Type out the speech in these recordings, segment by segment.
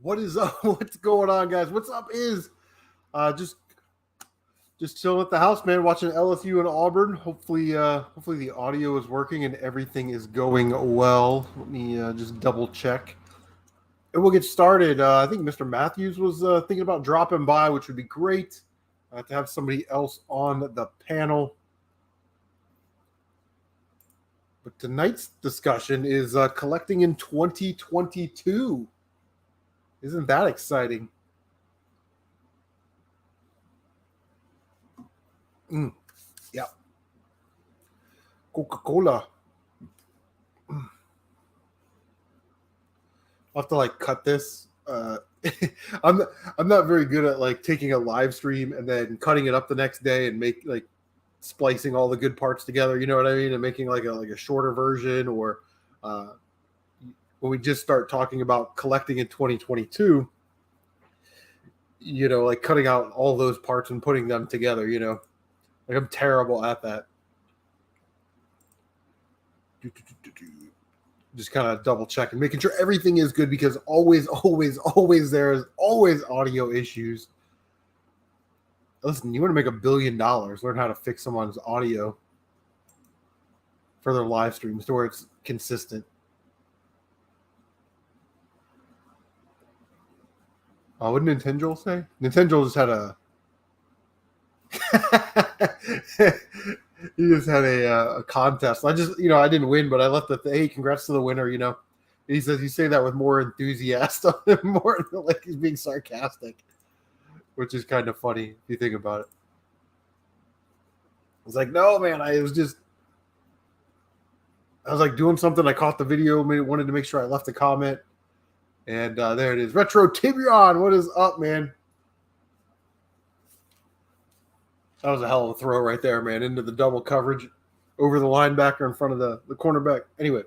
What is up? What's going on, guys? What's up is just chilling at the house, man, watching LSU and Auburn. Hopefully the audio is working and everything is going well. Let me just double check. And we'll get started. I think Mr. Matthews was thinking about dropping by, which would be great to have somebody else on the panel. But tonight's discussion is collecting in 2022. Isn't that exciting? Yeah. Coca-Cola. I'll have to cut this. I'm not very good at taking a live stream and then cutting it up the next day and make splicing all the good parts together. You know what I mean? And making a shorter version, or when we just start talking about collecting in 2022, cutting out all those parts and putting them together, I'm terrible at that. Just kind of double checking, making sure everything is good, because always there is always audio issues. Listen, you want to make $1 billion, learn how to fix someone's audio for their live streams to where it's consistent. What did Nintendo say? Nintendo just had he just had a contest. I didn't win, but I left hey, congrats to the winner. He says you say that with more enthusiasm, more like he's being sarcastic, which is kind of funny if you think about it. It's like, no, man, I was doing something. I caught the video, wanted to make sure I left a comment. And there it is. Retro Tibion, what is up, man? That was a hell of a throw right there, man, into the double coverage over the linebacker in front of the cornerback. Anyway.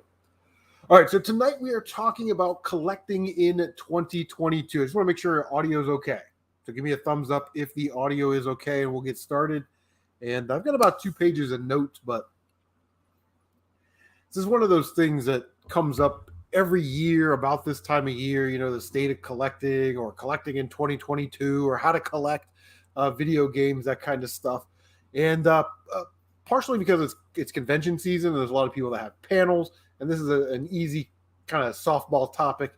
All right, so tonight we are talking about collecting in 2022. I just want to make sure audio is okay. So give me a thumbs up if the audio is okay, and we'll get started. And I've got about 2 pages of notes, but this is one of those things that comes up every year about this time of year, the state of collecting, or collecting in 2022, or how to collect video games, that kind of stuff. And partially because it's convention season, and there's a lot of people that have panels, and this is an easy kind of softball topic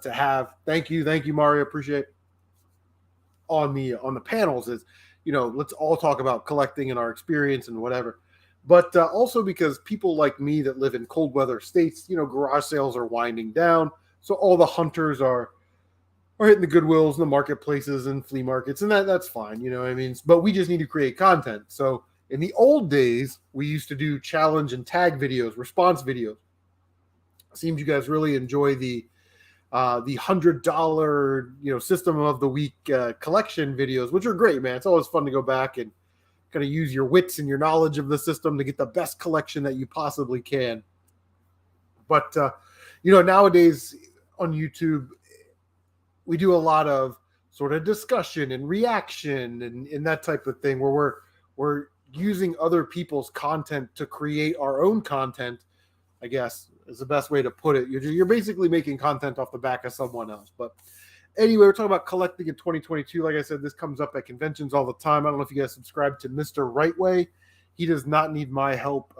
to have. Thank you, Mario. Appreciate it. On the panels is, let's all talk about collecting and our experience and whatever. But also because people like me that live in cold weather states, garage sales are winding down. So all the hunters are hitting the Goodwills and the marketplaces and flea markets, and that's fine, but we just need to create content. So in the old days, we used to do challenge and tag videos, response videos. It seems you guys really enjoy the $100, system of the week collection videos, which are great, man. It's always fun to go back and kind of use your wits and your knowledge of the system to get the best collection that you possibly can. But, nowadays on YouTube, we do a lot of sort of discussion and reaction and that type of thing, where we're using other people's content to create our own content, I guess is the best way to put it. You're basically making content off the back of someone else. But anyway, we're talking about collecting in 2022. Like I said, this comes up at conventions all the time. I don't know if you guys subscribe to Mr. Rightway. He does not need my help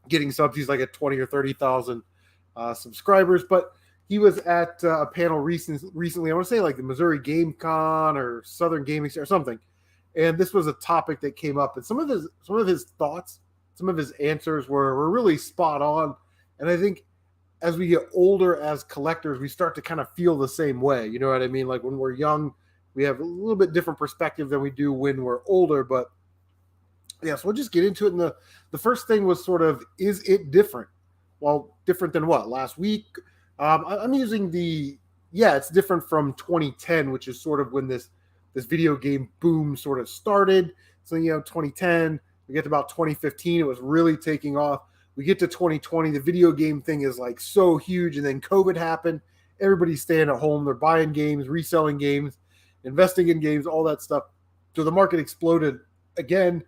getting subs. He's at 20 or 30,000 subscribers. But he was at a panel recently. I want to say the Missouri Game Con or Southern Gaming or something. And this was a topic that came up. And some of his thoughts, some of his answers were really spot on. And I think as we get older as collectors, we start to kind of feel the same way. You know what I mean? When we're young, we have a little bit different perspective than we do when we're older. But yeah, so we'll just get into it. And the first thing was sort of, is it different? Well, different than what? Last week? I'm using it's different from 2010, which is sort of when this video game boom sort of started. So, 2010, we get to about 2015, it was really taking off. We get to 2020, the video game thing is so huge, and then COVID happened. Everybody's staying at home. They're buying games, reselling games, investing in games, all that stuff. So the market exploded again.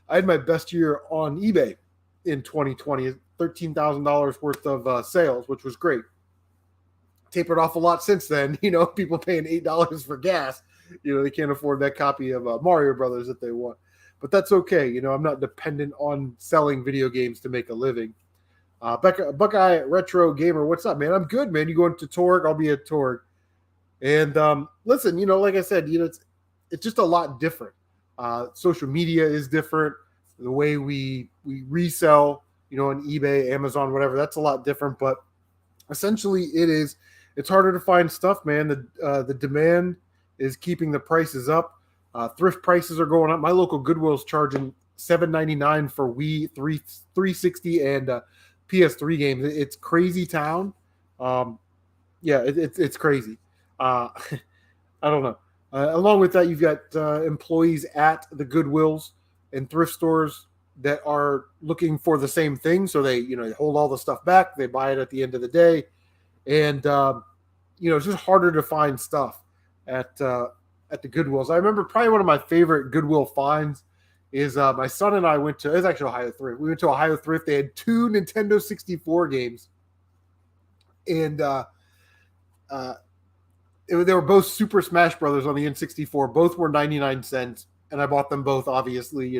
I had my best year on eBay in 2020, $13,000 worth of sales, which was great. tapered off a lot since then. People paying $8 for gas. They can't afford that copy of Mario Brothers that they want. But that's okay. I'm not dependent on selling video games to make a living. Buckeye Retro Gamer, what's up, man? I'm good, man. You going to Torg? I'll be at Torg. And listen, like I said, it's just a lot different. Social media is different. The way we resell, on eBay, Amazon, whatever, that's a lot different. But essentially, it's harder to find stuff, man. The demand is keeping the prices up. Thrift prices are going up. My local Goodwill's charging $7.99 for Wii 360 and PS3 games. It's crazy town. It's crazy. I don't know. Along with that, you've got employees at the Goodwills and thrift stores that are looking for the same thing. So they hold all the stuff back. They buy it at the end of the day. And, it's just harder to find stuff at the Goodwills. I remember probably one of my favorite Goodwill finds is my son and I went to, it was actually Ohio Thrift. We went to Ohio Thrift. They had 2 Nintendo 64 games. And they were both Super Smash Brothers on the N64. Both were 99 cents. And I bought them both, obviously,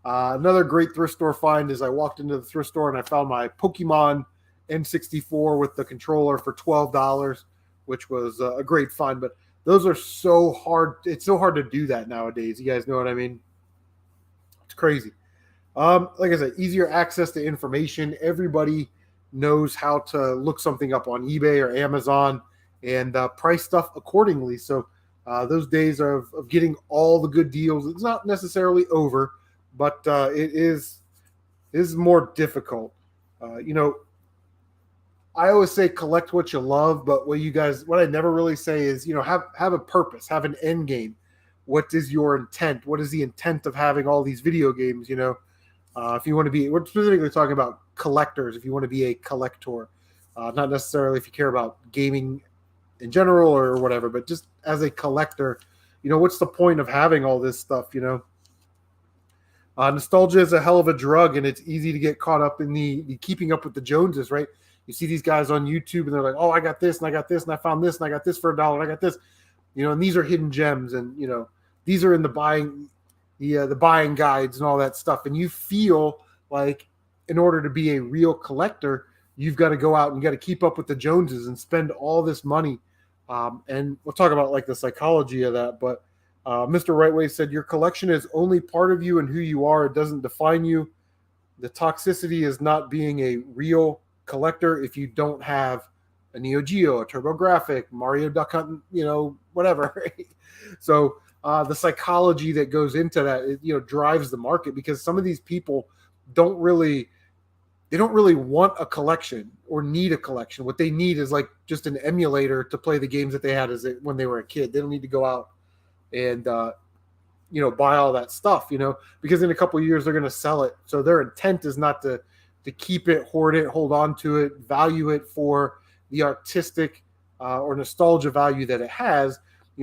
Another great thrift store find is I walked into the thrift store and I found my Pokemon N64 with the controller for $12, which was a great find. But those are so hard. It's so hard to do that nowadays. You guys know what I mean? It's crazy. Like I said, easier access to information. Everybody knows how to look something up on eBay or Amazon and price stuff accordingly. So those days of getting all the good deals, it's not necessarily over, but it is more difficult. I always say collect what you love, but what I never really say is, have a purpose, have an end game. What is your intent? What is the intent of having all these video games? If you want to be, we're specifically talking about collectors. If you want to be a collector, not necessarily if you care about gaming in general or whatever, but just as a collector, what's the point of having all this stuff? Nostalgia is a hell of a drug, and it's easy to get caught up in the keeping up with the Joneses, right? You see these guys on YouTube, and they're like, "Oh, I got this, and I got this, and I found this, and I got this for $1, and I got this," and these are hidden gems, and these are in the buying guides and all that stuff, and you feel like in order to be a real collector, you've got to go out and you got to keep up with the Joneses and spend all this money. And we'll talk about like the psychology of that. But Mr. Rightway said, your collection is only part of you and who you are. It doesn't define you. The toxicity is not being a real collector if you don't have a Neo Geo, a TurboGrafx, Mario Duck Hunt, whatever. So the psychology that goes into that, drives the market, because some of these people don't really want a collection or need a collection. What they need is like just an emulator to play the games that they had when they were a kid. They don't need to go out and buy all that stuff, because in a couple of years they're going to sell it. So their intent is not to keep it, hoard it, hold on to it, value it for the artistic or nostalgia value that it has.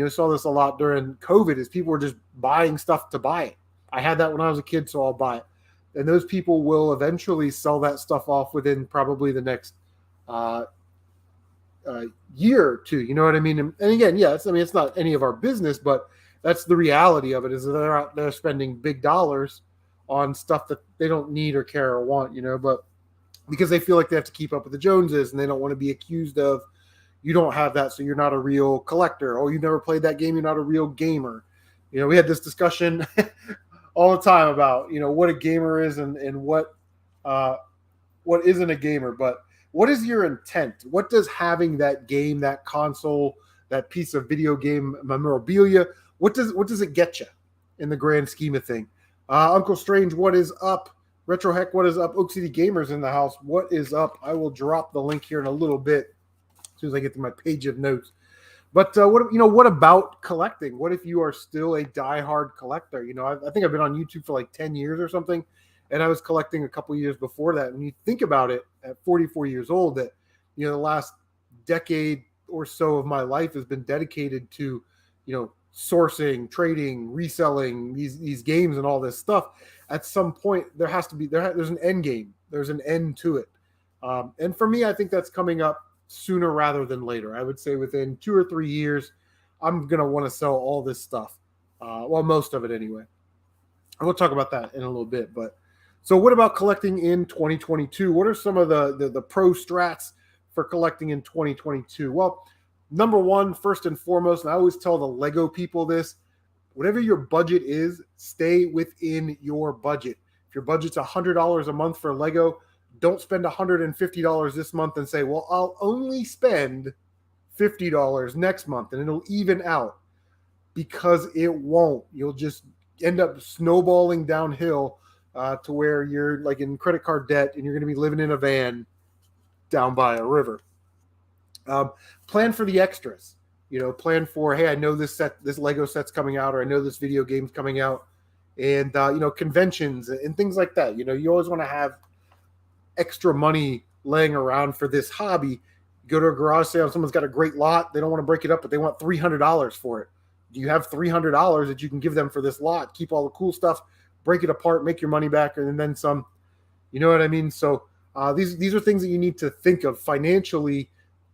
Saw this a lot during COVID, is people were just buying stuff to buy it. I had that when I was a kid, so I'll buy it. And those people will eventually sell that stuff off within probably the next year or two. You know what I mean? And again, yes, it's not any of our business, but that's the reality of it, is that they're out there spending big dollars on stuff that they don't need or care or want, but because they feel like they have to keep up with the Joneses, and they don't want to be accused of, you don't have that, so you're not a real collector. Oh, you never played that game, you're not a real gamer. We had this discussion all the time about, what a gamer is and what isn't a gamer. But what is your intent? What does having that game, that console, that piece of video game memorabilia, what does it get you in the grand scheme of thing? Uncle Strange, what is up? Retro Heck, what is up? Oak City Gamers in the house, what is up? I will drop the link here in a little bit as soon as I get to my page of notes. But what about collecting? What if you are still a diehard collector? I think I've been on YouTube for like 10 years or something, and I was collecting a couple years before that. And you think about it, at 44 years old, that the last decade or so of my life has been dedicated to sourcing, trading, reselling these games and all this stuff. At some point, there's an end game. There's an end to it. And for me, I think that's coming up sooner rather than later. I would say within 2 or 3 years, I'm going to want to sell all this stuff. Well, most of it anyway. And we'll talk about that in a little bit. But so what about collecting in 2022? What are some of the pro strats for collecting in 2022? Well, number one, first and foremost, and I always tell the Lego people this, whatever your budget is, stay within your budget. If your budget's $100 a month for Lego, don't spend $150 this month and say, well, I'll only spend $50 next month and it'll even out, because it won't. You'll just end up snowballing downhill to where you're like in credit card debt and you're going to be living in a van down by a river. Plan for the extras. Plan for, hey, I know this Lego set's coming out, or I know this video game's coming out, and conventions and things like that. You always want to have extra money laying around for this hobby. You go to a garage sale, someone's got a great lot, they don't want to break it up, but they want $300 for it. Do you have $300 that you can give them for this lot? Keep all the cool stuff, break it apart, make your money back, and then some. You know what I mean? So these are things that you need to think of financially.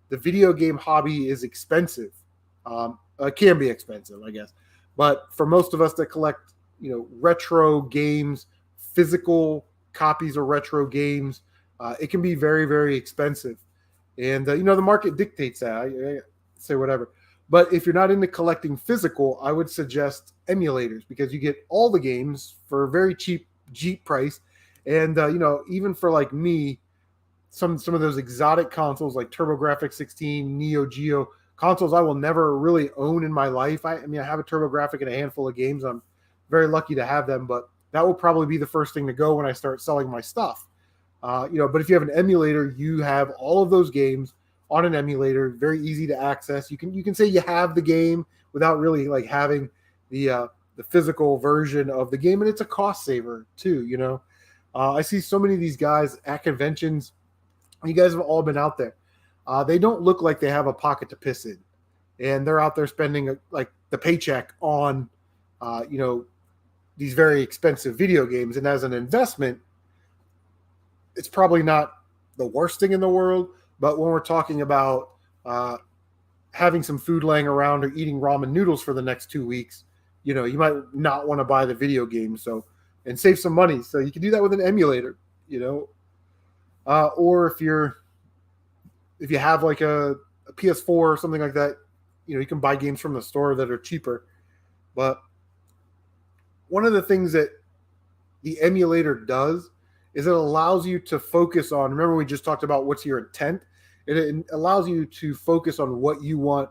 The video game hobby is expensive. It can be expensive, I guess. But for most of us that collect, retro games, physical copies of retro games, it can be very, very expensive. And, the market dictates that. I say whatever. But if you're not into collecting physical, I would suggest emulators, because you get all the games for a very cheap price. And, even for like me, some of those exotic consoles like TurboGrafx 16, Neo Geo, consoles I will never really own in my life. I have a TurboGrafx and a handful of games. I'm very lucky to have them, but that will probably be the first thing to go when I start selling my stuff. But if you have an emulator, you have all of those games on an emulator, very easy to access. You can say you have the game without really like having the physical version of the game, and it's a cost saver too. I see so many of these guys at conventions. You guys have all been out there. They don't look like they have a pocket to piss in, and they're out there spending like the paycheck on, these very expensive video games. And as an investment, it's probably not the worst thing in the world. But when we're talking about having some food laying around or eating ramen noodles for the next 2 weeks, you might not want to buy the video game. So, and save some money. So you can do that with an emulator, or if you have like a PS4 or something like that, you can buy games from the store that are cheaper. But one of the things that the emulator does is it allows you to focus on, remember we just talked about what's your intent? It allows you to focus on what you want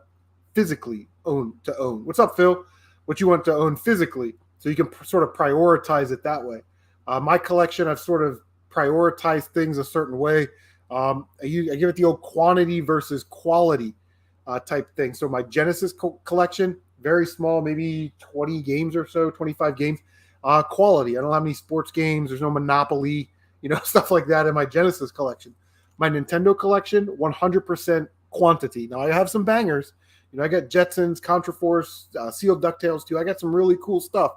physically to own. What's up, Phil? What you want to own physically. So you can sort of prioritize it that way. My collection, I've sort of prioritized things a certain way. I give it the old quantity versus quality type thing. So my Genesis collection, very small, maybe 20 games or so, 25 games. Quality. I don't have any sports games. There's no Monopoly, stuff like that in my Genesis collection. My Nintendo collection, 100% quantity. Now I have some bangers. I got Jetsons, Contra Force, Sealed DuckTales too. I got some really cool stuff.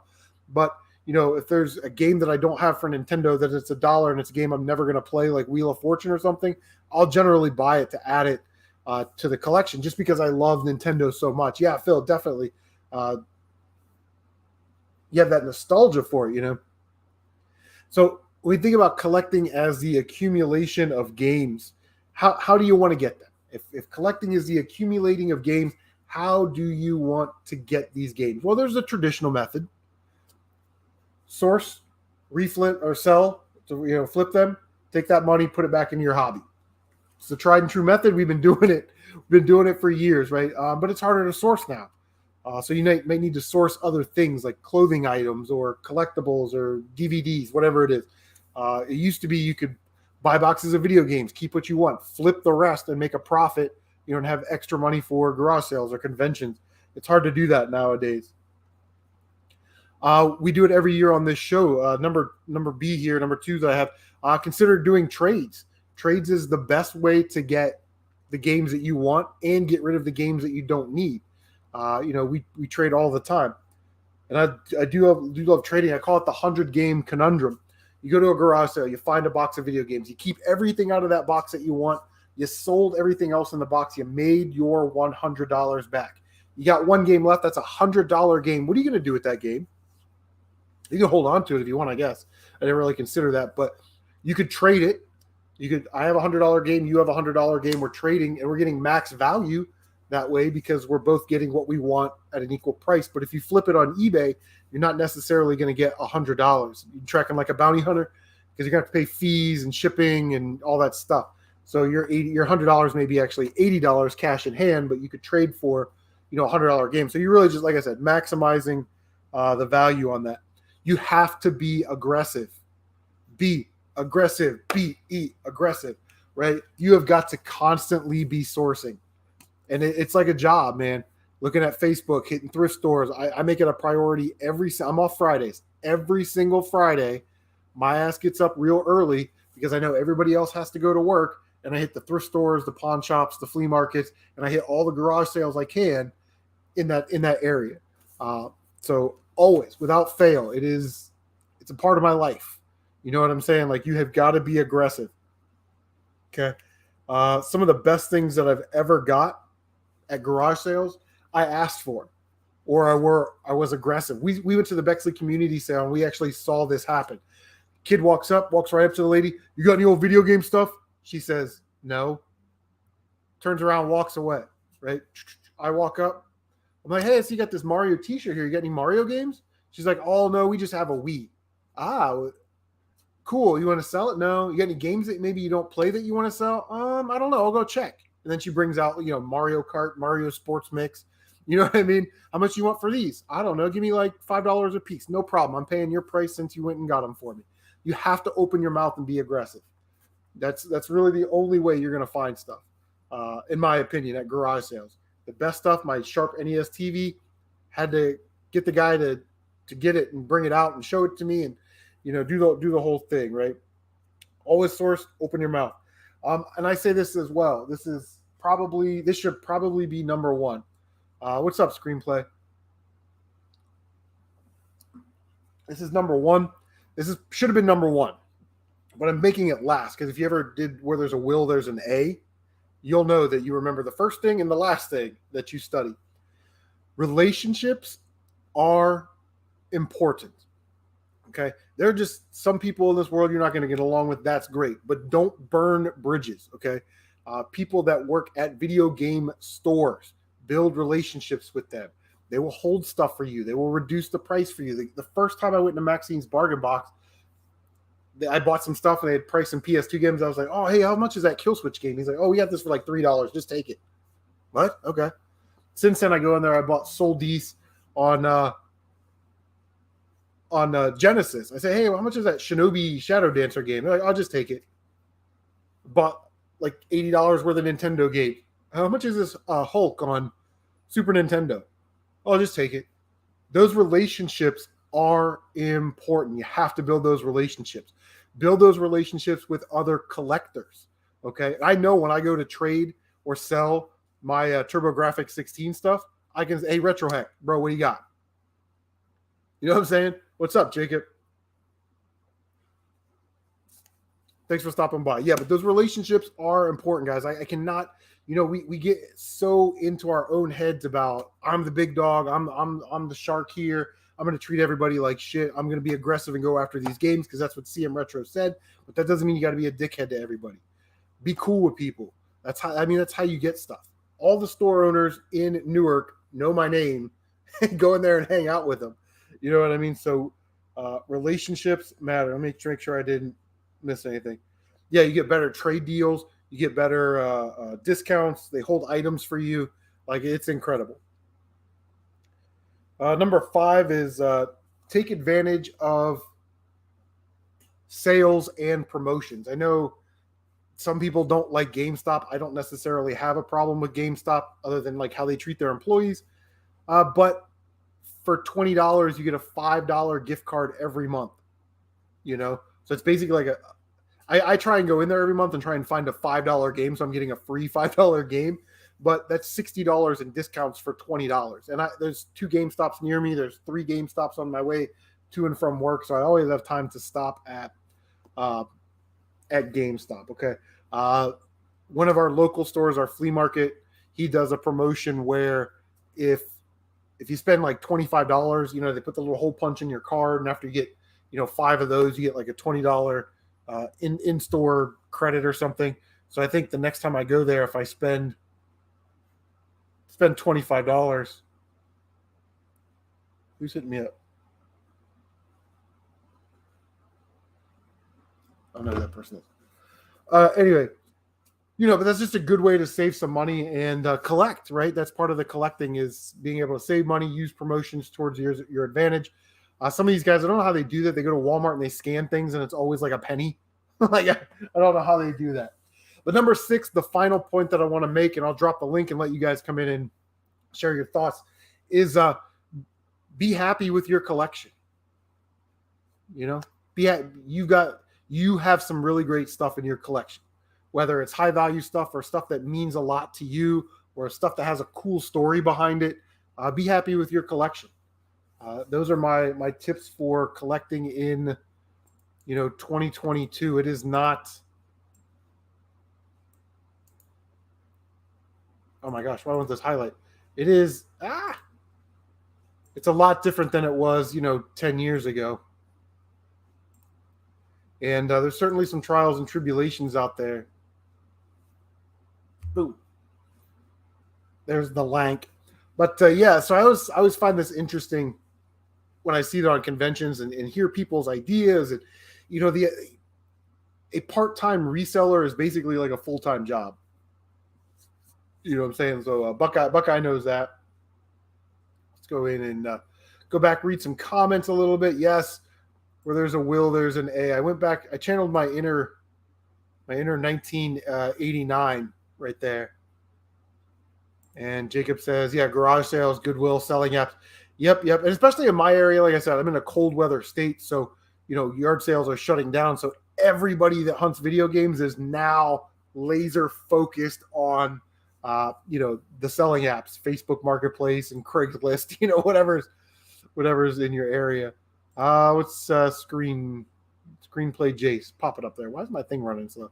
But if there's a game that I don't have for Nintendo that it's $1 and it's a game I'm never going to play, like Wheel of Fortune or something, I'll generally buy it to add it to the collection just because I love Nintendo so much. Yeah, Phil, definitely. You have that nostalgia for it, So when we think about collecting as the accumulation of games, how do you want to get them? If collecting is the accumulating of games, how do you want to get these games? Well, there's a traditional method. Source, reflip, or sell, to flip them, take that money, put it back into your hobby. It's the tried and true method. We've been doing it for years, right? But it's harder to source now. So you may need to source other things like clothing items or collectibles or DVDs, whatever it is. It used to be you could buy boxes of video games, keep what you want, flip the rest and make a profit, and have extra money for garage sales or conventions. It's hard to do that nowadays. We do it every year on this show. Number B here, number 2 that I have, consider doing trades. Trades is the best way to get the games that you want and get rid of the games that you don't need. We trade all the time. And I do love trading. I call it the 100-game conundrum. You go to a garage sale, you find a box of video games. You keep everything out of that box that you want. You sold everything else in the box. You made your $100 back. You got one game left. That's $100 game. What are you going to do with that game? You can hold on to it if you want, I guess. I didn't really consider that, but you could trade it. I have $100 game. You have $100 game. We're trading and we're getting max value that way because we're both getting what we want at an equal price. But if you flip it on eBay, you're not necessarily going to get $100. You're tracking like a bounty hunter because you're going to have to pay fees and shipping and all that stuff. So your $100 may be actually $80 cash in hand, but you could trade for, a $100 game. So you're really just, like I said, maximizing the value on that. You have to be aggressive. Be aggressive. Be aggressive, right? You have got to constantly be sourcing. And it's like a job, man. Looking at Facebook, hitting thrift stores. I make it a priority I'm off Fridays. Every single Friday, my ass gets up real early because I know everybody else has to go to work. And I hit the thrift stores, the pawn shops, the flea markets, and I hit all the garage sales I can in that area. So always, without fail, it's a part of my life. You know what I'm saying? Like, you have got to be aggressive. Okay. Some of the best things that I've ever got at garage sales, I asked for, or I was aggressive. We went to the Bexley community sale and we actually saw this happen. Kid walks right up to the lady. You got any old video game stuff? She says, no. Turns around, walks away, right? I walk up. I'm like, hey, so you got this Mario t-shirt here. You got any Mario games? She's like, oh, no, we just have a Wii. Ah, cool. You want to sell it? No. You got any games that maybe you don't play that you want to sell? I don't know. I'll go check. And then she brings out, Mario Kart, Mario Sports Mix. You know what I mean? How much you want for these? I don't know. Give me like $5 a piece. No problem. I'm paying your price since you went and got them for me. You have to open your mouth and be aggressive. That's really the only way you're going to find stuff, in my opinion, at garage sales. The best stuff, my Sharp NES TV, had to get the guy to get it and bring it out and show it to me and, do the whole thing, right? Always source, open your mouth. And I say this as well. This should probably be number one. What's up, Screenplay? This is number one. Should have been number one. But I'm making it last because if you ever did where there's a will, there's an A, you'll know that you remember the first thing and the last thing that you study. Relationships are important. Okay. There are just some people in this world you're not going to get along with. That's great. But don't burn bridges. Okay. People that work at video game stores, build relationships with them. They will hold stuff for you. They will reduce the price for you. The first time I went to Maxine's Bargain Box, I bought some stuff and they had priced some PS2 games. I was like, oh, hey, how much is that Kill Switch game? He's like, oh, we got this for like $3. Just take it. What? Okay. Since then, I go in there. I bought Soul Deece on Genesis. I say, hey, how much is that Shinobi Shadow Dancer game? They're like, I'll just take it. Bought like $80 worth of Nintendo game. How much is this Hulk on Super Nintendo? I'll just take it. Those relationships are important. You have to build those relationships. Build those relationships with other collectors. Okay. I know when I go to trade or sell my TurboGrafx 16 stuff, I can say, hey, Retro Hack, bro, what do you got? You know what I'm saying? What's up, Jacob? Thanks for stopping by. Yeah, but those relationships are important, guys. I cannot, we get so into our own heads about I'm the big dog, I'm the shark here. I'm going to treat everybody like shit. I'm going to be aggressive and go after these games because that's what CM Retro said. But that doesn't mean you got to be a dickhead to everybody. Be cool with people. That's how you get stuff. All the store owners in Newark know my name. Go in there and hang out with them. You know what I mean? So relationships matter. Let me make sure I didn't miss anything. Yeah, you get better trade deals. You get better discounts. They hold items for you. Like, it's incredible. Number 5 is take advantage of sales and promotions. I know some people don't like GameStop. I don't necessarily have a problem with GameStop other than like how they treat their employees. But for $20, you get a $5 gift card every month. So it's basically like I try and go in there every month and try and find a $5 game. So I'm getting a free $5 game. But that's $60 in discounts for $20. And there's 2 GameStops near me. There's 3 GameStops on my way to and from work. So I always have time to stop at GameStop. Okay. one of our local stores, our flea market, he does a promotion where if you spend like $25, they put the little hole punch in your card, and after you get 5 of those, you get like a $20 in-store credit or something. So I think the next time I go there, if I spend $25, who's hitting me up? I don't know who that person is. Anyway, but that's just a good way to save some money and collect, right? That's part of the collecting, is being able to save money, use promotions towards your advantage. Some of these guys, I don't know how they do that. They go to Walmart and they scan things, and it's always like a penny. Like, I don't know how they do that. But number 6, the final point that I want to make, and I'll drop the link and let you guys come in and share your thoughts, is be happy with your collection. You have some really great stuff in your collection, whether it's high value stuff or stuff that means a lot to you or stuff that has a cool story behind it. Be happy with your collection. Those are my tips for collecting in 2022. It is not, oh my gosh, why won't this highlight? It is it's a lot different than it was 10 years ago. And there's certainly some trials and tribulations out there. Boom. There's the lank. But so I always find this interesting when I see it on conventions and hear people's ideas. And a part-time reseller is basically like a full-time job. You know what I'm saying? So Buckeye knows that. Let's go in and go back, read some comments a little bit. Yes, where there's a will, there's an A. I went back, I channeled my inner 1989 right there. And Jacob says, yeah, garage sales, Goodwill, selling apps. Yep. And especially in my area, like I said, I'm in a cold weather state. So, yard sales are shutting down. So everybody that hunts video games is now laser focused on, the selling apps, Facebook Marketplace and Craigslist, whatever's in your area. What's screenplay Jace? Pop it up there. Why is my thing running slow?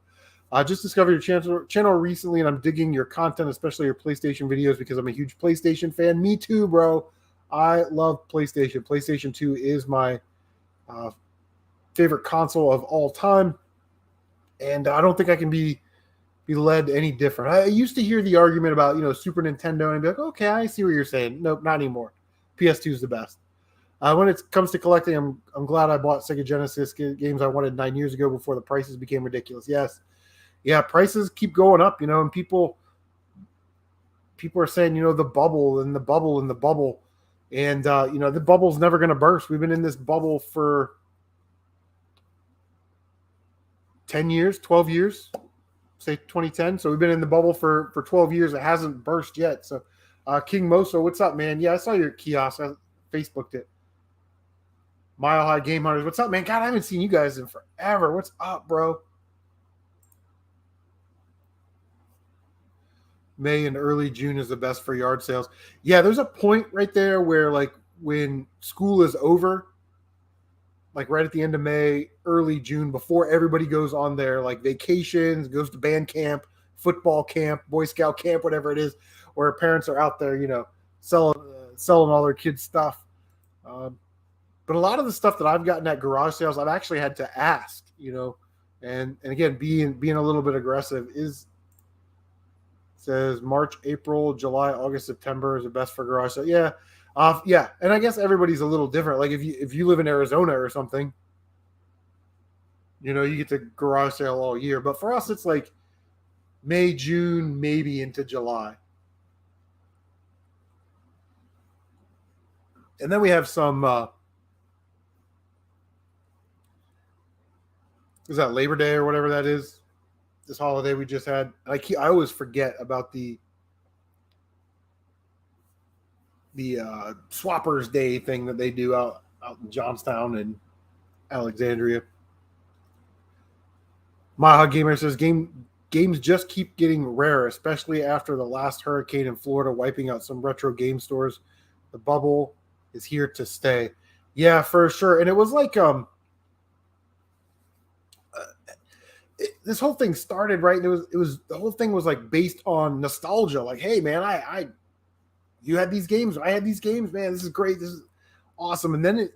Just discovered your channel recently, and I'm digging your content, especially your PlayStation videos, because I'm a huge PlayStation fan. Me too, bro. I love PlayStation. PlayStation 2 is my favorite console of all time, and I don't think I can be led any different. I used to hear the argument about Super Nintendo, and I'd be like, okay, I see what you're saying. Nope, not anymore. PS2 is the best. When it comes to collecting, I'm glad I bought Sega Genesis games I wanted 9 years ago before the prices became ridiculous. Yes. Yeah, prices keep going up, and people are saying, the bubble and the bubble and the bubble. And, the bubble's never going to burst. We've been in this bubble for 10 years, 12 years, say 2010. So we've been in the bubble for 12 years. It hasn't burst yet. So King Moso, what's up, man? Yeah, I saw your kiosk. I Facebooked it. Mile High Game Hunters, what's up, man? God, I haven't seen you guys in forever. What's up, bro? May and early June is the best for yard sales. Yeah, there's a point right there where, like, when school is over, like right at the end of May, early June, before everybody goes on their like vacations, goes to band camp, football camp, Boy Scout camp, whatever it is, where parents are out there, selling all their kids' stuff. But a lot of the stuff that I've gotten at garage sales, I've actually had to ask, and again, being a little bit aggressive says March, April, July, August, September is the best for garage sale. Yeah. Yeah. And I guess everybody's a little different. Like if you live in Arizona or something, you get to garage sale all year. But for us, it's like May, June, maybe into July. And then we have some, is that Labor Day or whatever that is? This holiday we just had. I always forget about the Swappers Day thing that they do out in Johnstown and Alexandria. Maha Gamer says games just keep getting rare, especially after the last hurricane in Florida wiping out some retro game stores. The bubble is here to stay. Yeah, for sure. And it was like this whole thing started, right? And it was the whole thing was like based on nostalgia. Like, hey man, you had these games, I had these games, man. This is great. This is awesome. And then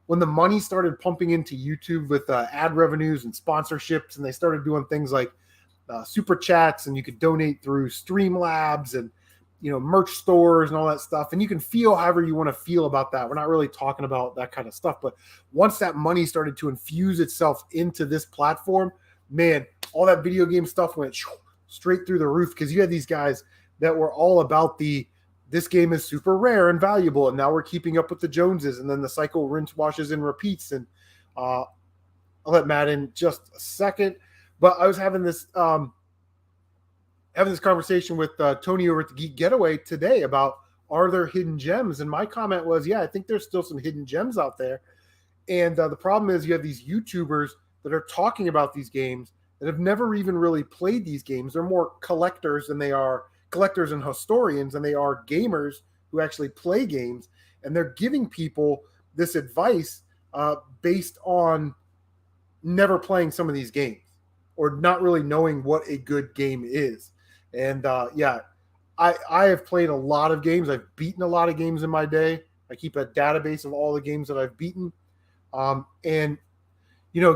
when the money started pumping into YouTube with ad revenues and sponsorships, and they started doing things like super chats, and you could donate through Streamlabs and merch stores and all that stuff. And you can feel however you want to feel about that. We're not really talking about that kind of stuff, but once that money started to infuse itself into this platform, man, all that video game stuff went straight through the roof, because you had these guys that were all about this game is super rare and valuable, and now we're keeping up with the Joneses, and then the cycle rinse, washes, and repeats. And I'll let Matt in just a second, but I was having this conversation with Tony over at the Geek Getaway today about, are there hidden gems? And my comment was, yeah, I think there's still some hidden gems out there. And the problem is you have these YouTubers that are talking about these games that have never even really played these games. They're more collectors and historians than they are gamers who actually play games. And they're giving people this advice based on never playing some of these games or not really knowing what a good game is. And I have played a lot of games. I've beaten a lot of games in my day. I keep a database of all the games that I've beaten. And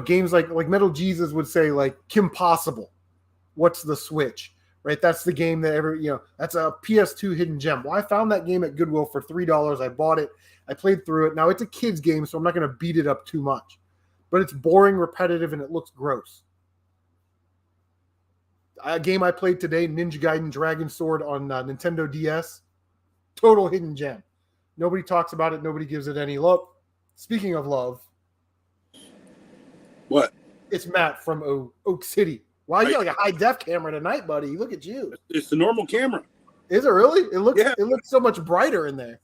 games like Metal Jesus would say, like, Kim Possible, what's the switch? Right, that's the game that that's a PS2 hidden gem. Well, I found that game at Goodwill for $3. I bought it. I played through it. Now it's a kid's game, so I'm not going to beat it up too much. But it's boring, repetitive, and it looks gross. A game I played today, Ninja Gaiden Dragon Sword on Nintendo DS, total hidden gem. Nobody talks about it. Nobody gives it any love. Speaking of love, what? It's Matt from Oak City. Wow, you got like a high-def camera tonight, buddy. Look at you. It's the normal camera. Is it really? It looks so much brighter in there.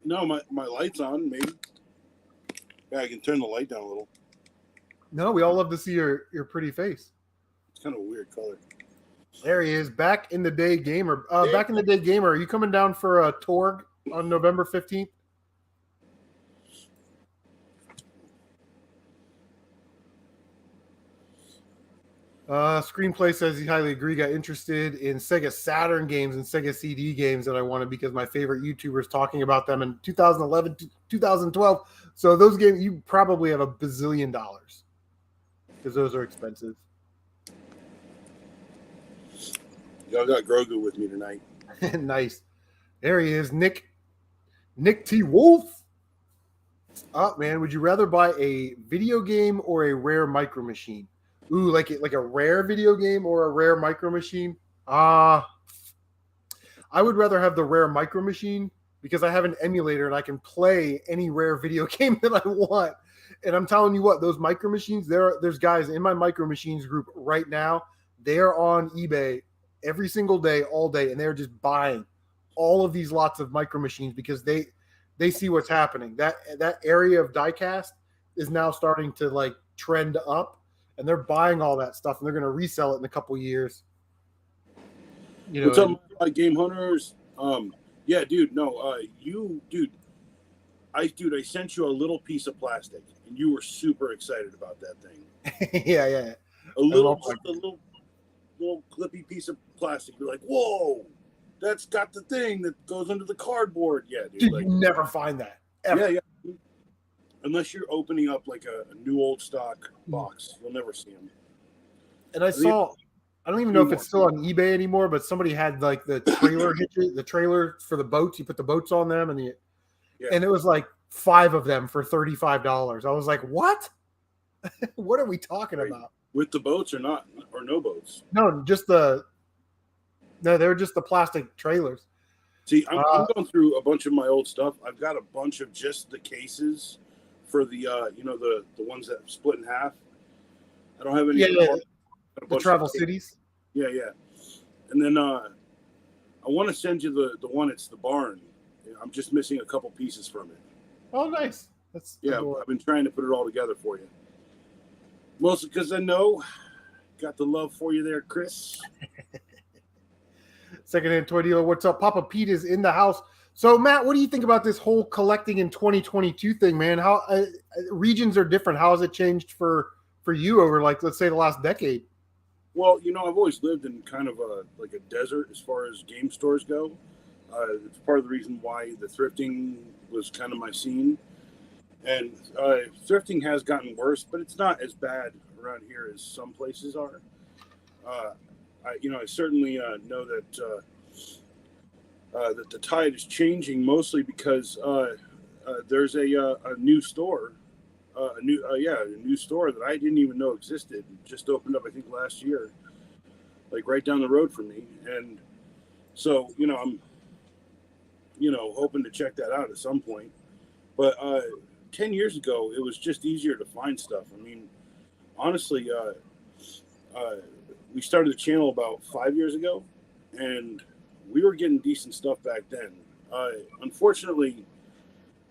No, my light's on, maybe. Yeah, I can turn the light down a little. No, we all love to see your pretty face. It's kind of a weird color. There he is, back in the day gamer. Back in the day gamer, are you coming down for a Torg on November 15th? Screenplay says he highly agree. Got interested in Sega Saturn games and Sega CD games that I wanted because my favorite YouTubers talking about them in 2011, 2012. So those games, you probably have $1 bazillion because those are expensive. Y'all got Grogu with me tonight. Nice. There he is, Nick T. Wolf. Oh man, would you rather buy a video game or a rare micro machine? Ooh, like a rare video game or a rare micro machine? I would rather have the rare micro machine because I have an emulator and I can play any rare video game that I want. And I'm telling you what, those micro machines, there's guys in my micro machines group right now. They're on eBay every single day, all day, and they're just buying all of these lots of micro machines because they see what's happening. That area of diecast is now starting to like trend up. And they're buying all that stuff, and they're going to resell it in a couple years. What's up, my game hunters? Yeah, dude. No, I sent you a little piece of plastic, and you were super excited about that thing. Yeah. A little clippy piece of plastic. You're like, whoa, that's got the thing that goes under the cardboard. Yeah, dude. You never find that. Ever. Yeah. Unless you're opening up like a new old stock box, you'll never see them. And I don't even know if it's still on eBay anymore, but somebody had like the trailer the trailer for the boats. You put the boats on them, and it was like 5 of them for $35. I was like, what? What are we talking about? With the boats or not, or no boats? No, they're just the plastic trailers. See, I'm going through a bunch of my old stuff. I've got a bunch of just the cases for the the ones that split in half. I don't have any. The Travel Cities. Yeah. And then I want to send you the one. It's the barn. I'm just missing a couple pieces from it. Oh, nice. That's cool. I've been trying to put it all together for you. Mostly because I know got the love for you there, Chris. Secondhand toy dealer. What's up? Papa Pete is in the house. So, Matt, what do you think about this whole collecting in 2022 thing, man? How regions are different. How has it changed for you over, like, let's say the last decade? Well, I've always lived in kind of like a desert as far as game stores go. It's part of the reason why the thrifting was kind of my scene. And thrifting has gotten worse, but it's not as bad around here as some places are. Uh, I certainly know that the tide is changing mostly because there's a new store, a new store that I didn't even know existed. Just opened up, I think, last year, like right down the road from me, and so I'm hoping to check that out at some point. But 10 years ago, it was just easier to find stuff. I mean, honestly, we started the channel about 5 years ago, and we were getting decent stuff back then. Unfortunately,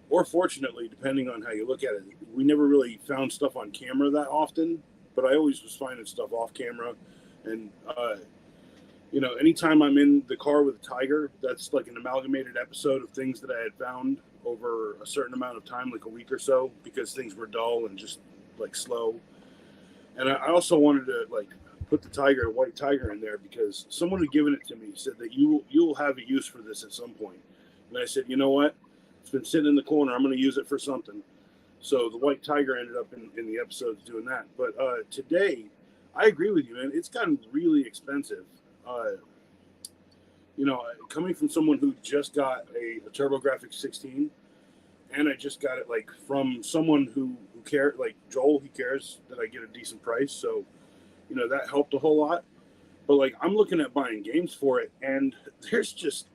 or fortunately, depending on how you look at it, we never really found stuff on camera that often. But I always was finding stuff off camera, and anytime I'm in the car with a tiger, that's like an amalgamated episode of things that I had found over a certain amount of time, like a week or so, because things were dull and just like slow. And I also wanted to like put the white tiger in there because someone had given it to me, said that you'll have a use for this at some point. And I said, you know what? It's been sitting in the corner. I'm going to use it for something. So the white tiger ended up in the episodes doing that. But today, I agree with you, man. It's gotten really expensive. Coming from someone who just got a TurboGrafx 16, and I just got it like from someone who cared, like Joel, he cares that I get a decent price. So, that helped a whole lot. But like, I'm looking at buying games for it, and there's just,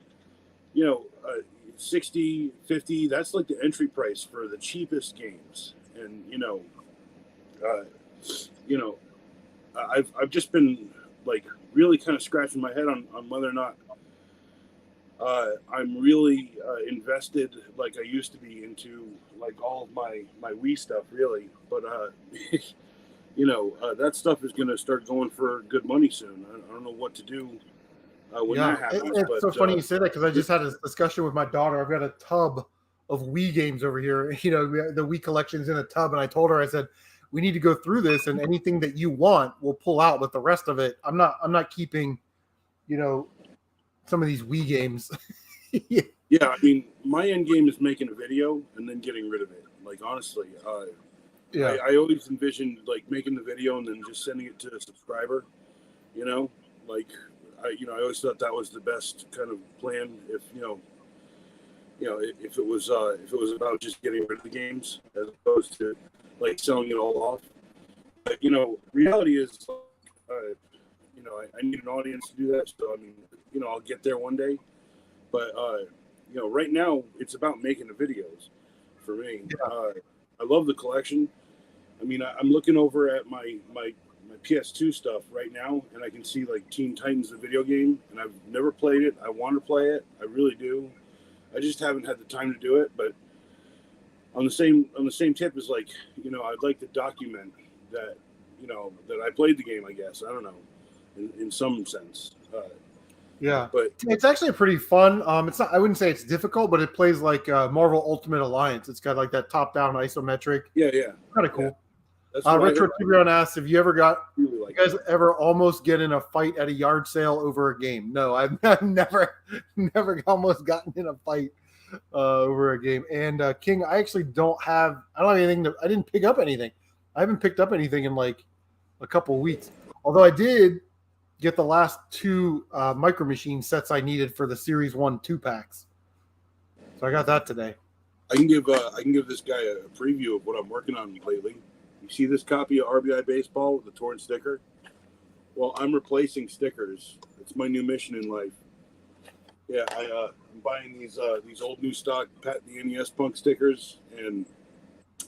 60, 50, that's like the entry price for the cheapest games. And, I've just been like really kind of scratching my head on whether or not I'm really invested like I used to be into like all of my Wii stuff, really. But that stuff is going to start going for good money soon. I don't know what to do when that happens. It's so funny you say that because I just had a discussion with my daughter. I've got a tub of Wii games over here. The Wii collection's in a tub, and I told her, I said, we need to go through this, and anything that you want, we'll pull out. But the rest of it, I'm not keeping, some of these Wii games. Yeah, I mean, my end game is making a video and then getting rid of it. Like, honestly, I always envisioned like making the video and then just sending it to a subscriber. Like I always thought that was the best kind of plan. If if it was about just getting rid of the games as opposed to like selling it all off. But reality is, I need an audience to do that. So I mean, I'll get there one day. But right now it's about making the videos for me. Yeah. I love the collection. I mean, I'm looking over at my PS2 stuff right now, and I can see like Teen Titans, the video game, and I've never played it. I want to play it. I really do. I just haven't had the time to do it. But on the same tip is like, I'd like to document that, that I played the game. I guess I don't know, in some sense. Yeah, but it's actually pretty fun. It's not. I wouldn't say it's difficult, but it plays like Marvel Ultimate Alliance. It's got like that top-down isometric. Yeah. Kind of cool. Yeah. Retro Tiburon asks if you guys ever almost get in a fight at a yard sale over a game? No, I've never almost gotten in a fight over a game. And King, I actually don't have anything. I didn't pick up anything. I haven't picked up anything in like a couple weeks. Although I did get the last two Micro Machine sets I needed for the Series 1 2-packs. So I got that today. I can give this guy a preview of what I'm working on lately. You see this copy of RBI Baseball with the torn sticker? Well, I'm replacing stickers. It's my new mission in life. Yeah, I'm buying these old new stock Pat the NES Punk stickers, and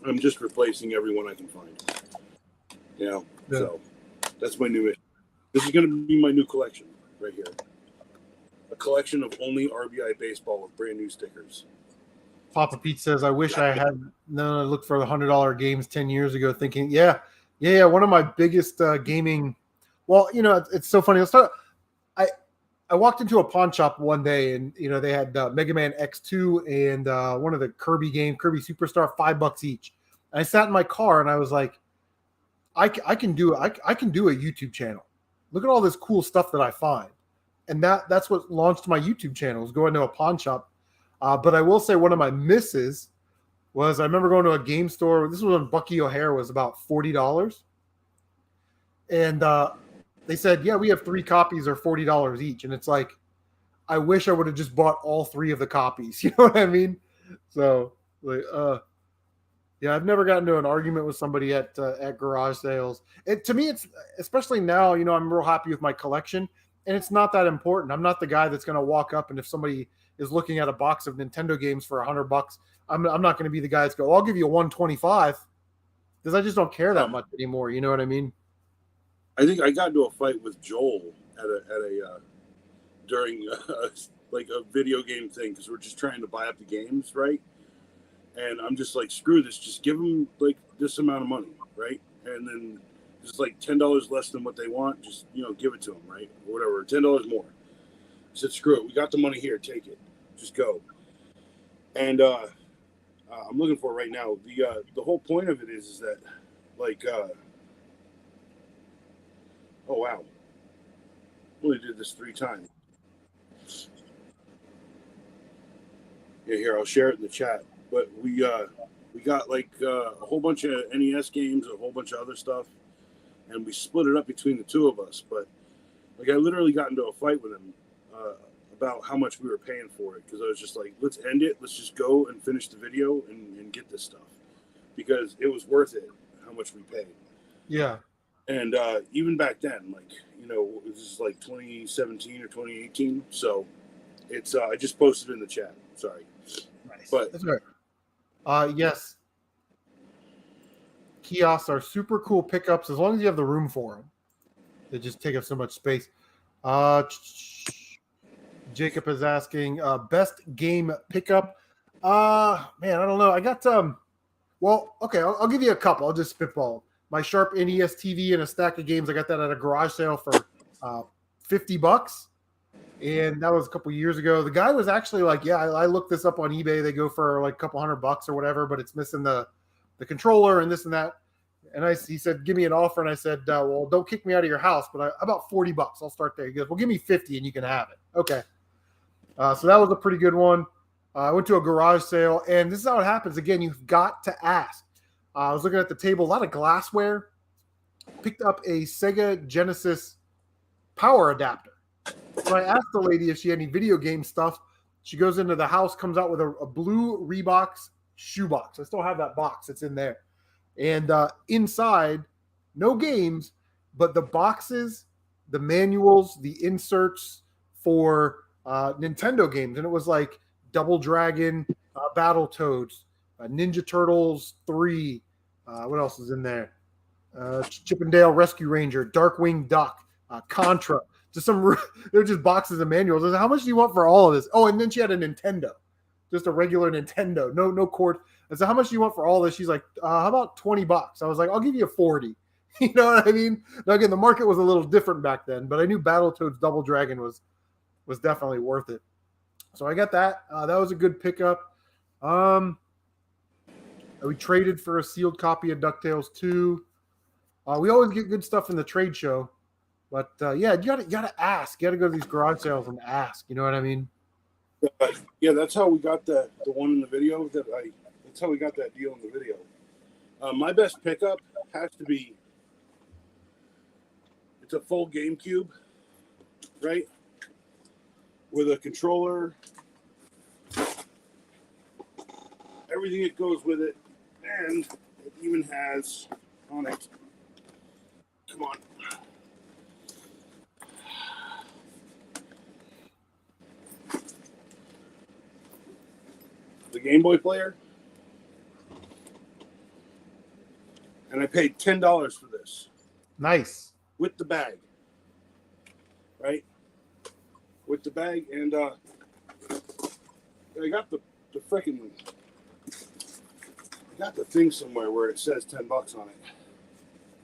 I'm just replacing everyone I can find. So that's my new mission. This is going to be my new collection right here. A collection of only RBI Baseball with brand new stickers. Papa Pete says, I wish I had looked for the $100 games 10 years ago thinking, yeah. One of my biggest gaming. Well, it's so funny. I walked into a pawn shop one day and, they had Mega Man X2 and one of the Kirby games, Kirby Superstar, $5 each. And I sat in my car and I was like, I can do a YouTube channel. look at all this cool stuff that I find. And that's what launched my YouTube channel, was going to a pawn shop. But I will say one of my misses was I remember going to a game store. This was when Bucky O'Hare was about $40. And they said, yeah, we have 3 copies or $40 each. And it's like, I wish I would have just bought all 3 of the copies. You know what I mean? So, like, yeah, I've never gotten into an argument with somebody at garage sales. To me, it's, especially now, you know, I'm real happy with my collection, and it's not that important. I'm not the guy that's going to walk up, and if somebody is looking at a box of Nintendo games for $100, I'm not going to be the guy that's go, I'll give you 125, because I just don't care that much anymore. You know what I mean? I think I got into a fight with Joel at a during like a video game thing, because we're just trying to buy up the games, right? And I'm just like, screw this, just give them like this amount of money, right? And then just like $10 less than what they want, just, you know, give it to them, right? Or whatever, $10 more. I said, screw it, we got the money here, take it, just go. And I'm looking for it right now. The whole point of it is that, like, oh wow, only did this 3 times. Yeah, here, I'll share it in the chat. But we got like a whole bunch of NES games, a whole bunch of other stuff, and we split it up between the 2 of us. But like, I literally got into a fight with him about how much we were paying for it, because I was just like, let's end it, let's just go and finish the video and get this stuff, because it was worth it how much we paid. Yeah. And even back then, like, you know, this is like 2017 or 2018, so it's I just posted in the chat. Sorry. Nice. But that's right. Yes. Kiosks are super cool pickups as long as you have the room for them. They just take up so much space. Jacob is asking, best game pickup. Man, I don't know. I got well, okay, I'll give you a couple. I'll just spitball. My Sharp NES TV and a stack of games. I got that at a garage sale for $50. And that was a couple years ago. The guy was actually like, yeah, I looked this up on eBay. They go for like a couple $100 or whatever, but it's missing the controller and this and that. And he said, give me an offer. And I said, well, don't kick me out of your house, but about $40. I'll start there. He goes, well, give me 50 and you can have it. Okay. So that was a pretty good one. I went to a garage sale, and this is how it happens. Again, you've got to ask. I was looking at the table, a lot of glassware. Picked up a Sega Genesis power adapter. So I asked the lady if she had any video game stuff. She goes into the house, comes out with a blue Reebok shoebox. I still have that box. It's in there. And inside, no games, but the boxes, the manuals, the inserts for Nintendo games. And it was like Double Dragon, Battletoads, Ninja Turtles 3. What else is in there? Chip and Dale Rescue Ranger, Darkwing Duck, Contra. Just they're just boxes of manuals. I said, how much do you want for all of this? Oh, and then she had a Nintendo, just a regular Nintendo, no cord. I said, how much do you want for all this? She's like, how about $20? I was like, I'll give you 40. You know what I mean? Now, again, the market was a little different back then, but I knew Battletoads Double Dragon was definitely worth it. So I got that. That was a good pickup. We traded for a sealed copy of DuckTales 2. We always get good stuff in the trade show. But yeah, you gotta ask. You gotta go to these garage sales and ask. You know what I mean? Yeah, that's how we got the one in the video. That's how we got that deal in the video. My best pickup has to be. It's a full GameCube, right? With a controller, everything that goes with it, and it even has on it. Come on. The Game Boy player, and I paid $10 for this. Nice. With the bag, right? With the bag, and I got the freaking, I got the thing somewhere where it says $10 on it.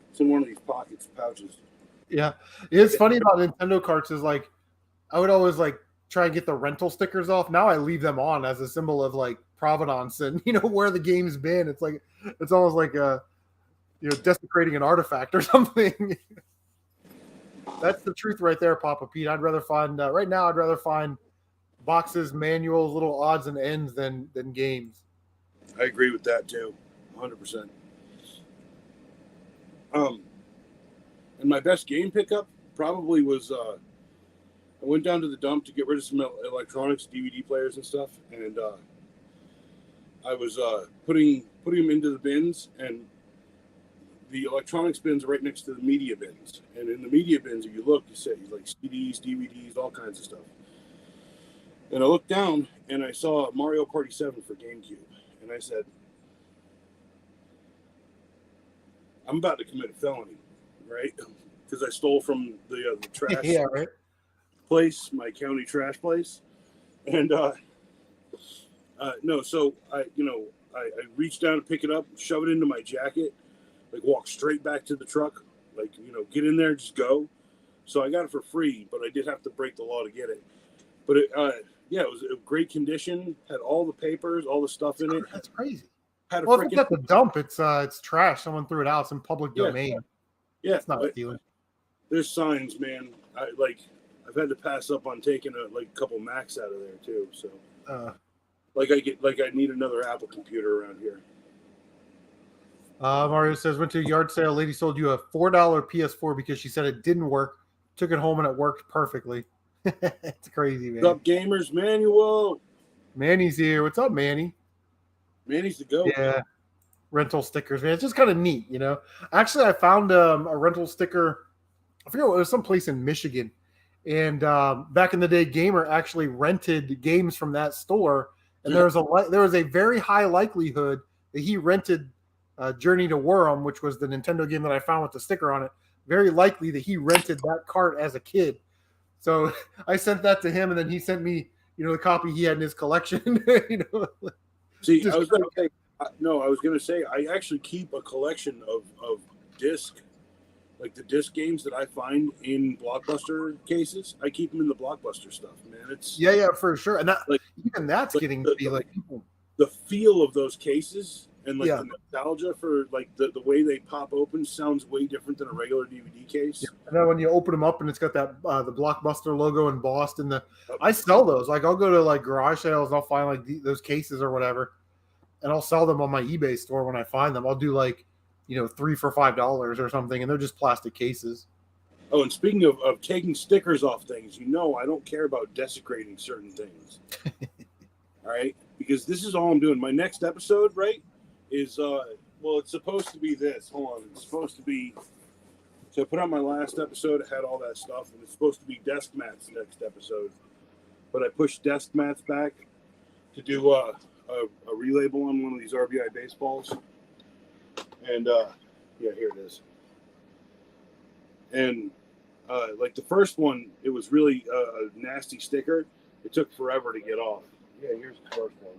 It's in one of these pouches. Yeah, it's funny about Nintendo carts is like, I would always like try and get the rental stickers off. Now I leave them on as a symbol of like provenance and, you know, where the game's been. It's like, it's almost like desecrating an artifact or something. That's the truth right there, Papa Pete. I'd rather find right now. I'd rather find boxes, manuals, little odds and ends than games. I agree with that too, 100%. And my best game pickup probably was I went down to the dump to get rid of some electronics, DVD players and stuff, and I was putting them into the bins, and the electronics bins are right next to the media bins. And in the media bins, if you look, you see like CDs, DVDs, all kinds of stuff. And I looked down and I saw Mario Party 7 for GameCube, and I said, I'm about to commit a felony, right? Because I stole from the trash Right. place, my county trash place, and no. So I reached down to pick it up, shove it into my jacket, like walk straight back to the truck, like get in there, just go. So I got it for free, but I did have to break the law to get it. But it was in great condition, had all the papers, all the stuff in it. That's crazy. Had Well, if it's at the dump, it's trash. Someone threw it out. It's in public domain. Yeah, it's not stealing. There's signs, man. I've had to pass up on taking a couple Macs out of there too. So, I need another Apple computer around here. Mario says, went to a yard sale. Lady sold you a $4 PS4 because she said it didn't work. Took it home and it worked perfectly. It's crazy, man. What's up, gamers? Manuel. Manny's here. What's up, Manny? Manny's the go. Yeah. Rental stickers, man. It's just kind of neat, Actually, I found a rental sticker. I forget what it was, someplace in Michigan. And back in the day, Gamer actually rented games from that store. And there was a very high likelihood that he rented Journey to Worm, which was the Nintendo game that I found with the sticker on it. Very likely that he rented that cart as a kid. So I sent that to him, and then he sent me, the copy he had in his collection. See, I was going to say, I actually keep a collection of disc, like the disc games that I find in Blockbuster cases. I keep them in the Blockbuster stuff, man. It's for sure, and that even that's getting to be like the feel of those cases and the nostalgia for the way they pop open sounds way different than a regular DVD case. Yeah. And then when you open them up and it's got that the Blockbuster logo embossed in I sell those. Like I'll go to garage sales and I'll find those cases or whatever, and I'll sell them on my eBay store when I find them. I'll do 3 for $5 or something, and they're just plastic cases. Oh, and speaking of taking stickers off things, I don't care about desecrating certain things. All right, because this is all I'm doing. My next episode, right, is it's supposed to be this. Hold on, it's supposed to be. So I put out my last episode. It had all that stuff, and it's supposed to be desk mats next episode. But I pushed desk mats back to do a relabel on one of these RBI baseballs. And here it is. And the first one, it was really a nasty sticker. It took forever to get off. Yeah, here's the first one.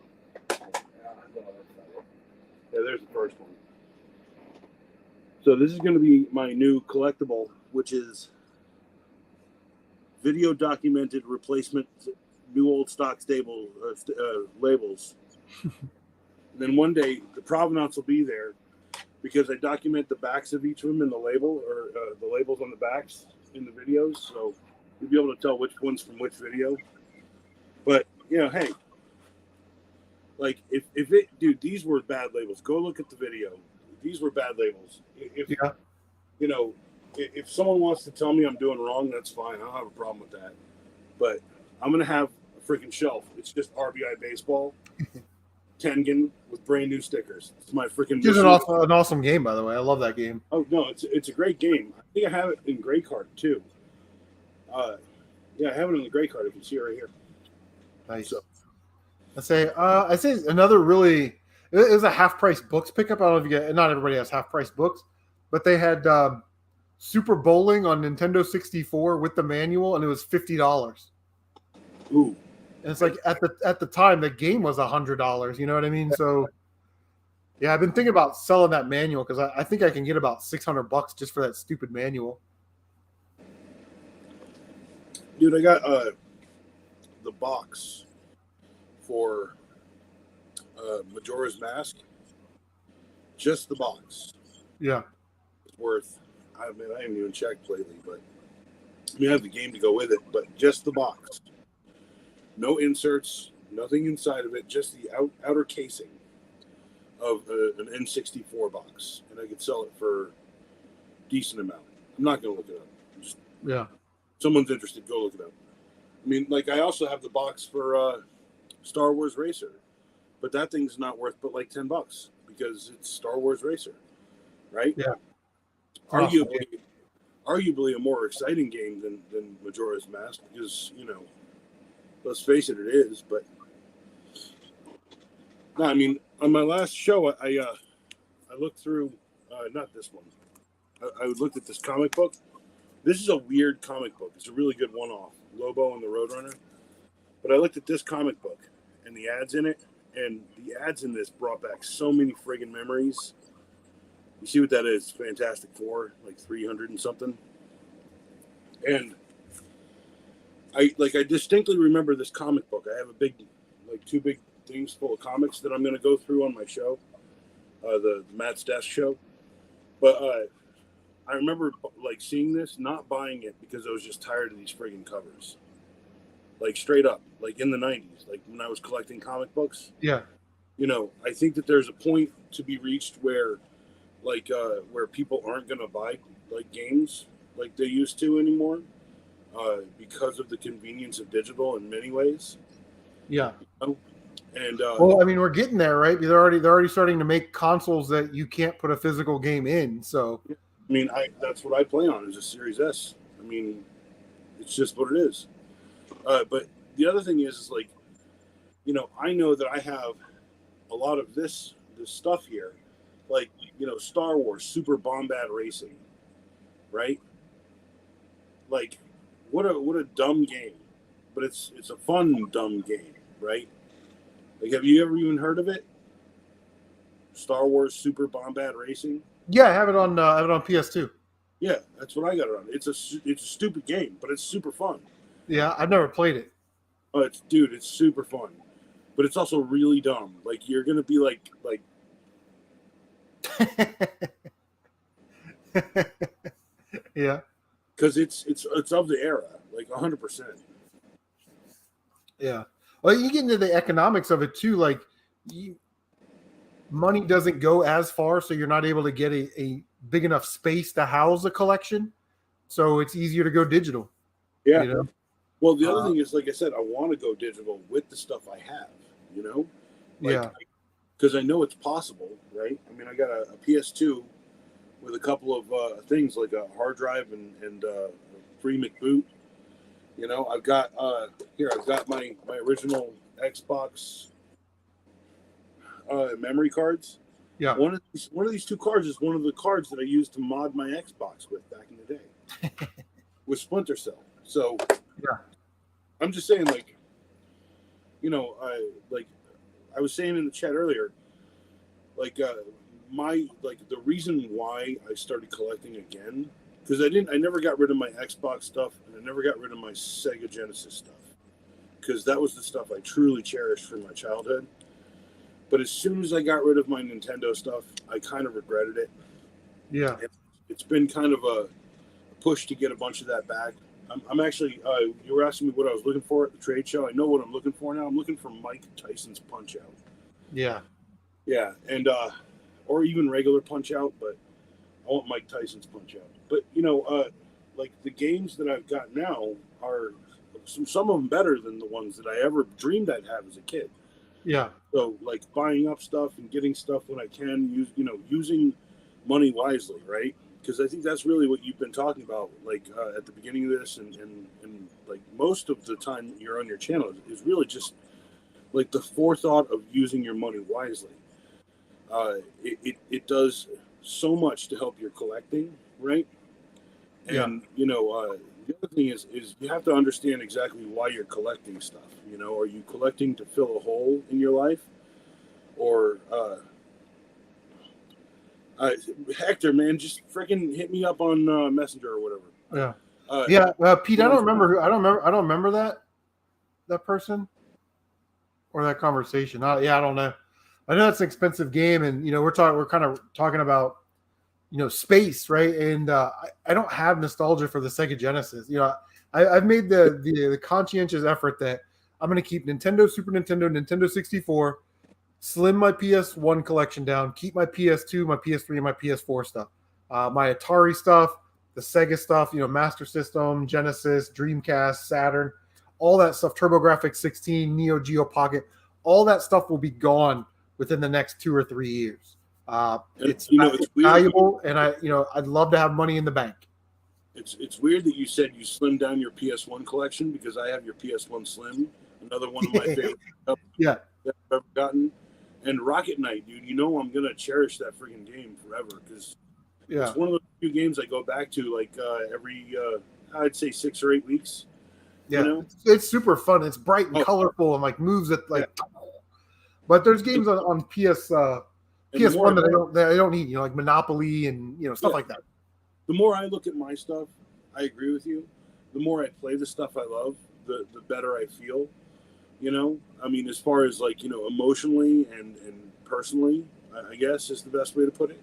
Yeah, there's the first one. So this is going to be my new collectible, which is video documented replacement new old stock stable labels. And then one day the provenance will be there because I document the backs of each of them in the label or the labels on the backs in the videos. So you'll be able to tell which one's from which video. But, hey, dude, these were bad labels. Go look at the video. These were bad labels. If someone wants to tell me I'm doing wrong, that's fine. I don't have a problem with that. But I'm going to have a freaking shelf. It's just RBI baseball, Tengen with brand new stickers. It's my freaking. It's an awesome game, by the way. I love that game. Oh no, it's a great game. I think I have it in Gray Card too. I have it in the Gray Card. You can see it right here. Nice. So. I say another really. It was a half-price books pickup. I don't know if you get. Not everybody has half-price books, but they had Super Bowling on Nintendo 64 with the manual, and it was $50. Ooh. And it's at the time the game was $100. You know what I mean? So, yeah, I've been thinking about selling that manual because I think I can get about $600 just for that stupid manual. Dude, I got the box for Majora's Mask. Just the box. Yeah. It's worth. I haven't even checked lately, but You have the game to go with it, but just the box. No inserts, nothing inside of it, just the outer casing of an N64 box. And I could sell it for a decent amount. I'm not going to look it up. Just, Yeah. someone's interested, go look it up. I mean, like, I also have the box for Star Wars Racer, but that thing's not worth but like $10 because it's Star Wars Racer, right? Yeah. Arguably a more exciting game than Majora's Mask because, you know, let's face it, it is. But no, I mean, on my last show, I looked through not this one. I looked at this comic book. This is a weird comic book. It's a really good one-off, Lobo and the Roadrunner. But I looked at this comic book and the ads in it, and the ads in this brought back so many friggin' memories. You see what that is? Fantastic Four, like 300 and something. And I distinctly remember this comic book. I have two big things full of comics that I'm going to go through on my show, the Matt's Desk show. But I remember like seeing this, not buying it because I was just tired of these friggin' covers. Like straight up, like in the 90s, like when I was collecting comic books. Yeah. You know, I think that there's a point to be reached where people aren't going to buy like games like they used to anymore because of the convenience of digital in many ways. Yeah. You know? And well, I mean, we're getting there, right? They're already starting to make consoles that you can't put a physical game in. So, I mean, that's what I play on is a Series S. I mean, it's just what it is. But the other thing is like, you know, I know that I have a lot of this stuff here, like, you know, Star Wars Super Bombad Racing, right? Like, what a dumb game, but it's a fun dumb game, right? Like, have you ever even heard of it? Star Wars Super Bombad Racing. Yeah, I have it on PS2. Yeah, that's what I got it on. It's a stupid game, but it's super fun. Yeah, I've never played it. Oh, it's super fun, but it's also really dumb. Like you're gonna be like yeah, because it's of the era, like 100%. Yeah. Well, you get into the economics of it too. Like, money doesn't go as far, so you're not able to get a big enough space to house a collection. So it's easier to go digital. Yeah. You know? Well, the other thing is, like I said, I want to go digital with the stuff I have. You know. Like, yeah. Because I know it's possible, right? I mean, I got a PS2 with a couple of things like a hard drive and free McBoot. You know, I've got my original Xbox memory cards. Yeah. One of these two cards is one of the cards that I used to mod my Xbox with back in the day with Splinter Cell. So yeah, I'm just saying, like, you know, I was saying in the chat earlier, like the reason why I started collecting again, because I never got rid of my Xbox stuff and I never got rid of my Sega Genesis stuff, because that was the stuff I truly cherished from my childhood. But as soon as I got rid of my Nintendo stuff, I kind of regretted it. Yeah, it's been kind of a push to get a bunch of that back. I'm actually, you were asking me what I was looking for at the trade show. I know what I'm looking for now. I'm looking for Mike Tyson's Punch Out. Yeah. Yeah, and or even regular Punch Out, but I want Mike Tyson's Punch Out. But you know, like the games that I've got now are some of them better than the ones that I ever dreamed I'd have as a kid. Yeah. So like buying up stuff and getting stuff when I can, using money wisely, right? Because I think that's really what you've been talking about, like at the beginning of this, and like most of the time that you're on your channel is really just like the forethought of using your money wisely. It does so much to help your collecting, right? And the other thing is you have to understand exactly why you're collecting stuff. You know, are you collecting to fill a hole in your life, or Hector, man, just freaking hit me up on Messenger or whatever. Pete, I don't remember that person or that conversation. I don't know. I know it's an expensive game, and we're kind of talking about space, right? And I don't have nostalgia for the Sega Genesis. I've made the conscientious effort that I'm going to keep Nintendo, Super Nintendo, Nintendo 64, slim my PS1 collection down, keep my PS2, my PS3, and my PS4 stuff, my Atari stuff, the Sega stuff, Master System, Genesis, Dreamcast, Saturn, all that stuff, TurboGrafx 16, Neo Geo Pocket, all that stuff will be gone within the next 2 or 3 years. It's valuable, and I'd love to have money in the bank. It's weird that you said you slimmed down your PS1 collection, because I have your PS1 Slim, another one of my favorite that I've ever gotten. And Rocket Knight, dude, I'm gonna cherish that freaking game forever, because it's one of the few games I go back to like every I'd say 6 or 8 weeks. Yeah, it's super fun. It's bright and colorful and like moves it like. But there's games on PS1 that I don't need, like Monopoly and stuff like that. The more I look at my stuff, I agree with you. The more I play the stuff I love, the better I feel. I mean, as far as like emotionally and personally, I guess is the best way to put it.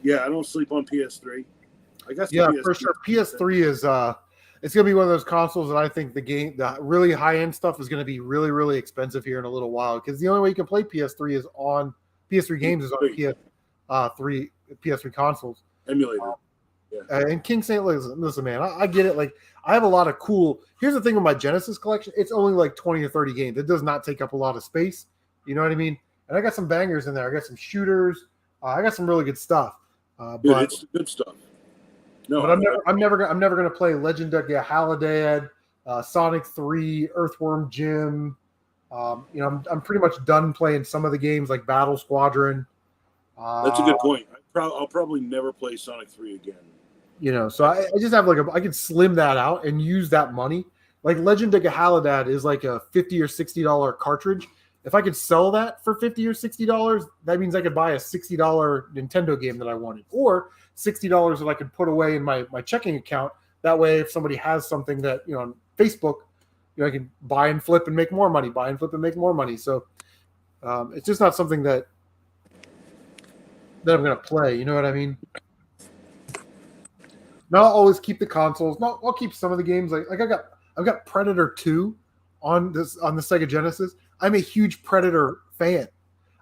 Yeah, I don't sleep on PS3. I guess for sure. PS3 is it's gonna be one of those consoles that I think the really high end stuff is gonna be really, really expensive here in a little while, because the only way you can play PS3 games is on PS3 consoles. Emulator. Yeah. And King Saint, listen, man, I get it. Like, I have a lot of cool. Here's the thing with my Genesis collection: it's only like 20 or 30 games. It does not take up a lot of space. You know what I mean? And I got some bangers in there. I got some shooters. I got some really good stuff. But it's good stuff. No, but I'm never gonna play Legend of Galadad, Sonic 3, Earthworm Jim. I'm pretty much done playing some of the games like Battle Squadron. That's a good point. I'll probably never play Sonic 3 again. So I just have I could slim that out and use that money. Like Legend of Galadad is like a $50 or $60 cartridge. If I could sell that for $50 or $60, that means I could buy a $60 Nintendo game that I wanted, or $60 that I could put away in my checking account. That way, if somebody has something that on Facebook, I can buy and flip and make more money. Buy and flip and make more money. So it's just not something that I'm going to play. You know what I mean? Not always keep the consoles. No, I'll keep some of the games. Like I've got Predator 2 on the Sega Genesis. I'm a huge Predator fan.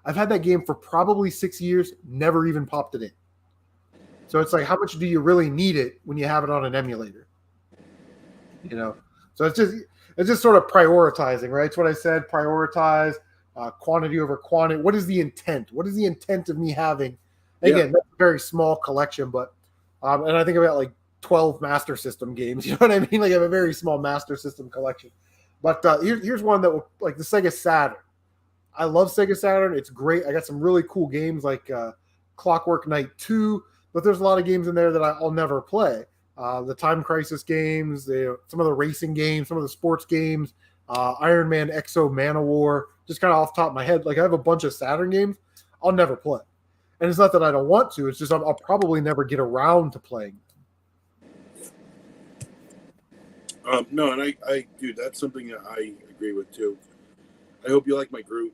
I've had that game for probably 6 years, never even popped it in. So it's like, how much do you really need it when you have it on an emulator? So it's just sort of prioritizing, right? It's what I said, prioritize, quantity over quantity. What is the intent? What is the intent of me having? Again, that's a very small collection, but and I think about like 12 Master System games. You know what I mean? Like I have a very small Master System collection. But here's one that will, like the Sega Saturn. I love Sega Saturn. It's great. I got some really cool games like Clockwork Knight 2, but there's a lot of games in there that I'll never play. The Time Crisis games, some of the racing games, some of the sports games, Iron Man Exo Manowar, just kind of off the top of my head. Like I have a bunch of Saturn games I'll never play. And it's not that I don't want to. It's just I'll probably never get around to playing. No, and I dude, that's something that I agree with too. I hope you like my Groot.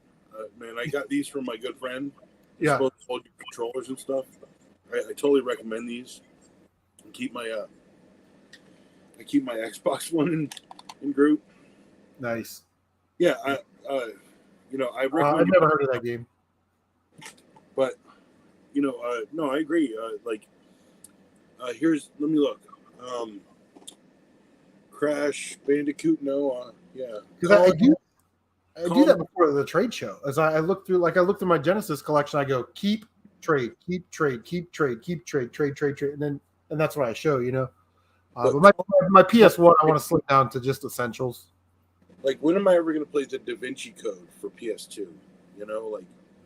Man, I got these from my good friend. Yeah. Supposed to hold your controllers and stuff. I totally recommend these. I keep my Xbox One in Groot. Nice. Yeah, I recommend. I've never heard of that game. But no, I agree. Let me look. Crash Bandicoot, no, yeah. Because I do that before the trade show. As I look through my Genesis collection, I go keep trade, trade, and that's what I show. But my PS1, I want to slim down to just essentials. Like, when am I ever going to play the Da Vinci Code for PS2?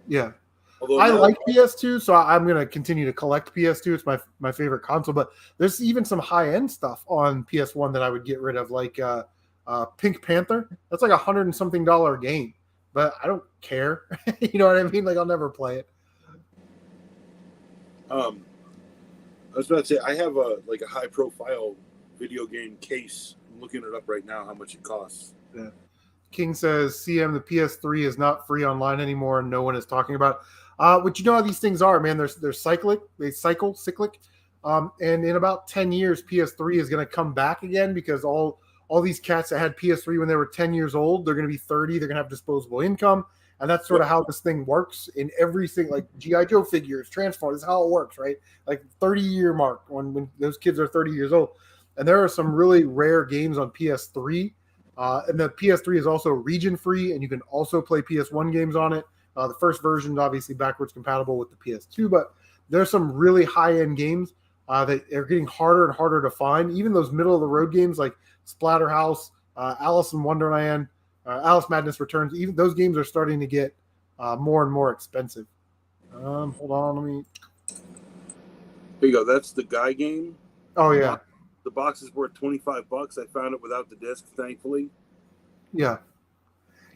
Yeah. I like PS2, so I'm going to continue to collect PS2. It's my favorite console, but there's even some high-end stuff on PS1 that I would get rid of, like Pink Panther. That's like $100 and something game, but I don't care. You know what I mean? Like, I'll never play it. I was about to say, I have a high-profile video game case. I'm looking it up right now, how much it costs. Yeah. King says, CM, the PS3 is not free online anymore, and no one is talking about it. But you know how these things are, man. They're cyclic. They cyclic. And in about 10 years, PS3 is going to come back again because all these cats that had PS3 when they were 10 years old, they're going to be 30. They're going to have disposable income. And that's sort of how this thing works in everything, like G.I. Joe figures, Transformers. This is how it works, right? Like 30-year mark when those kids are 30 years old. And there are some really rare games on PS3. And the PS3 is also region free, and you can also play PS1 games on it. The first version is obviously backwards compatible with the PS2, but there's some really high-end games that are getting harder and harder to find. Even those middle-of-the-road games like Splatterhouse, Alice in Wonderland, Alice Madness Returns, even those games are starting to get more and more expensive. Hold on, let me... Here you go. That's the Guy game. Oh, yeah. The box is worth $25. I found it without the disc, thankfully. Yeah.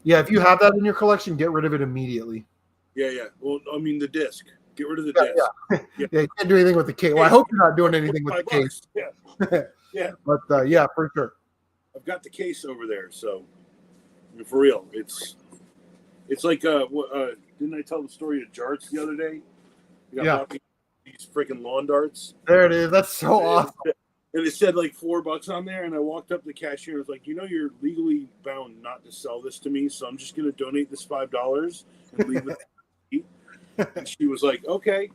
Yeah, if you have that in your collection, get rid of it immediately. Yeah. Well, I mean, the disc. Get rid of the disc. Yeah. Yeah, you can't do anything with the case. Well, I hope you're not doing anything with the case. Yeah. Yeah. But, yeah, for sure. I've got the case over there, so I mean, for real. It's like, didn't I tell the story of Jarts the other day? You got these freaking lawn darts. There it is. That's so awesome. And it said like $4 on there, and I walked up to the cashier and was like, you're legally bound not to sell this to me, so I'm just going to donate this $5 and leave it. And she was like, okay.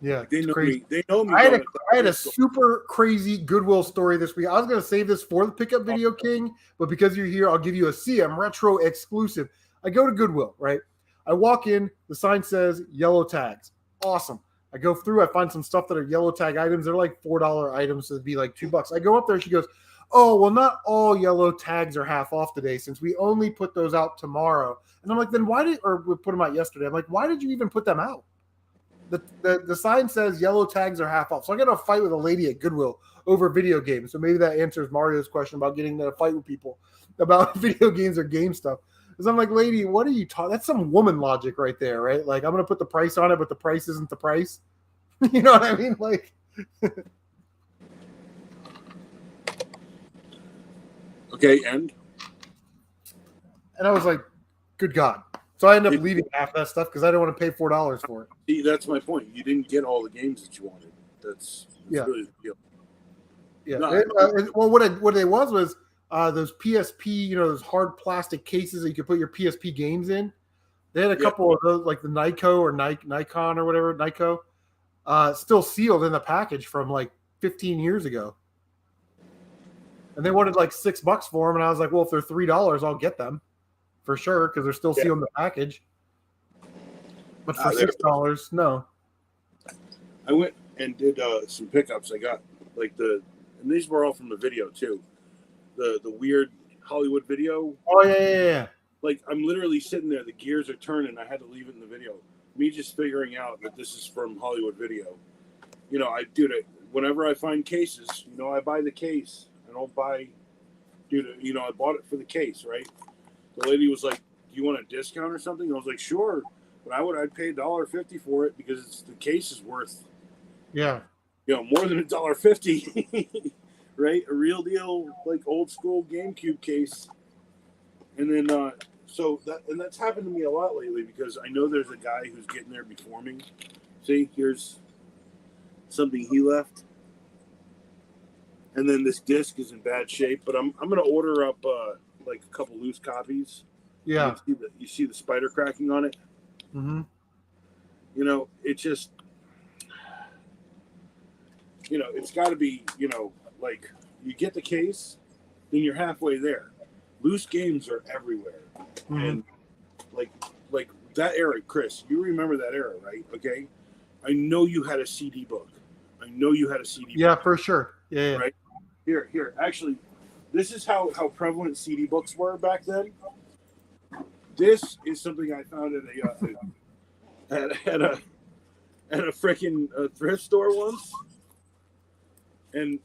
Yeah, they know crazy. me. They know me. I had a super crazy Goodwill story this week. I was going to save this for the Pickup Video King, but because you're here, I'll give you a CM Retro exclusive. I go to Goodwill, right? I walk in, the sign says yellow tags. Awesome. I go through, I find some stuff that are yellow tag items. They're like $4 items, so it'd be like $2. I go up there, she goes, oh, well, not all yellow tags are half off today since we only put those out tomorrow. And I'm like, then we put them out yesterday. I'm like, why did you even put them out? The sign says yellow tags are half off. So I got to fight with a lady at Goodwill over video games. So maybe that answers Mario's question about getting to fight with people about video games or game stuff. Because I'm like, lady, what are you talking? That's some woman logic right there, right? Like, I'm going to put the price on it, but the price isn't the price. You know what I mean? Like, okay, and I was like, good God. So I ended up leaving half that stuff because I didn't want to pay $4 for it. See, that's my point. You didn't get all the games that you wanted. That's really the deal. Yeah. Well, what it was those PSP, those hard plastic cases that you could put your PSP games in. They had a couple of those, like the Nikon or Nikon or whatever, Nikon, still sealed in the package from like 15 years ago. And they wanted like $6 for them. And I was like, well, if they're $3, I'll get them for sure because they're still sealed in the package. But for $6, no. I went and did some pickups. I got like and these were all from the video too. The weird Hollywood video. Oh, yeah. Like, I'm literally sitting there. The gears are turning. I had to leave it in the video. Me just figuring out that this is from Hollywood Video. Whenever I find cases, I buy the case. I don't buy, I bought it for the case, right? The lady was like, do you want a discount or something? I was like, sure. But I'd pay $1.50 for it because the case is worth, more than $1.50. Right? A real deal, like old school GameCube case. And then, that's happened to me a lot lately because I know there's a guy who's getting there before me. See, here's something he left. And then this disc is in bad shape, but I'm going to order up like a couple loose copies. Yeah. You see the spider cracking on it? Mm-hmm. It just, it's got to be, like you get the case, then you're halfway there. Loose games are everywhere. Mm-hmm. And like that era, Chris, you remember that era, right? Okay. I know you had a CD book. Yeah, for sure. Yeah. Right? Here. Actually, this is how prevalent CD books were back then. This is something I found at a freaking thrift store once. And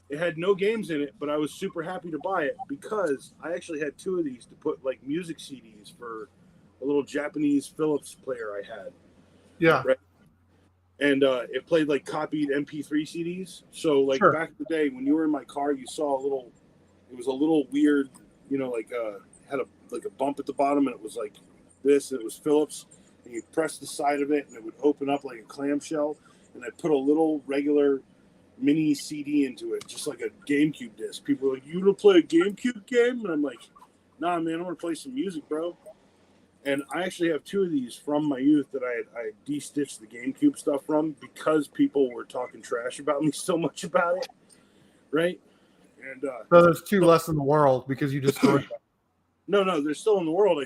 it had no games in it, but I was super happy to buy it because I actually had 2 of these to put like music CDs for a little Japanese Philips player I had. Yeah. Right? And it played like copied MP3 CDs. So like back in the day when you were in my car, you saw it was a little weird, had a bump at the bottom and it was like this. And it was Phillips, and you press the side of it, and it would open up like a clamshell. And I put a little regular mini CD into it, just like a GameCube disc. People are like, "You want to play a GameCube game?" And I'm like, "Nah, man, I want to play some music, bro." And I actually have 2 of these from my youth that I de-stitched the GameCube stuff from because people were talking trash about me so much about it, right? And So there's 2 less in the world because you destroyed them. No, they're still in the world.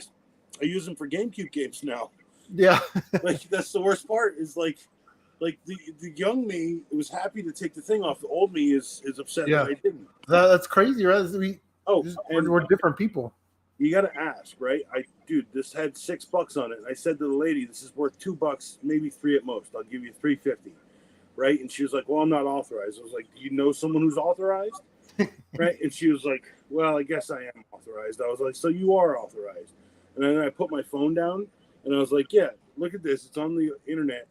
I use them for GameCube games now. Yeah. Like, that's the worst part is like the young me was happy to take the thing off. The old me is upset that I didn't. That's crazy, right? We're different people. You got to ask, right? Dude, this had $6 on it. And I said to the lady, "This is worth $2, maybe $3 at most. I'll give you $3.50." Right? And she was like, "Well, I'm not authorized." I was like, "Do you know someone who's authorized?" Right? And she was like, "Well, I guess I am authorized." I was like, "So you are authorized?" And then I put my phone down and I was like, "Yeah, look at this. It's on the internet.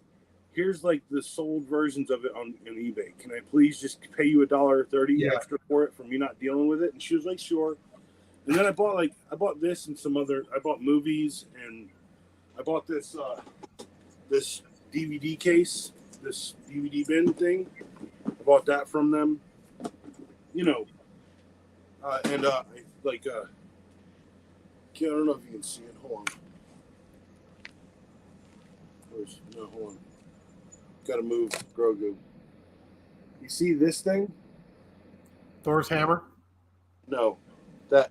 Here's like the sold versions of it on eBay. Can I please just pay you $1.30 extra for it for me not dealing with it?" And she was like, "Sure." And then I bought this and some other. I bought movies, and I bought this this DVD case, this DVD bin thing. I bought that from them. You know, and I don't know if you can see it. Hold on. Hold on. Got to move, Grogu. You see this thing? Thor's hammer? No, that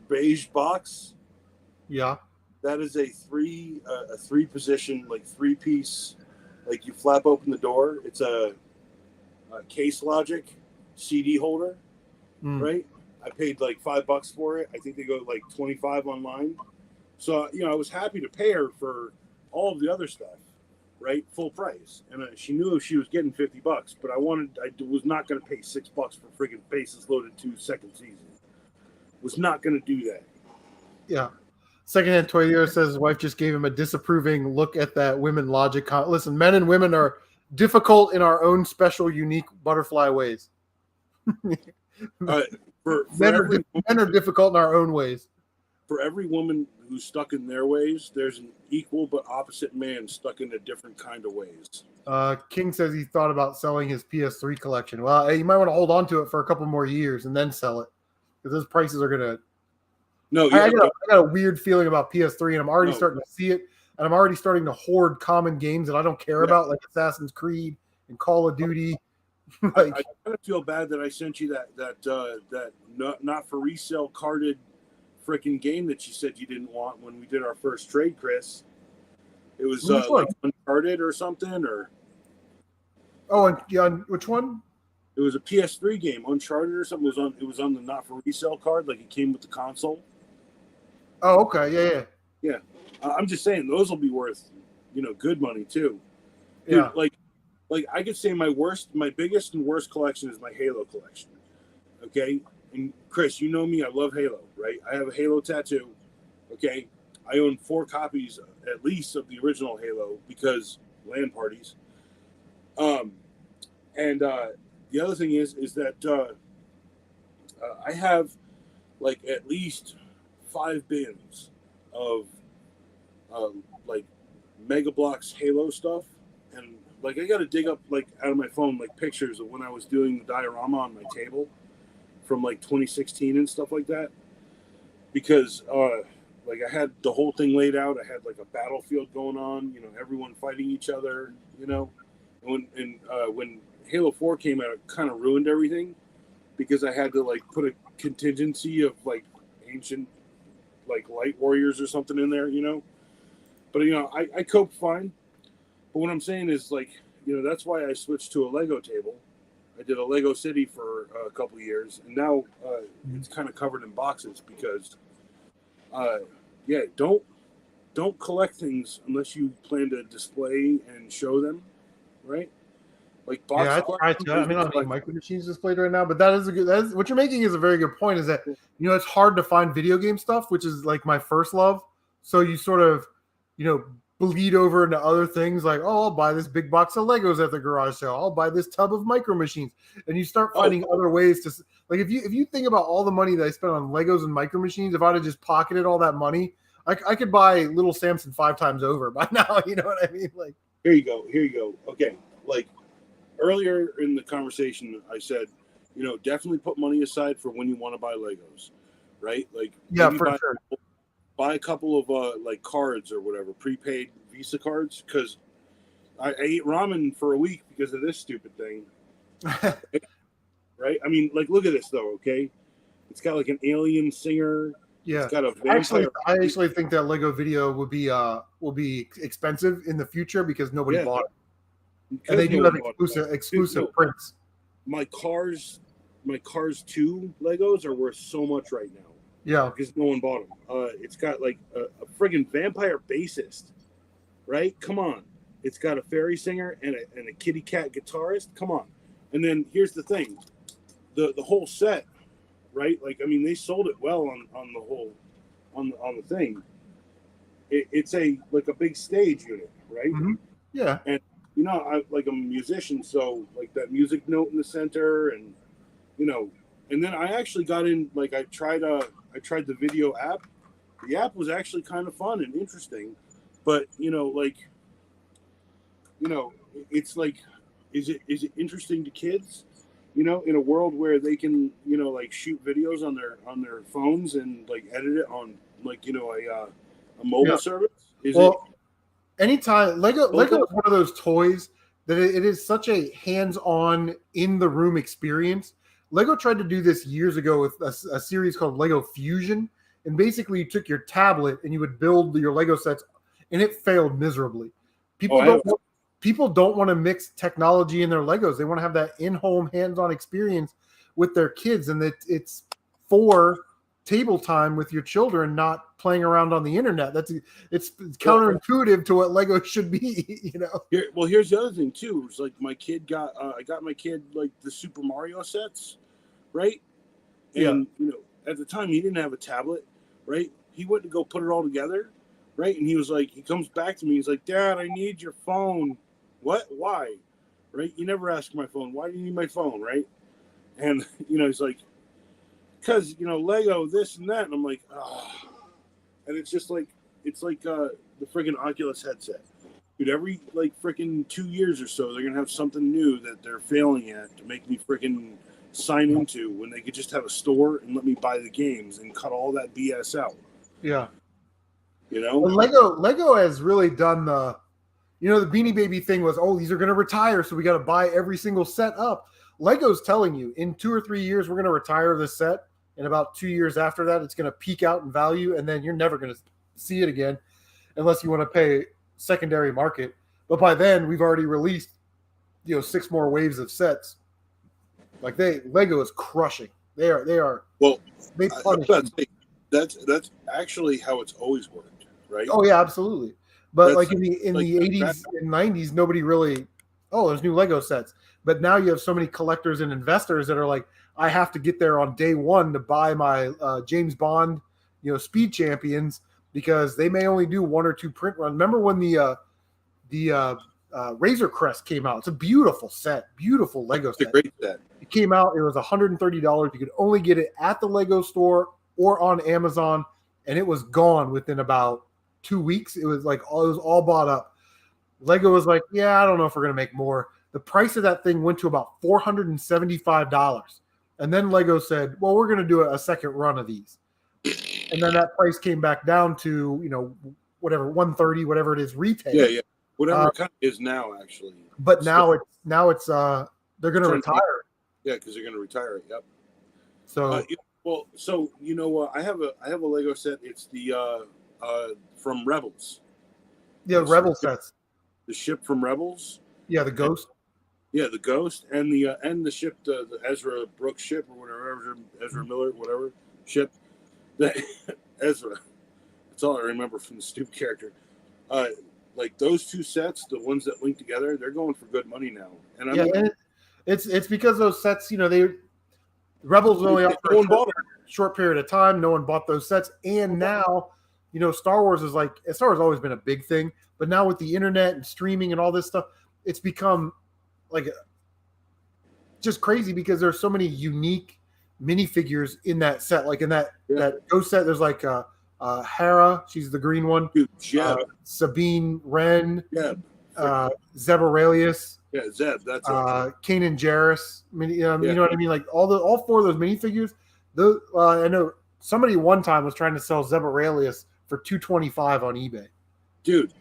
beige box. Yeah. That is a 3 position, like 3-piece, like you flap open the door. It's a Case Logic CD holder, right? I paid like $5 for it. I think they go like 25 online. So, I was happy to pay her for all of the other stuff, right? Full price. And she knew she was getting $50, but I was not going to pay $6 for friggin' Faces Loaded 2 second season. Was not going to do that. Yeah. Secondhand Toy Dealer says his wife just gave him a disapproving look at that women logic. Listen, men and women are difficult in our own special, unique butterfly ways. Men are difficult in our own ways. For every woman who's stuck in their ways, there's an equal but opposite man stuck in a different kind of ways. King says he thought about selling his PS3 collection. Well, you might want to hold on to it for a couple more years and then sell it, because those prices are going to... No, yeah, I got a weird feeling about PS3, and I'm already starting to see it, and I'm already starting to hoard common games that I don't care about, like Assassin's Creed and Call of Duty. I kind of feel bad that I sent you that not for resale carded freaking game that you said you didn't want when we did our first trade, Chris. It was like Uncharted or something, or which one? It was a PS3 game, Uncharted or something. It was on the not for resale card, like it came with the console. Oh, okay, yeah. I'm just saying those will be worth, good money too. Dude, yeah. Like I could say my biggest and worst collection is my Halo collection. Okay, and Chris, you know me, I love Halo, right? I have a Halo tattoo. Okay, I own 4 copies at least of the original Halo because LAN parties. And the other thing is that I have like at least 5 bins of like Mega Bloks Halo stuff, and like I got to dig up like out of my phone like pictures of when I was doing the diorama on my table from like 2016 and stuff like that, because like I had the whole thing laid out. I had like a battlefield going on, everyone fighting each other, and when Halo 4 came out, it kind of ruined everything because I had to like put a contingency of like ancient like light warriors or something in there, but I coped fine. But what I'm saying is like, that's why I switched to a Lego table. I did a Lego City for a couple of years, and now it's kind of covered in boxes because don't collect things unless you plan to display and show them, right? Like boxes. Yeah, I mean, I don't have Micro Machines displayed right now, but what you're making is a very good point. Is that it's hard to find video game stuff, which is like my first love. So you sort of bleed over into other things like, oh, I'll buy this big box of Legos at the garage sale. I'll buy this tub of Micro Machines, and you start finding other ways to like if you think about all the money that I spent on Legos and Micro Machines, if I'd have just pocketed all that money, I could buy Little Samson 5 times over by now. You know what I mean? Like, here you go. Okay, like earlier in the conversation, I said, definitely put money aside for when you want to buy Legos, right? Like, yeah, maybe for sure. buy a couple of like cards or whatever, prepaid Visa cards, because I ate ramen for a week because of this stupid thing. Right? I mean, like, look at this though. Okay, it's got like an alien singer. Yeah, it's got a vampire. I actually think that Lego Video will be expensive in the future because nobody bought it, and they do have exclusive prints. My Cars 2 Legos are worth so much right now. Yeah, because no one bought them. It's got like a friggin' vampire bassist, right? Come on. It's got a fairy singer and a kitty cat guitarist. Come on. And then here's the thing, the whole set, right? Like, I mean, they sold it well on the whole on the thing. It's a big stage unit, right? Mm-hmm. Yeah. And I like, I'm a musician, so like that music note in the center, and and then I actually got in, like, I tried the video app. The app was actually kind of fun and interesting, but it's like, is it interesting to kids? In a world where they can, like, shoot videos on their phones and like edit it on, like, a mobile service. Anytime Lego is one of those toys that it is such a hands-on, in the room experience. Lego tried to do this years ago with a series called Lego Fusion, and basically you took your tablet and you would build your Lego sets, and it failed miserably. People don't want to mix technology in their Legos. They want to have that in-home, hands-on experience with their kids, and it's for table time with your children, not playing around on the internet. It's counterintuitive to what Lego should be. Here's the other thing too. It's like I got my kid like the Super Mario sets, right? And at the time he didn't have a tablet, right? He went to go put it all together, right? And he comes back to me. He's like, "Dad, I need your phone." What? Why? Right? You never ask my phone. Why do you need my phone, right? And he's like, because Lego this and that, and I'm like, oh. And it's just like, it's like the friggin' Oculus headset, dude. Every like friggin' 2 years or so, they're gonna have something new that they're failing at to make me friggin' sign into, when they could just have a store and let me buy the games and cut all that BS out. Yeah, Well, Lego has really done the Beanie Baby thing was, oh, these are going to retire, so we got to buy every single set up. Lego's telling you, in 2 or 3 years, we're going to retire this set. And about 2 years after that, it's going to peak out in value, and then you're never going to see it again unless you want to pay secondary market. But by then, we've already released 6 more waves of sets. Like, Lego is crushing. They are. Well, they punish. That's actually how it's always worked, right? Oh yeah, absolutely. But like in the 80s and 90s, nobody really, there's new Lego sets. But now you have so many collectors and investors that are like, I have to get there on day one to buy my James Bond, Speed Champions, because they may only do 1 or 2 print runs. Remember when the Razor Crest came out? It's a beautiful set, beautiful Lego set. It's a great set. It came out, it was $130. You could only get it at the Lego store or on Amazon, and it was gone within about 2 weeks. It was all bought up. Lego was like, yeah, I don't know if we're going to make more. The price of that thing went to about $475. And then Lego said, well, we're going to do a second run of these. And then that price came back down to, whatever, 130, whatever it is, retail. Yeah. Whatever it kind of is now, actually. But now it's they're going to retire. Yeah, because they're going to retire it. Yep. So I have a Lego set. It's the from Rebels. Yeah, Rebel sets. The ship from Rebels. Yeah, the Ghost. Yeah, the Ghost and the ship, the Ezra Brooks ship or whatever, Ezra Miller, whatever ship. Ezra. That's all I remember from the stupid character. Like those 2 sets, the ones that link together, they're going for good money now. And it's because those sets, they Rebels only up for a short period of time. No one bought those sets, and now, Star Wars has always been a big thing, but now with the internet and streaming and all this stuff, it's become like just crazy because there's so many unique minifigures in that set. Like in that Ghost set, there's like Hera, she's the green one. Dude, Jeb. Sabine Wren. Jeb. Zeb Aurelius. Yeah, Zeb. That's it. Kanan Jarrus. You know what I mean? Like all 4 of those minifigures. I know somebody one time was trying to sell Zeb Aurelius for $225 on eBay. Dude,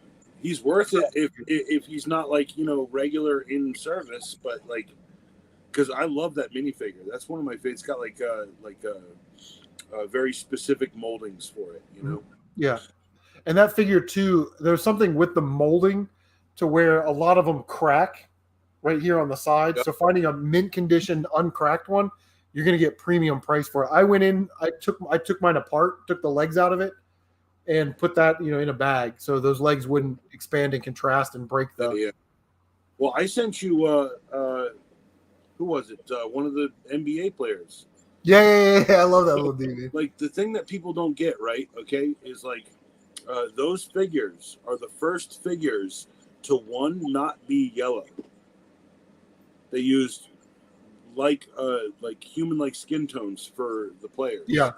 he's worth it if he's not like, regular in service, but like, because I love that minifigure. That's one of my favorites. It's got like very specific moldings for it, Yeah, and that figure too. There's something with the molding to where a lot of them crack right here on the side. Yep. So finding a mint condition, uncracked one, you're going to get premium price for it. I went in, I took mine apart, took the legs out of it, and put that in a bag so those legs wouldn't expand and contrast and break the. Yeah. Well, I sent you. Who was it? One of the NBA players. Yeah. I love that little dude. Like the thing that people don't get right, okay, is like those figures are the first figures to not be yellow. They used like human-like skin tones for the players. Yeah,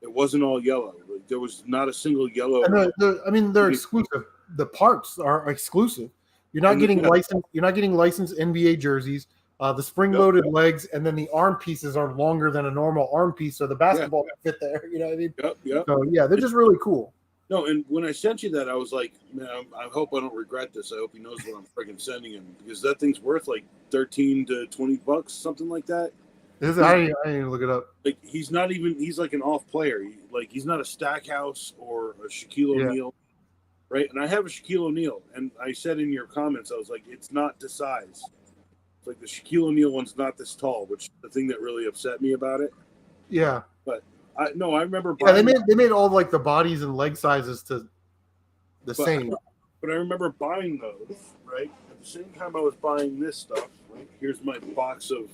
it wasn't all yellow. Like, there was not a single yellow. And they're exclusive. The parts are exclusive. You're not getting licensed. You're not getting licensed NBA jerseys. The spring-loaded legs, and then the arm pieces are longer than a normal arm piece, so the basketball can fit there. You know what I mean? Yep. So yeah, they're just really cool. No, and when I sent you that, I was like, man, I hope I don't regret this. I hope he knows what I'm freaking sending him, because that thing's worth like $13 to $20, something like that. I didn't even look it up. Like he's like an off player. He's not a Stackhouse or a Shaquille O'Neal, right? And I have a Shaquille O'Neal, and I said in your comments, I was like, it's not the size. Like the Shaquille O'Neal one's not this tall, which is the thing that really upset me about it. Yeah, but I remember. Yeah, they made all like the bodies and leg sizes to the same. But I remember buying those. Right at the same time, I was buying this stuff. Right, here's my box of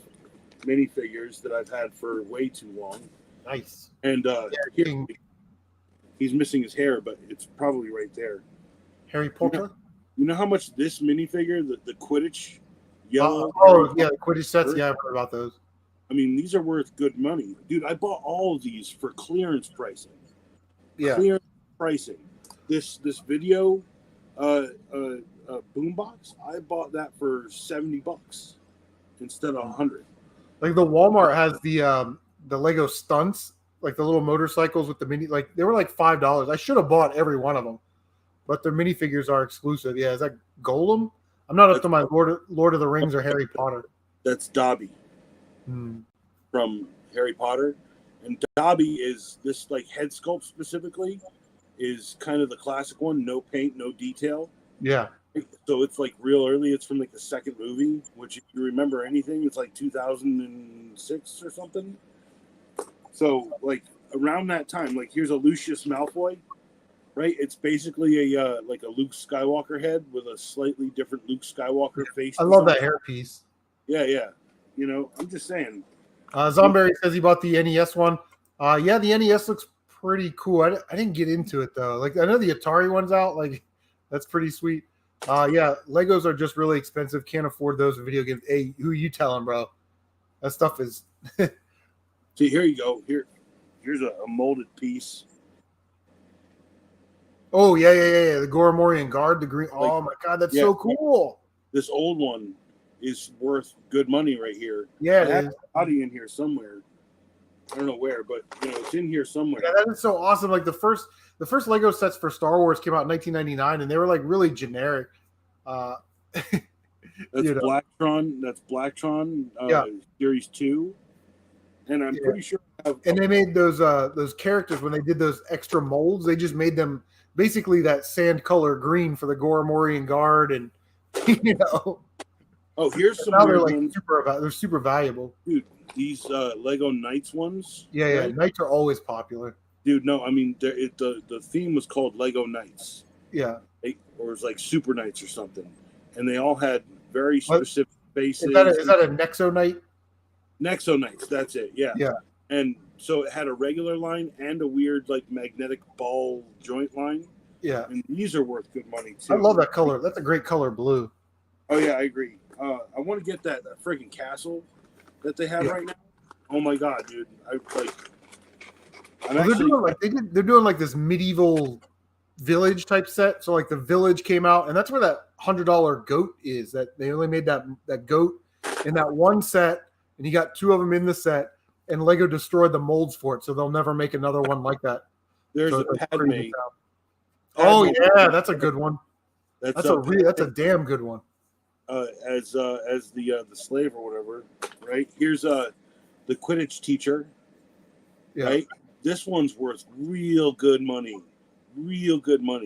minifigures that I've had for way too long. Nice. And he's missing his hair, but it's probably right there. Harry Potter. You know how much this minifigure, the Quidditch. Yellow. The Quidditch sets. Yeah, I've heard about those. I mean, these are worth good money, dude. I bought all of these for clearance pricing. Yeah, clearance pricing. This video, boombox. I bought that for $70 instead of $100. Like the Walmart has the Lego stunts, like the little motorcycles with the mini. Like they were like $5. I should have bought every one of them, but their minifigures are exclusive. Yeah, is that Golem? I'm not up to my Lord of the Rings or Harry Potter. That's Dobby from Harry Potter. And Dobby is this like head sculpt specifically is kind of the classic one. No paint, no detail. Yeah. So it's like real early. It's from like the second movie, which if you remember anything, it's like 2006 or something. So like around that time, like here's a Lucius Malfoy. Right, it's basically a like a Luke Skywalker head with a slightly different Luke Skywalker face. I love that hairpiece. Yeah. I'm just saying. Zomberry says he bought the NES one. Yeah, the NES looks pretty cool. I didn't get into it though. Like I know the Atari one's out. Like that's pretty sweet. Yeah, Legos are just really expensive. Can't afford those video games. Hey, who you telling, bro? That stuff is. See, here you go. Here's a molded piece. Oh yeah. The Goromorian guard, the green. Oh my god, that's so cool. This old one is worth good money right here. Yeah, I have a body in here somewhere. I don't know where, but it's in here somewhere. Yeah, that is so awesome. Like the first Lego sets for Star Wars came out in 1999, and they were like really generic. That's Blacktron. That's Blacktron. Series 2. And I'm pretty sure. And they made those characters when they did those extra molds. They just made them basically that sand color green for the Goromorian guard, and Oh, here's some. Now they're like they're super valuable, dude. These Lego Knights ones. Yeah, right? Knights are always popular, dude. No, I mean the theme was called Lego Knights. Yeah, or it was like Super Knights or something, and they all had very specific faces. Is that a Nexo Knight? Nexo Knights, that's it. Yeah. Yeah. And so it had a regular line and a weird like magnetic ball joint line. Yeah. And these are worth good money too. I love that color. That's a great color, blue. Oh yeah, I agree. I want to get that freaking castle that they have right now. Oh my god, dude! Well, they're doing like this medieval village type set. So like the village came out, and that's where that $100 goat is. That they only made that goat in that one set, and you got 2 of them in the set. And Lego destroyed the molds for it, so they'll never make another one like that. There's so a Padme. Oh yeah, that's a good one. That's a a damn good one. As the slave or whatever, right? Here's the Quidditch teacher, right? This one's worth real good money.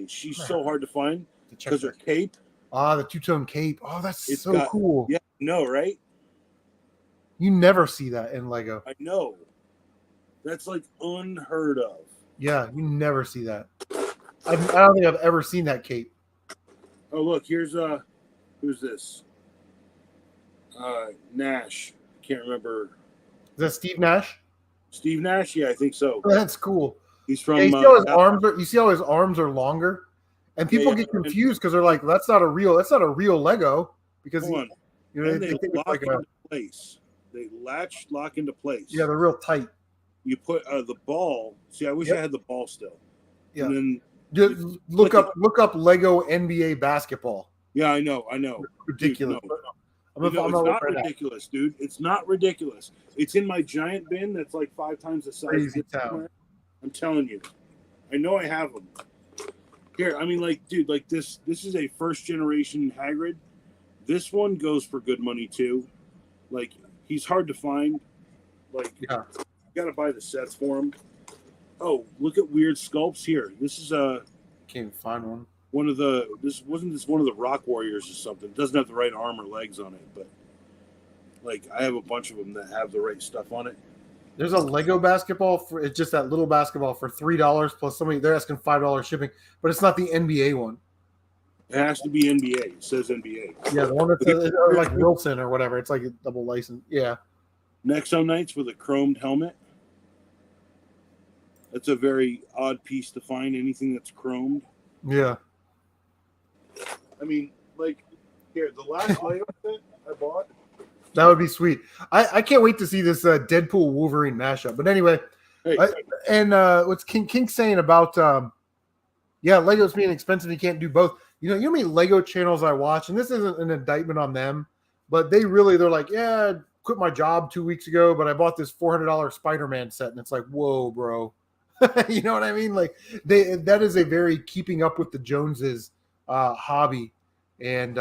She's so hard to find because her cape. The two-tone cape. Oh, that's so cool. Yeah, no, right? You never see that in Lego. I know. That's like unheard of. Yeah, you never see that. I don't think I've ever seen that cape. Oh, look, who's this? Nash. Can't remember. Is that Steve Nash? Steve Nash? Yeah, I think so. Oh, that's cool. He's from. You see how his arms are longer, and people get confused because they're like, "That's not a real Lego." Because they think lock into place. They lock into place. Yeah, they're real tight. You put the ball. See, I wish I had the ball still. Yeah. And then just look up Lego NBA basketball. Yeah, I know. Ridiculous. Dude, no. It's not ridiculous, dude. It's not ridiculous. It's in my giant bin that's like 5 times the size. Crazy town. I'm telling you. I know I have them. Here, I mean, like, dude, like this is a first generation Hagrid. This one goes for good money too. Like, he's hard to find. Like, you gotta buy the sets for him. Oh, look at weird sculpts here. This is can't find one. Wasn't this one of the Rock Warriors or something? It doesn't have the right arm or legs on it, but like I have a bunch of them that have the right stuff on it. There's a Lego basketball it's just that little basketball for $3 plus they're asking $5 shipping, but it's not the NBA one. It has to be NBA. It says NBA. Yeah, the one that's like Wilson or whatever. It's like a double license. Yeah. Nexo Knights with a chromed helmet. That's a very odd piece to find. Anything that's chromed. Yeah. I mean, like, here, the last Lego set I bought. That would be sweet. I can't wait to see this Deadpool Wolverine mashup. But anyway, what's King saying about Lego's being expensive. You can't do both. You know how many Lego channels I watch, and this isn't an indictment on them, but they're like, yeah, quit my job 2 weeks ago, but I bought this $400 Spider-Man set, and it's like, whoa, bro. You know what I mean? Like that is a very keeping up with the Joneses hobby, and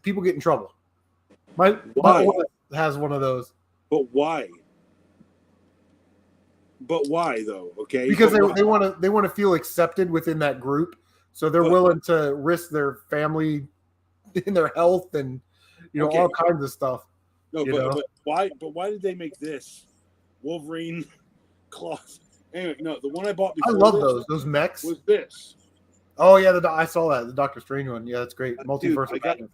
people get in trouble. My wife has one of those. But why? Though? Okay, because they want to feel accepted within that group, so they're willing to risk their family and their health and all kinds of stuff. No, but why? But why did they make this Wolverine cloth? Anyway, no, the one I bought before. I love those mechs. Was this? Oh yeah, I saw that, the Doctor Strange one. Yeah, that's great. Multiverse.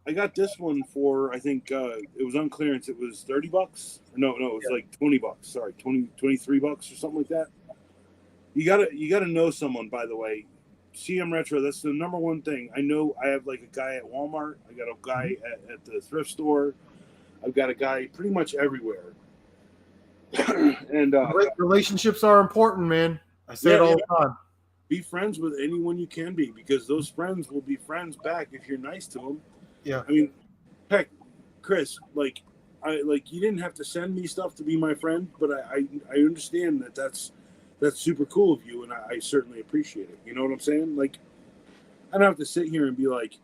I got this one for, I think it was on clearance. It was $30. No, it was like $20. Sorry, $23 or something like that. You gotta know someone, by the way. CM Retro, that's the number one thing. I know I have like a guy at Walmart. I got a guy at the thrift store. I've got a guy pretty much everywhere. And relationships are important, man. I say it all the time. Be friends with anyone you can be, because those friends will be friends back if you're nice to them. Yeah. I mean, heck, Chris, you didn't have to send me stuff to be my friend, but I understand that's super cool of you, and I certainly appreciate it. You know what I'm saying? Like, I don't have to sit here and be like,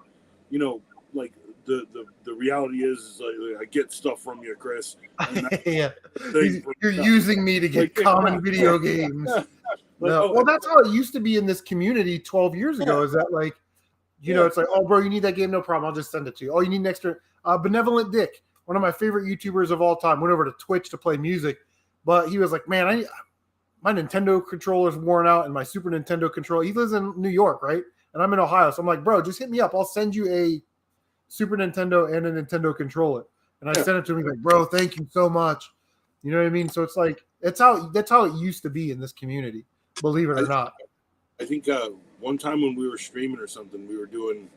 like the reality is like, I get stuff from you, Chris. Yeah. You're using me to get common video games. No. Well, that's how it used to be in this community 12 years ago. Is that like, it's like, oh, bro, you need that game? No problem. I'll just send it to you. Oh, you need an extra. Benevolent Dick, one of my favorite YouTubers of all time, went over to Twitch to play music, but he was like, man, my Nintendo controller's worn out and my Super Nintendo controller. He lives in New York, right? And I'm in Ohio. So I'm like, bro, just hit me up. I'll send you a Super Nintendo and a Nintendo controller. And I sent it to him. He's like, bro, thank you so much. You know what I mean? So it's like, that's how it used to be in this community, believe it or not. I think one time when we were streaming or something, we were doing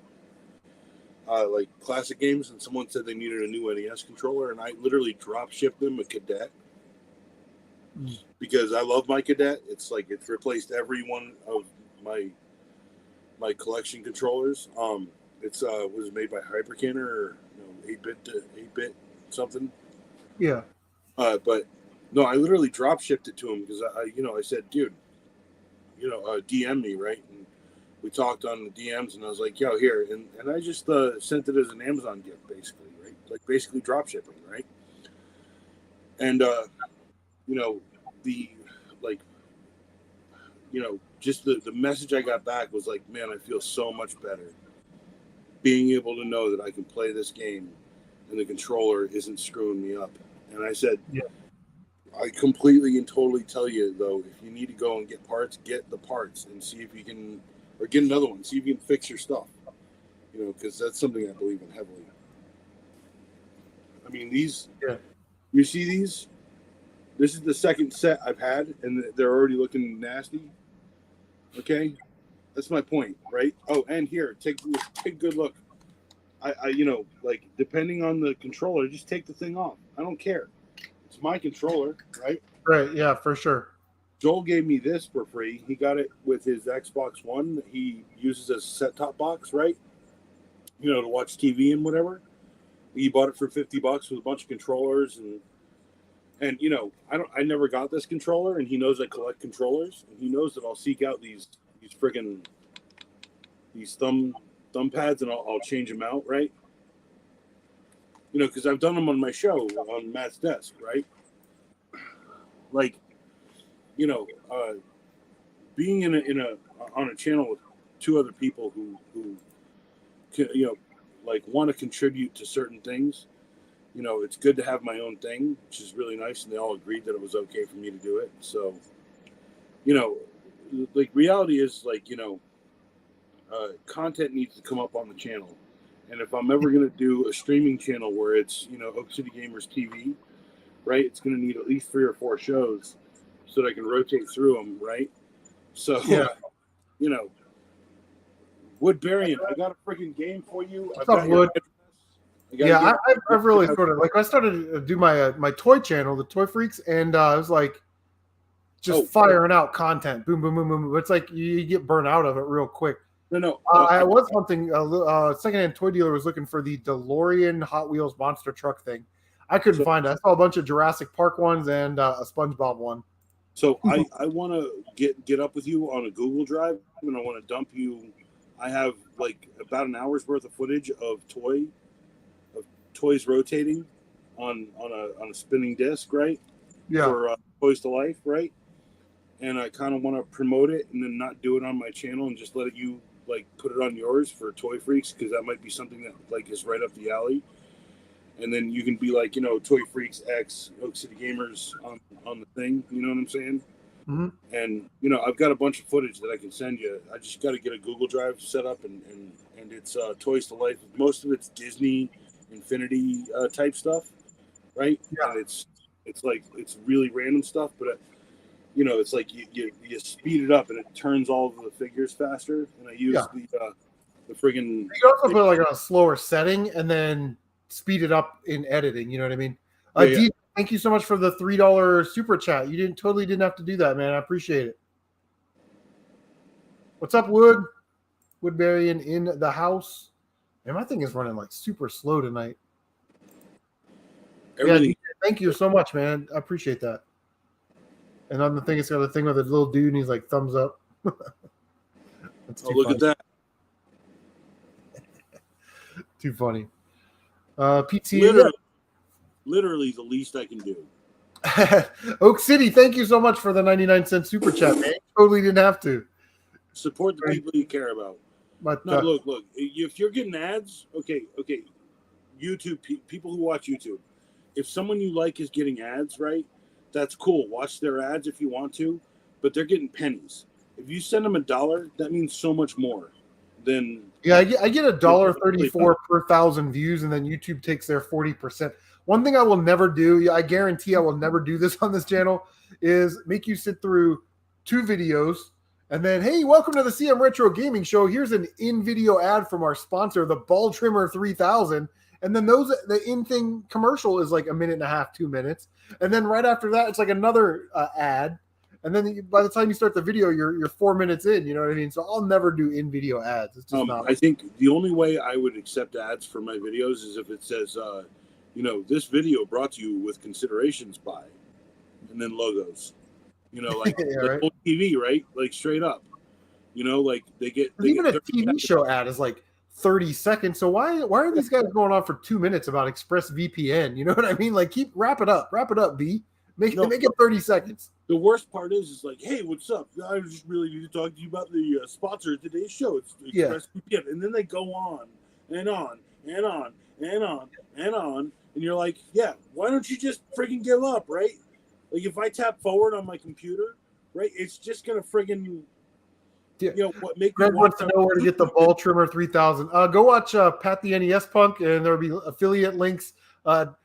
like classic games, and someone said they needed a new NES controller, and I literally drop shipped them a Cadet. because I love my cadet. It's like it's replaced every one of my collection controllers. It's was made by Hypercanner or 8-bit something. Yeah. But no, I literally drop shipped it to him because I said, dude, DM me, right? And we talked on the DMs, and I was like, yo, here, and I just sent it as an Amazon gift, basically, right? Like basically drop shipping, right? And the like, just the message I got back was like, man, I feel so much better being able to know that I can play this game and the controller isn't screwing me up. And I said, yeah. I completely and totally tell you, though, if you need to go and get parts, get the parts and see if you can, or get another one, see if you can fix your stuff, because that's something I believe in heavily. I mean, you see these? This is the second set I've had, and they're already looking nasty. Okay? That's my point, right? Oh, and here, take a good look. I depending on the controller, just take the thing off. I don't care. It's my controller, right? Right, yeah, for sure. Joel gave me this for free. He got it with his Xbox One. He uses a set-top box, right? To watch TV and whatever. He bought it for $50 with a bunch of controllers and I never got this controller, and he knows I collect controllers, and he knows that I'll seek out these friggin' thumb pads, and I'll change them out, right? Because I've done them on my show on Matt's desk, right? Like, being on a channel with two other people who want to contribute to certain things. It's good to have my own thing, which is really nice, and they all agreed that it was okay for me to do it. So, reality is content needs to come up on the channel. And if I'm ever going to do a streaming channel where it's, Oak City Gamers TV, right, it's going to need at least 3 or 4 shows so that I can rotate through them, right? So, yeah. Woodbury, I got a freaking game for you. What's up, Wood? Yeah, I've really sort of I started to do my my toy channel, the Toy Freaks, and I was like just firing out content, boom, boom, boom, boom. It's like you get burnt out of it real quick. No. I was hunting a secondhand toy dealer was looking for the DeLorean Hot Wheels monster truck thing. I couldn't find it. I saw a bunch of Jurassic Park ones and a SpongeBob one. So I want to get up with you on a Google Drive, and I want to dump you. I have like about an hour's worth of footage of toys rotating on a spinning disc, right? Yeah. For Toys to Life, right? And I kind of want to promote it and then not do it on my channel and just let you put it on yours for Toy Freaks, because that might be something that is right up the alley. And then you can be Toy Freaks X Oak City Gamers on the thing. You know what I'm saying? Mm-hmm. And I've got a bunch of footage that I can send you. I just got to get a Google Drive set up, and it's Toys to Life. Most of it's Disney Infinity type stuff, right? Yeah. And it's really random stuff, but it's like you speed it up and it turns all of the figures faster. And I use the friggin'. You can also put it on a slower setting and then speed it up in editing. You know what I mean? D, thank you so much for the $3 super chat. You didn't have to do that, man. I appreciate it. What's up, Wood? Woodbury in the house. And my thing is running super slow tonight. Everything. Yeah, thank you so much, man. I appreciate that. And on the thing, it's got a thing with a little dude, and he's like thumbs up. Look at that. Too funny. PT. Literally the least I can do. Oak City, thank you so much for the 99-cent super chat, man. Totally didn't have to. Support the people you care about. But look. If you're getting ads, okay. YouTube people who watch YouTube, if someone you like is getting ads, right? That's cool. Watch their ads if you want to, but they're getting pennies. If you send them $1, that means so much more than. Yeah, I get $1.34 per 1,000 views, and then YouTube takes their 40%. One thing I will never do, I guarantee I will never do this on this channel, is make you sit through 2 videos and then, hey, welcome to the CM Retro Gaming Show. Here's an in-video ad from our sponsor, the Ball Trimmer 3000. And then the in-thing commercial is like a minute and a half, 2 minutes. And then right after that, it's like another ad. And then by the time you start the video, you're 4 minutes in. You know what I mean? So I'll never do in-video ads. It's just not. I think the only way I would accept ads for my videos is if it says, this video brought to you with considerations by, and then logos. Like right? old TV, right? Like straight up. Like they get even a TV seconds. show ad is like 30 seconds. So why are these guys going on for 2 minutes about ExpressVPN? You know what I mean? Like wrap it up, B. Make it 30 seconds. The worst part is like, hey, what's up? I just really need to talk to you about the sponsor of today's show. It's ExpressVPN, and then they go on and on and on and on and on, and you're like, yeah, why don't you just freaking give up, right? Like if I tap forward on my computer, right, it's just gonna friggin' what make Greg wants to know where to get the ball trimmer 3000. Go watch Pat the NES Punk, and there'll be affiliate links down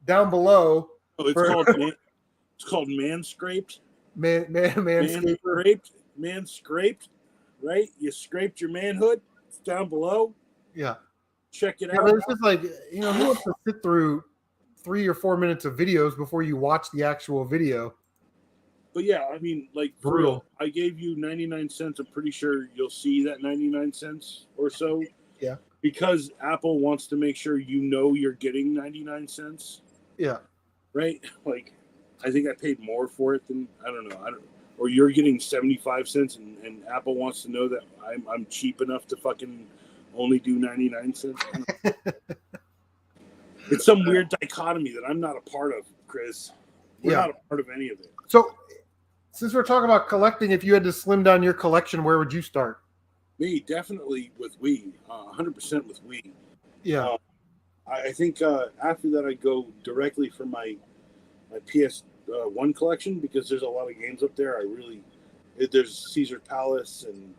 below. Oh, it's called Manscaped. Manscaped, right? You scraped your manhood. It's down below. Yeah. Check it out. But it's just like, who wants to sit through 3 or 4 minutes of videos before you watch the actual video? But yeah, I mean, like, for real, I gave you 99 cents. I'm pretty sure you'll see that 99 cents or so. Yeah. Because Apple wants to make sure you're getting 99 cents. Yeah. Right? Like, I think I paid more for it than, or you're getting 75 cents and Apple wants to know that I'm cheap enough to fucking only do 99 cents. It's some weird dichotomy that I'm not a part of, Chris. We're not a part of any of it. So, since we're talking about collecting, if you had to slim down your collection, where would you start? Me, definitely with Wii. 100% with Wii. Yeah. I think after that, I go directly for my PS1 collection because there's a lot of games up there. There's Caesar Palace and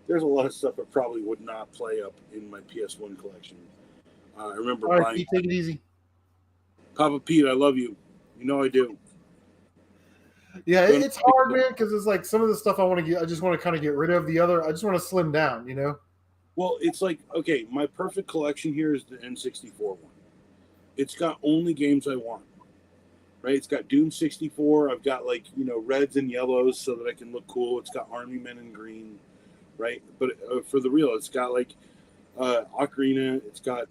there's a lot of stuff I probably would not play up in my PS1 collection. I remember buying. Pete, take it easy. Papa Pete, I love you. You know I do. Yeah, it's hard, man, because it's like some of the stuff I just want to kind of get rid of. The other, I just want to slim down, Well, it's like, okay, my perfect collection here is the N64 one. It's got only games I want, right? It's got Doom 64. I've got reds and yellows so that I can look cool. It's got Army Men in green, right? But for the real, it's got Ocarina. It's got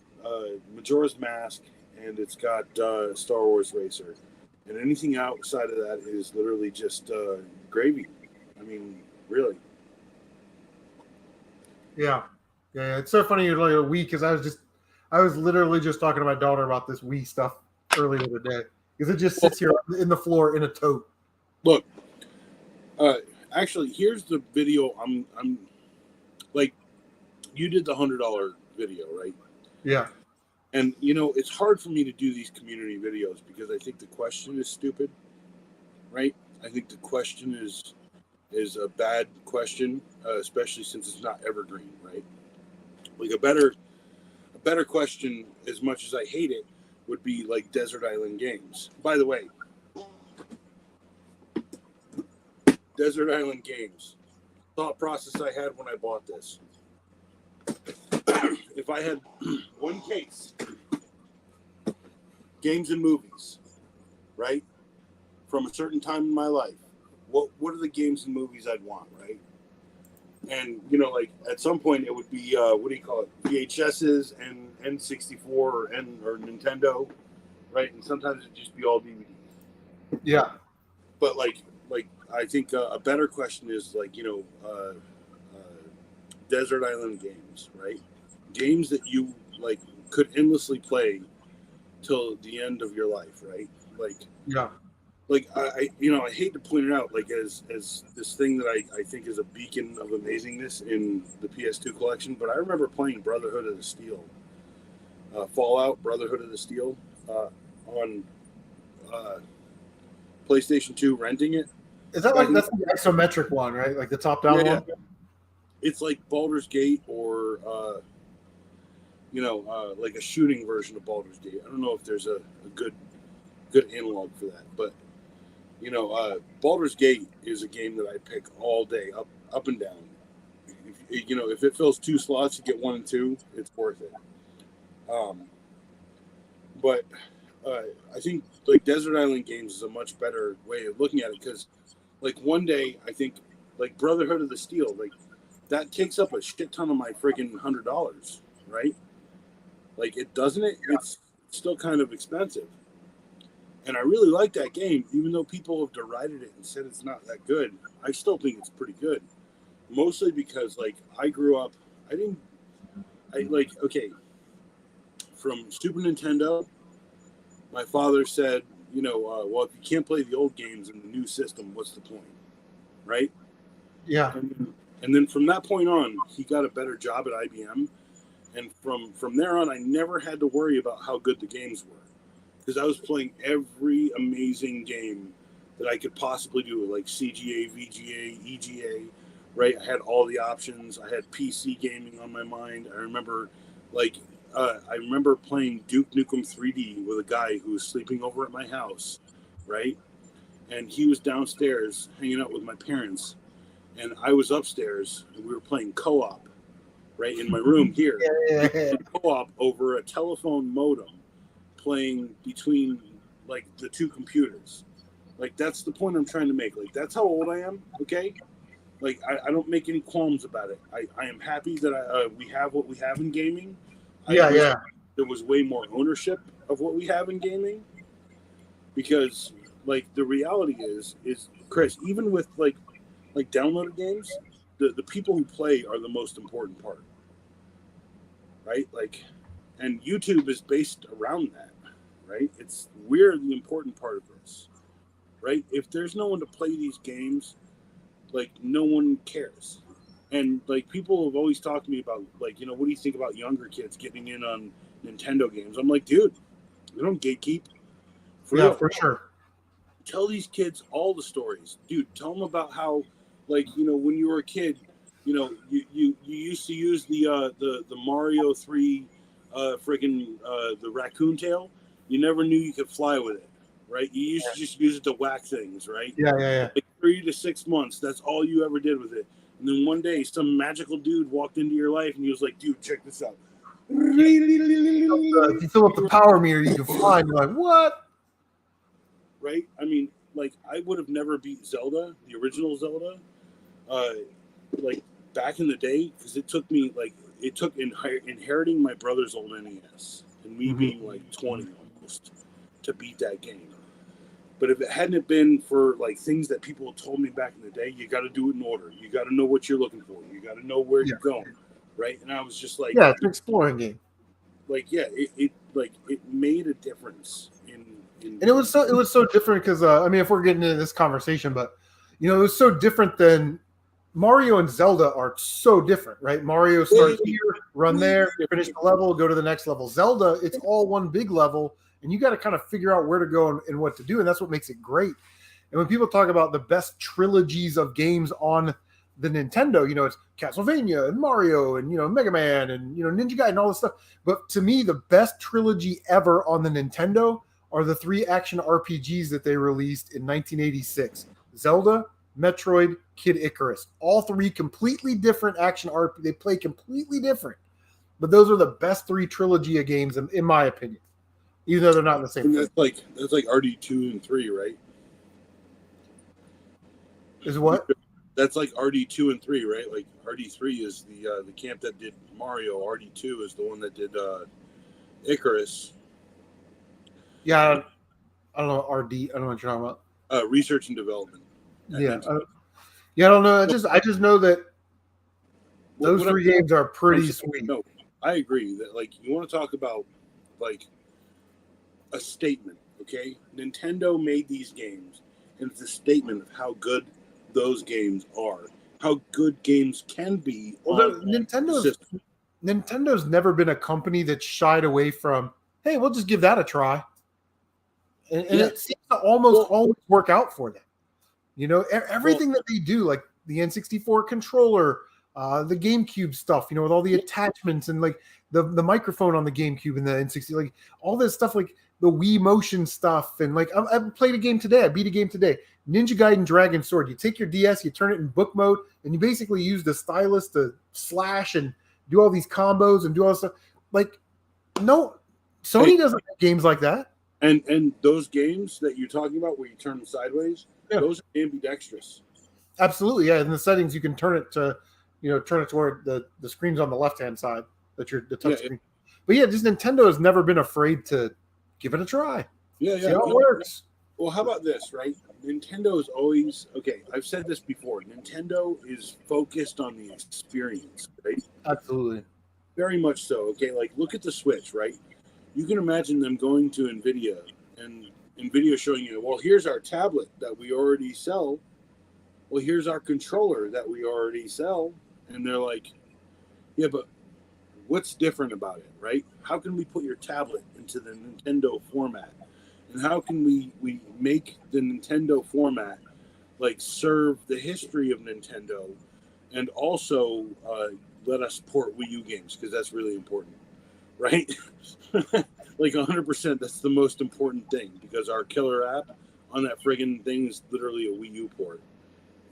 Majora's Mask, and it's got Star Wars Racer. And anything outside of that is literally just gravy. I mean, really. Yeah. It's so funny you're like a Wii because I was literally just talking to my daughter about this Wii stuff earlier today because it just sits here in the floor in a tote. Look, actually, here's the video. I'm like, you did the $100 video, right? Yeah. And, it's hard for me to do these community videos because I think the question is stupid, right? I think the question is a bad question, especially since it's not evergreen, right? Like a better question, as much as I hate it, would be like Desert Island Games. By the way, Desert Island Games. Thought process I had when I bought this. If I had one case, games and movies, right, from a certain time in my life, what are the games and movies I'd want, right? And, at some point it would be, VHSs and N64 or Nintendo, right? And sometimes it'd just be all DVDs. Yeah. But, I think a better question is, Desert Island Games, right? Games that you, could endlessly play till the end of your life, right? Yeah. I hate to point it out, as this thing that I think is a beacon of amazingness in the PS2 collection, but I remember playing Brotherhood of the Steel, Fallout, Brotherhood of the Steel, on PlayStation 2, renting it. Is that that's the isometric one, right? Like the top-down one? Yeah. It's like Baldur's Gate or, like a shooting version of Baldur's Gate. I don't know if there's a good analog for that, but Baldur's Gate is a game that I pick all day, up and down. if it fills 2 slots, you get 1 and 2. It's worth it. But I think like Desert Island Games is a much better way of looking at it because, like, one day I think like Brotherhood of the Steel, like that takes up a shit ton of my friggin' $100, right? Like it doesn't it? It's still kind of expensive, and I really like that game, even though people have derided it and said it's not that good. I still think it's pretty good, mostly because like I grew up, okay, from Super Nintendo. My father said, well, if you can't play the old games in the new system, what's the point, right? Yeah. And then from that point on, he got a better job at IBM. And from there on, I never had to worry about how good the games were because I was playing every amazing game that I could possibly do, like CGA, VGA, EGA, right? I had all the options. I had PC gaming on my mind. I remember, playing Duke Nukem 3D with a guy who was sleeping over at my house, right? And he was downstairs hanging out with my parents, and I was upstairs, and we were playing co-op, right, in my room here. Yeah. Co-op over a telephone modem, playing between, like, the two computers. Like, that's the point I'm trying to make. Like, that's how old I am, okay? Like, I don't make any qualms about it. I am happy that we have what we have in gaming. Yeah. There was way more ownership of what we have in gaming because, like, the reality is Chris, even with like downloaded games, the people who play are the most important part, right? Like, and YouTube is based around that, right? We're the important part of this, right? If there's no one to play these games, like, no one cares. And like people have always talked to me about, like, what do you think about younger kids getting in on Nintendo games? I'm like, dude, we don't gatekeep. For sure. Tell these kids all the stories, dude. Tell them about how, like, when you were a kid, you used to use the Mario 3, the raccoon tail. You never knew you could fly with it, right? You used to just use it to whack things, right? Yeah. Like 3 to 6 months, that's all you ever did with it. And then one day, some magical dude walked into your life, and he was like, "Dude, check this out." If you fill up the power meter, you can fly. And you're like, what? Right? I mean, like, I would have never beat Zelda, the original Zelda, like back in the day, because it took inheriting my brother's old NES and me being like 20 almost to beat that game. But if it hadn't been for like things that people told me back in the day, you got to do it in order. You got to know what you're looking for. You got to know where you're going, right? And I was just like, yeah, it's an exploring game. Like, yeah, it made a difference in and it was so different because if we're getting into this conversation, but it was so different than Mario and Zelda are so different, right? Mario starts here, run there, finish the level, go to the next level. Zelda, it's all one big level. And you got to kind of figure out where to go and what to do. And that's what makes it great. And when people talk about the best trilogies of games on the Nintendo, it's Castlevania and Mario and, Mega Man and, Ninja Gaiden and all this stuff. But to me, the best trilogy ever on the Nintendo are the 3 action RPGs that they released in 1986. Zelda, Metroid, Kid Icarus. All 3 completely different action RPGs. They play completely different. But those are the best 3 trilogy of games, in my opinion. Even though they're not in the same. And that's like RD2 and 3, right? Is what? That's like RD2 and 3, right? Like RD3 is the camp that did Mario. RD2 is the one that did Icarus. Yeah, I don't know RD. I don't know what you're talking about. Research and development. Yeah, I don't know. I just know that those 3 games are pretty sweet. No, I agree that, like, you want to talk about like a statement, okay? Nintendo made these games, and it's a statement of how good those games are, how good games can be. Well, Nintendo's never been a company that shied away from, hey, we'll just give that a try, and it seems to always work out for them. Everything that they do, like the N64 controller, the GameCube stuff, with all the attachments and like the microphone on the GameCube and the N60, like all this stuff, like the Wii Motion stuff, and like I played a game today. I beat a game today. Ninja Gaiden Dragon Sword. You take your DS, you turn it in book mode, and you basically use the stylus to slash and do all these combos and do all this stuff. Like, no, Sony doesn't make games like that. And those games that you're talking about where you turn them sideways, those are ambidextrous. Absolutely, yeah. In the settings, you can turn it to, turn it to where the screen's on the left-hand side, the touch screen. But yeah, just Nintendo has never been afraid to give it a try. Yeah, See how it works. Well, how about this, right? Nintendo is always, okay, I've said this before, Nintendo is focused on the experience, right? Absolutely. Very much so, okay? Like, look at the Switch, right? You can imagine them going to NVIDIA and NVIDIA showing you, well, here's our tablet that we already sell. Well, here's our controller that we already sell. And they're like, yeah, but what's different about it, right? How can we put your tablet into the Nintendo format? And how can we make the Nintendo format like serve the history of Nintendo and also let us port Wii U games, because that's really important, right? Like 100%, that's the most important thing, because our killer app on that friggin' thing is literally a Wii U port.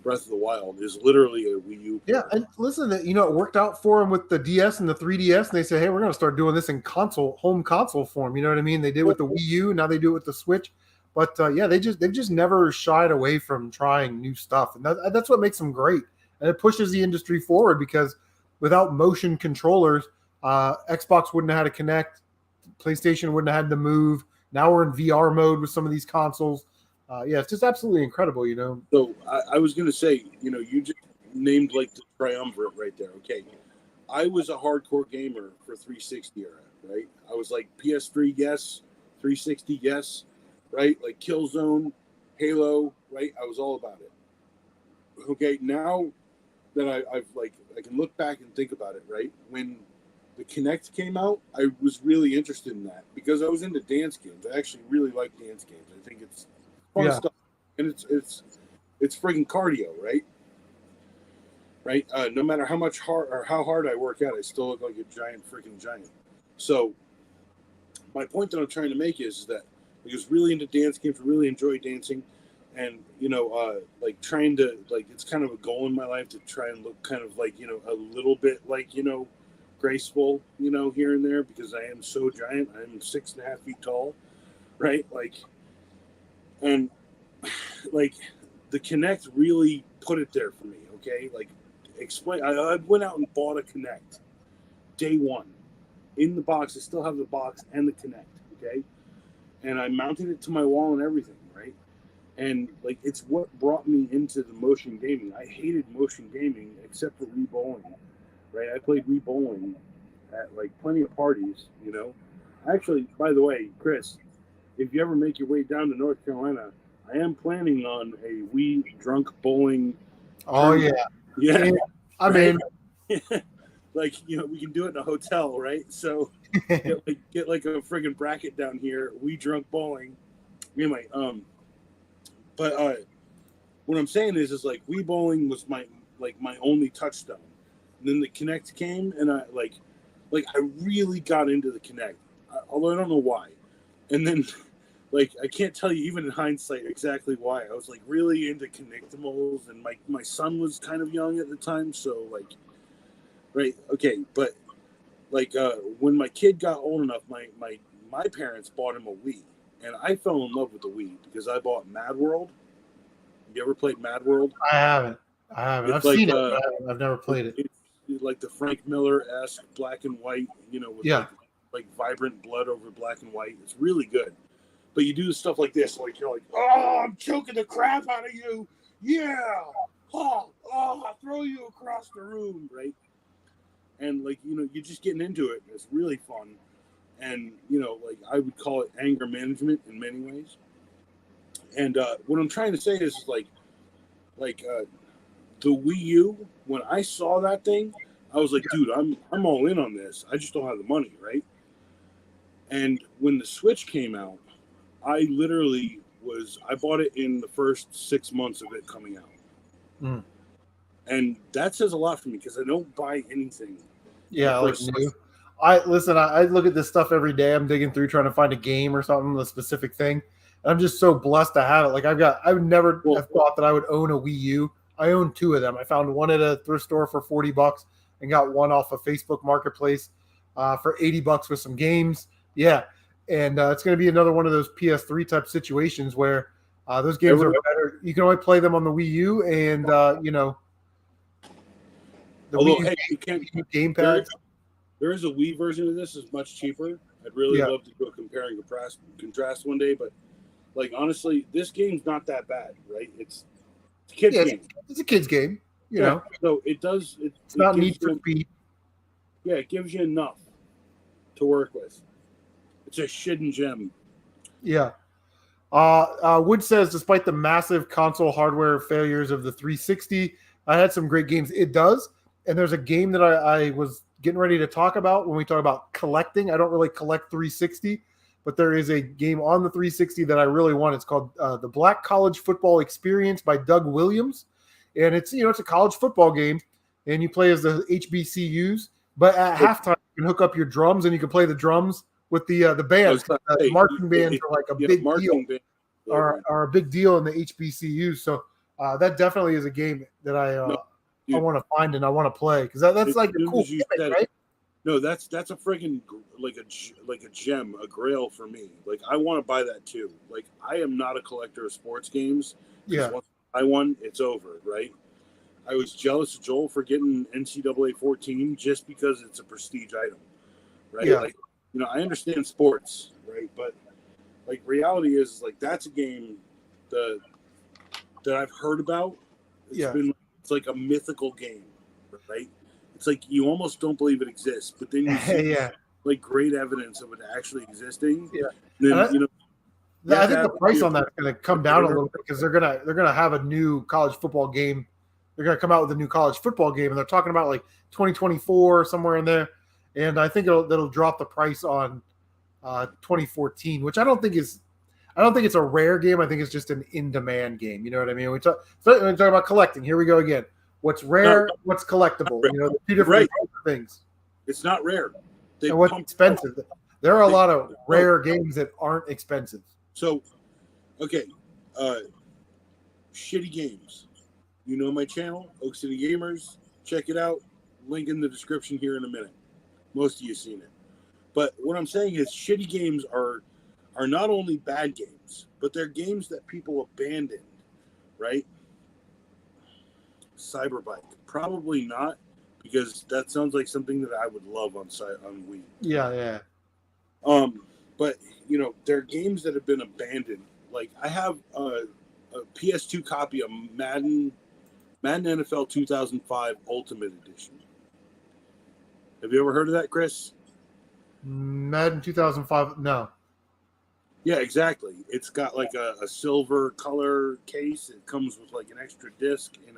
Breath of the Wild is literally a Wii U port. Yeah, and listen, it worked out for them with the DS and the 3DS, and they say, hey, we're going to start doing this in home console form. You know what I mean? They did it with the Wii U, now they do it with the Switch. But yeah, they've just never shied away from trying new stuff, and that's what makes them great. And it pushes the industry forward, because without motion controllers, Xbox wouldn't have had to Kinect, PlayStation wouldn't have had to move. Now we're in VR mode with some of these consoles. Yeah, it's just absolutely incredible, So I was going to say, you just named like the triumvirate right there. Okay. I was a hardcore gamer for 360 era, right? I was like PS3, yes. 360, yes. Right? Like Killzone, Halo, right? I was all about it. Okay. Now that I can look back and think about it, right? When the Kinect came out, I was really interested in that because I was into dance games. I actually really like dance games. I think it's fun stuff, and it's friggin' cardio, right? Right. No matter how hard I work out, I still look like a freaking giant. So my point that I'm trying to make is that I was really into dance games, really enjoy dancing, and like trying to it's kind of a goal in my life to try and look kind of like a little bit like graceful here and there, because I am so giant. I'm 6.5 feet tall, right? And like the Kinect really put it there for me. Okay, like explain. I went out and bought a Kinect day one in the box. I still have the box and the Kinect. Okay, and I mounted it to my wall and everything. Right, and like it's what brought me into the motion gaming. I hated motion gaming except for Wii Bowling. Right, I played Wii Bowling at like plenty of parties. Actually, by the way, Chris, if you ever make your way down to North Carolina, I am planning on a Wii drunk bowling. Oh yeah. I mean, like we can do it in a hotel, right? So get like a friggin' bracket down here. Wii drunk bowling. Anyway, but what I'm saying is like Wii bowling was my only touchstone. And then the Kinect came, and I I really got into the Kinect, although I don't know why. And then. I can't tell you, even in hindsight, exactly why. I was, really into Kinectimals, and my son was kind of young at the time, so, right, okay, but, when my kid got old enough, my parents bought him a Wii, and I fell in love with the Wii because I bought Mad World. You ever played Mad World? I haven't. I've seen it, but I've never played it. It's like the Frank Miller-esque black and white, with, vibrant blood over black and white. It's really good. But you do stuff like this, you're like, oh, I'm choking the crap out of you. Yeah. Oh, I'll throw you across the room, right? And you're just getting into it. It's really fun. And, I would call it anger management in many ways. And what I'm trying to say is the Wii U, when I saw that thing, I was like, dude, I'm all in on this. I just don't have the money, right? And when the Switch came out, I bought it in the first 6 months of it coming out. And that says a lot for me because I don't buy anything. Yeah, like new. I look at this stuff every day. I'm digging through trying to find a game or something, a specific thing. And I'm just so blessed to have it. Like I would never have thought that I would own a Wii U. I own two of them. I found one at a thrift store for $40 and got one off of Facebook Marketplace for $80 with some games. Yeah. And it's going to be another one of those PS3 type situations where those games are better. You can only play them on the Wii U and, the Although, Wii you can't gamepad. There is a Wii version of this. It's much cheaper. I'd really love to do a compare and contrast one day, but like honestly, this game's not that bad, right? It's a kid's game. It's a kid's game, you know. So it does. It's not Need for Speed. Yeah, it gives you enough to work with. It's a hidden gem. Yeah. Wood says, despite the massive console hardware failures of the 360, I had some great games. It does. And there's a game that I was getting ready to talk about when we talk about collecting. I don't really collect 360, but there is a game on the 360 that I really want. It's called the Black College Football Experience by Doug Williams. And it's a college football game, and you play as the HBCUs. But at halftime, you can hook up your drums, and you can play the drums with the bands. The marching bands are like a big deal. Are a big deal in the HBCUs. So that definitely is a game that I want to find and I want to play because that's like a cool gimmick, right? No, that's a friggin' like a gem, a grail for me. Like I want to buy that too. Like I am not a collector of sports games. Yeah, once I won, it's over, right? I was jealous of Joel for getting NCAA 14 just because it's a prestige item, right? Yeah. Like I understand sports, right? But like reality is like that's a game that I've heard about. It's like a mythical game, right? It's like you almost don't believe it exists, but then you see like great evidence of it actually existing. Yeah. Then I think the price on that is going to come down a little bit because they're gonna have a new college football game. They're going to come out with a new college football game, and they're talking about like 2024 somewhere in there. And I think that'll drop the price on 2014, which I don't think it's a rare game. I think it's just an in-demand game. You know what I mean? We talk about collecting. Here we go again. What's rare? What's collectible? Two different things. It's not rare. And what's expensive? There are a lot of rare games that aren't expensive. So, okay, shitty games. You know my channel, Oak City Gamers. Check it out. Link in the description here in a minute. Most of you seen it. But what I'm saying is shitty games are not only bad games, but they're games that people abandoned, right? Cyberbike. Probably not, because that sounds like something that I would love on Wii. Yeah. But, there are games that have been abandoned. Like, I have a PS2 copy of Madden NFL 2005 Ultimate Edition. Have you ever heard of that, Chris? Madden 2005, no. Yeah, exactly. It's got like a silver color case. It comes with like an extra disc in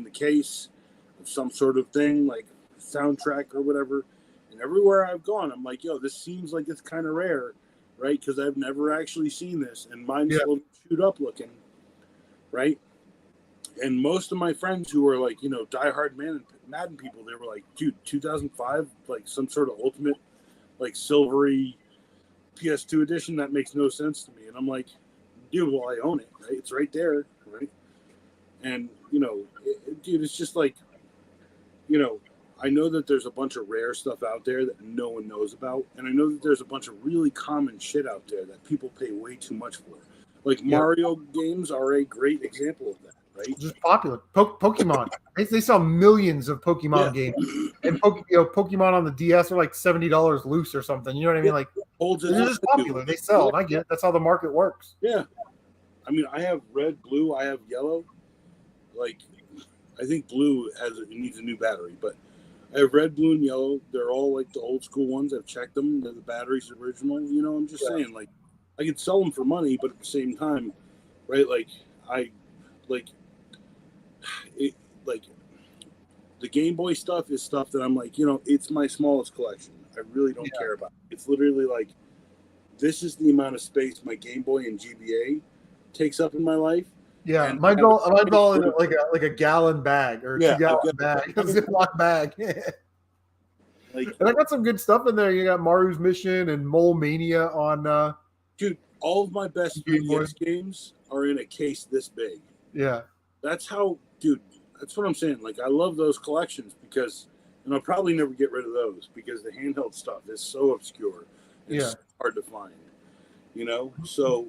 the case of some sort of thing, like soundtrack or whatever. And everywhere I've gone, I'm like, yo, this seems like it's kind of rare, right? Because I've never actually seen this, and mine's a little chewed up looking, right? And most of my friends who are like, diehard Madden people, they were like, dude, 2005, like some sort of ultimate, like silvery PS2 edition, that makes no sense to me. And I'm like, dude, well, I own it, right? It's right there, right? And, dude, it's just like, I know that there's a bunch of rare stuff out there that no one knows about. And I know that there's a bunch of really common shit out there that people pay way too much for. Like Mario games are a great example of that. Right? Just popular. Pokemon. They sell millions of Pokemon games, and Pokemon on the DS are like $70 loose or something. You know what I mean? Like, they're just popular. They sell, and I get it. That's how the market works. Yeah, I mean, I have red, blue. I have yellow. Like, I think blue needs a new battery, but I have red, blue, and yellow. They're all like the old school ones. I've checked them. The battery's original. I'm just saying, like, I could sell them for money, but at the same time, right? Like the Game Boy stuff is stuff that I'm like, it's my smallest collection. I really don't care about it. It's literally like, this is the amount of space my Game Boy and GBA takes up in my life. Yeah, And mine's all in like a gallon bag or Yeah, 2-gallon bag, a Ziploc bag. like, And I got some good stuff in there. You got Maru's Mission and Mole Mania on dude, all of my best Game Boy. 3DS games are in a case this big. Yeah. That's how, dude. That's what I'm saying. Like, I love those collections because, and I'll probably never get rid of those because the handheld stuff is so obscure. It's hard to find. You know, so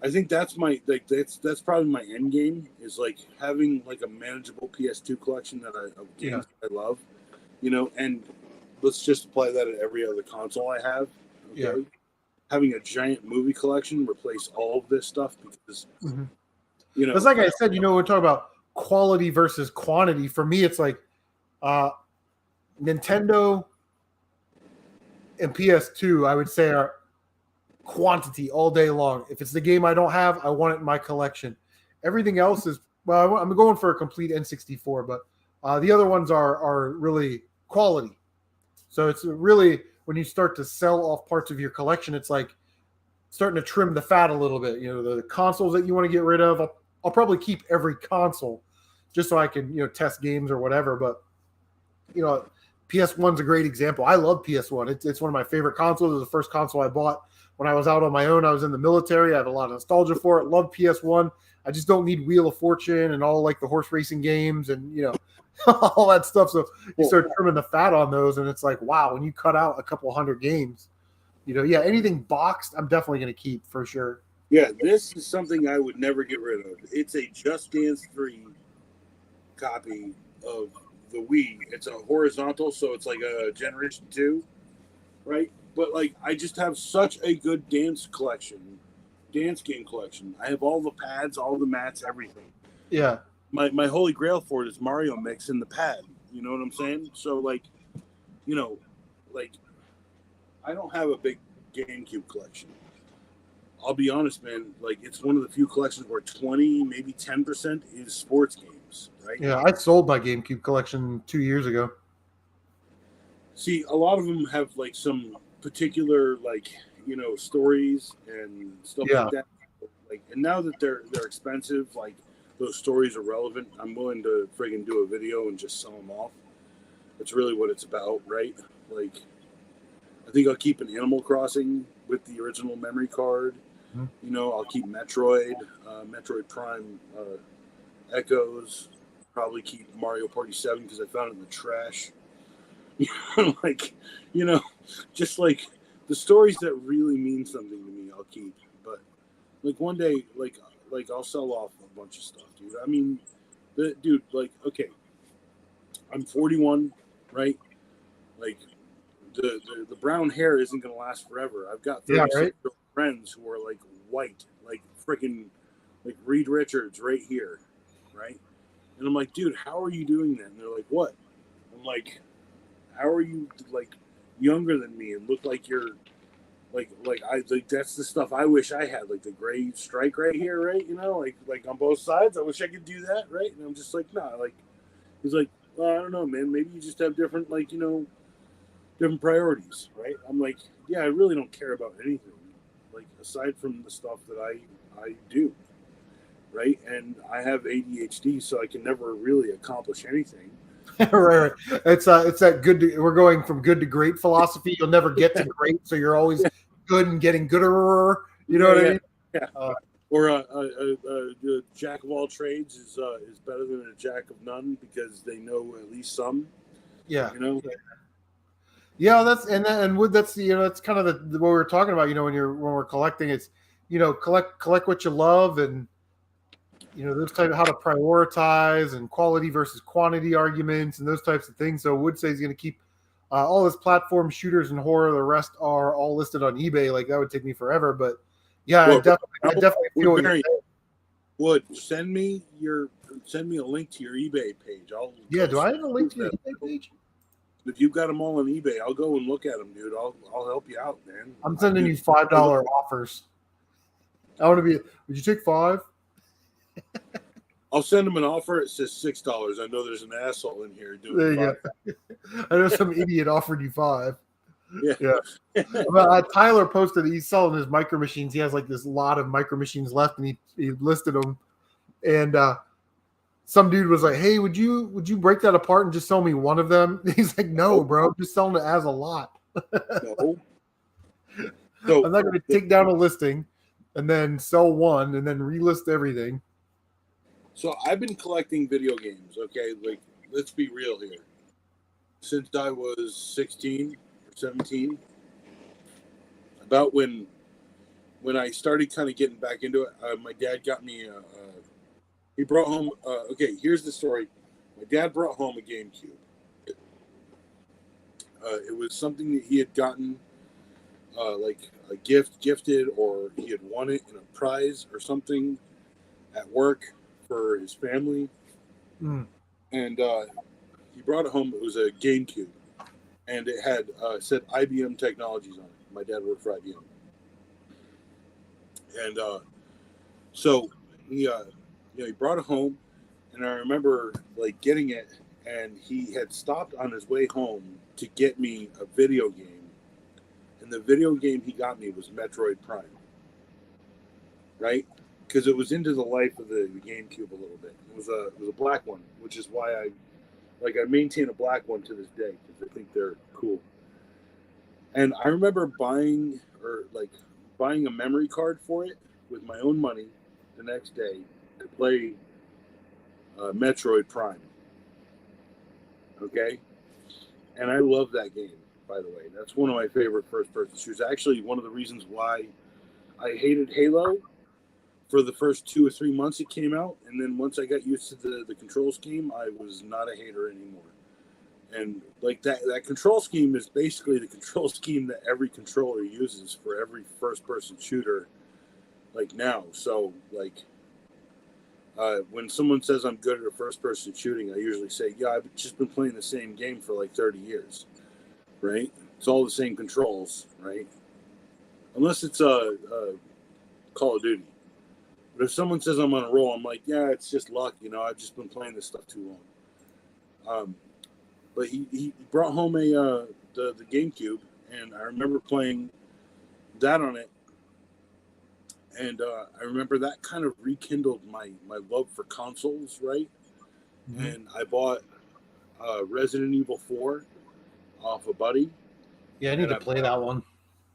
I think that's that's probably my end game is like having like a manageable PS2 collection of games that I love. You know, and let's just apply that to every other console I have. Okay. Yeah. Having a giant movie collection replace all of this stuff because you know, it's like I said, we're talking about quality versus quantity. For me, it's like Nintendo and PS2, I would say, are quantity all day long. If it's the game I don't have, I want it in my collection. Everything else is, well, I'm going for a complete N64, but the other ones are really quality. So it's really, when you start to sell off parts of your collection, it's like starting to trim the fat a little bit. The consoles that you want to get rid of, I'll probably keep every console just so I can, test games or whatever. But, PS1's a great example. I love PS1. It's one of my favorite consoles. It was the first console I bought when I was out on my own. I was in the military. I have a lot of nostalgia for it. Love PS1. I just don't need Wheel of Fortune and all like the horse racing games and, all that stuff. So you start trimming the fat on those and it's like, wow, when you cut out a couple hundred games, anything boxed, I'm definitely going to keep for sure. Yeah, this is something I would never get rid of. It's a Just Dance 3 copy of the Wii. It's a horizontal, so it's like a Generation 2, right? But like, I just have such a good dance game collection. I have all the pads, all the mats, everything. Yeah. My holy grail for it is Mario Mix in the pad. You know what I'm saying? So like, I don't have a big GameCube collection. I'll be honest, man. Like, it's one of the few collections where 20, maybe 10% is sports games, right? Yeah, I sold my GameCube collection 2 years ago. See, a lot of them have like some particular stories and stuff like that. Like, and now that they're expensive, like those stories are relevant. I'm willing to friggin' do a video and just sell them off. That's really what it's about, right? Like, I think I'll keep an Animal Crossing with the original memory card. I'll keep Metroid Prime Echoes. Probably keep Mario Party 7 because I found it in the trash. Just like the stories that really mean something to me, I'll keep. But like one day, like I'll sell off a bunch of stuff, dude. I mean, okay, I'm 41, right? Like the brown hair isn't gonna last forever. I've got 36 friends who are like white, like freaking like Reed Richards right here, right? And I'm like, dude, how are you doing that? And they're like, what? I'm like, how are you like younger than me and look like you're like that's the stuff I wish I had, like the gray strike right here, right? Like on both sides. I wish I could do that, right? And I'm just like, nah. Like, he's like, well, I don't know, man. Maybe you just have different different priorities, right? I'm like, yeah, I really don't care about anything, like aside from the stuff that I do, right? And I have ADHD, so I can never really accomplish anything. right. It's that we're going from good to great philosophy. You'll never get to great, so you're always good and getting gooder. You know what I mean? Yeah. Or a jack of all trades is better than a jack of none because they know at least some. Yeah. Yeah, that's that's kind of what we were talking about. When we're collecting, it's collect what you love, and those type of how to prioritize and quality versus quantity arguments and those types of things. So Wood says he's going to keep all his platform shooters and horror. The rest are all listed on eBay. Like, that would take me forever, but yeah, I definitely feel what you're saying. Wood, send me a link to your eBay page. Do I have a link to your eBay page? If you've got them all on eBay, I'll go and look at them, dude. I'll help you out, man. I'm sending you $5 offers. I want to be. Would you take 5? I'll send them an offer. It says $6. I know there's an asshole in here doing. There you go. I know some idiot offered you 5. Yeah. Well, Tyler posted he's selling his micro machines. He has like this lot of micro machines left, and he listed them And some dude was like, "Hey, would you break that apart and just sell me one of them?" He's like, "No, bro, I'm just selling it as a lot. No. So I'm not going to take down a listing and then sell one and then relist everything." So I've been collecting video games, okay? Like, let's be real here. Since I was 16 or 17, about when I started kind of getting back into it, my dad got me he brought home, okay, here's the story. My dad brought home a GameCube. It was something that he had gotten, like a gifted, or he had won it in a prize or something at work for his family. Mm. And he brought it home. It was a GameCube, and it had said IBM Technologies on it. My dad worked for IBM, and so he brought it home, and I remember like getting it, and he had stopped on his way home to get me a video game, and the video game he got me was Metroid Prime, right? Because it was into the life of the GameCube a little bit. It was a black one, which is why I maintain a black one to this day because I think they're cool. And I remember buying a memory card for it with my own money the next day to play Metroid Prime. Okay, and I love that game. By the way, that's one of my favorite first-person shooters. Actually, one of the reasons why I hated Halo for the first 2 or 3 months it came out, and then once I got used to the control scheme, I was not a hater anymore. And like that control scheme is basically the control scheme that every controller uses for every first-person shooter, like now. So like, when someone says I'm good at a first-person shooting, I usually say, yeah, I've just been playing the same game for like 30 years, right? It's all the same controls, right? Unless it's a Call of Duty. But if someone says I'm on a roll, I'm like, yeah, it's just luck. I've just been playing this stuff too long. But he brought home the GameCube, and I remember playing that on it. And I remember that kind of rekindled my love for consoles, right? Mm-hmm. And I bought Resident Evil 4 off a buddy. Yeah, I need to play that one.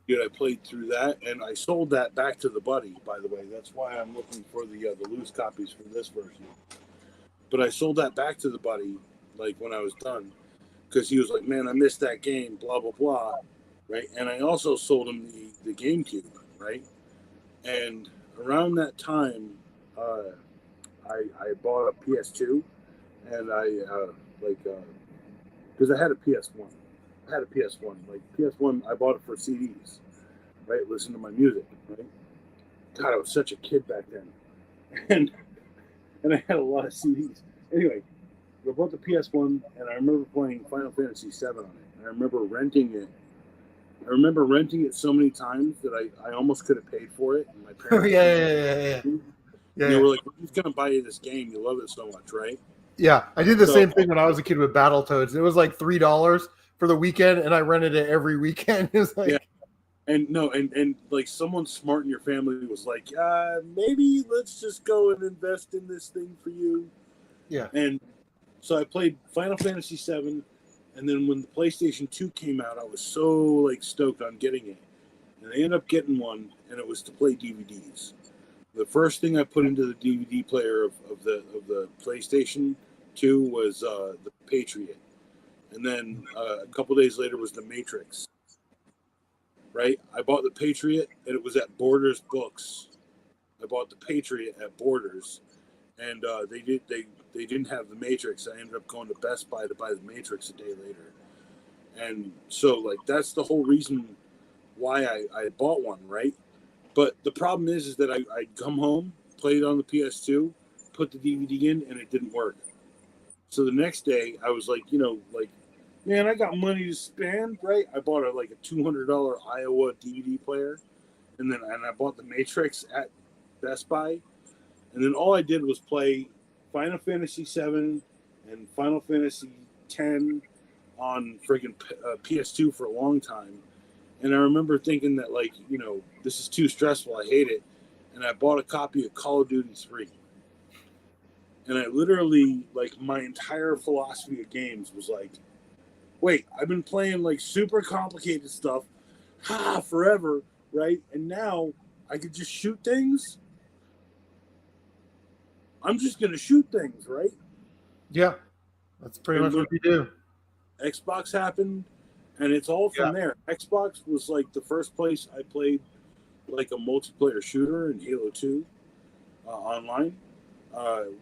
Dude, I played through that, and I sold that back to the buddy, by the way. That's why I'm looking for the loose copies for this version. But I sold that back to the buddy, like, when I was done, because he was like, man, I missed that game, blah, blah, blah, right? And I also sold him the GameCube, right? And around that time, I bought a PS2, and because I had a PS1. I had a PS1. Like, PS1, I bought it for CDs, right? Listen to my music, right? God, I was such a kid back then. And I had a lot of CDs. Anyway, I bought the PS1, and I remember playing Final Fantasy VII on it. And I remember renting it. I remember renting it so many times that I almost could have paid for it. And my parents they were like, we're just going to buy you this game. You love it so much, right? Yeah, I did the same thing when I was a kid with Battletoads. It was like $3 for the weekend, and I rented it every weekend. It was like, yeah. And like someone smart in your family was like, maybe let's just go and invest in this thing for you. Yeah. And so I played Final Fantasy VII, and then when the PlayStation 2 came out, I was so like stoked on getting it. And I ended up getting one, and it was to play DVDs. The first thing I put into the DVD player of the PlayStation 2 was the Patriot. And then a couple days later was the Matrix. Right? I bought the Patriot, and it was at Borders Books. I bought the Patriot at Borders, and they didn't have the Matrix. I ended up going to Best Buy to buy the Matrix a day later. And so, like, that's the whole reason why I bought one, right? But the problem is that I'd come home, play it on the PS2, put the DVD in, and it didn't work. So the next day, I was like, man, I got money to spend, right? I bought a $200 Iowa DVD player, and I bought the Matrix at Best Buy, and then all I did was play Final Fantasy VII and Final Fantasy X on friggin' PS2 for a long time. And I remember thinking that, this is too stressful. I hate it. And I bought a copy of Call of Duty 3. And I literally, like, my entire philosophy of games was like, wait, I've been playing like super complicated stuff forever, right? And now I could just shoot things. I'm just gonna shoot things, right? Yeah, that's pretty And much what you do. Xbox happened, and it's all Yeah. from there. Xbox was like the first place I played like a multiplayer shooter in Halo 2 online.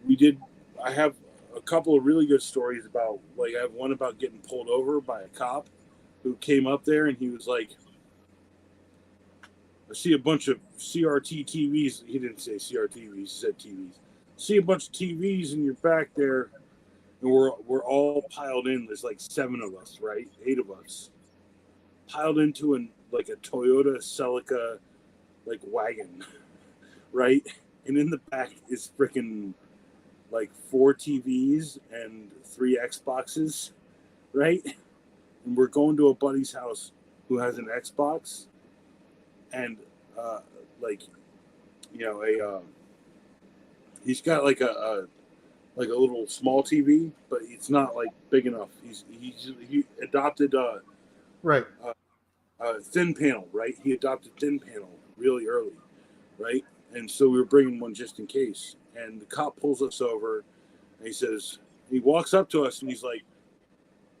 We did. I have a couple of really good stories about, like, I have one about getting pulled over by a cop who came up there and he was like, I see a bunch of CRT TVs. He didn't say CRTVs, he said TVs. See a bunch of TVs in your back there, and we're all piled in. There's like 7 of us, right? 8 of us piled into like a Toyota Celica like wagon, right? And in the back is freaking like 4 TVs and 3 Xboxes, right? And we're going to a buddy's house who has an Xbox, and like, you know, he's got like a little small TV, but it's not like big enough. He adopted Right. thin panel, right? He adopted thin panel really early, right? And so we were bringing one just in case. And the cop pulls us over, and he walks up to us, and he's like,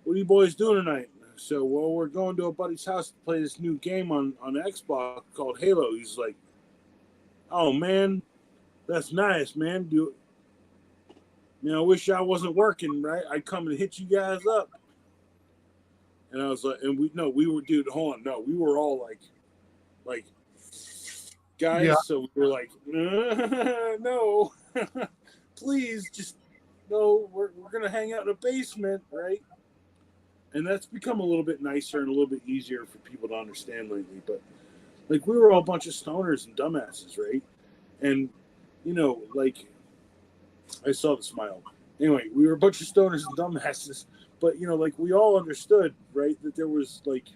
"What are you boys doing tonight?" So, well, we're going to a buddy's house to play this new game on Xbox called Halo. He's like, "Oh man, that's nice, man. I wish I wasn't working, right? I'd come and hit you guys up." And I was like, and we were, dude, hold on, no, we were all like guys. Yeah. So we were like, no, please, just no. We're gonna hang out in a basement, right? And that's become a little bit nicer and a little bit easier for people to understand lately. But like, we were all a bunch of stoners and dumbasses, right? And like, I saw the smile. Anyway, we were a bunch of stoners and dumbasses, but like, we all understood, right, that there was like,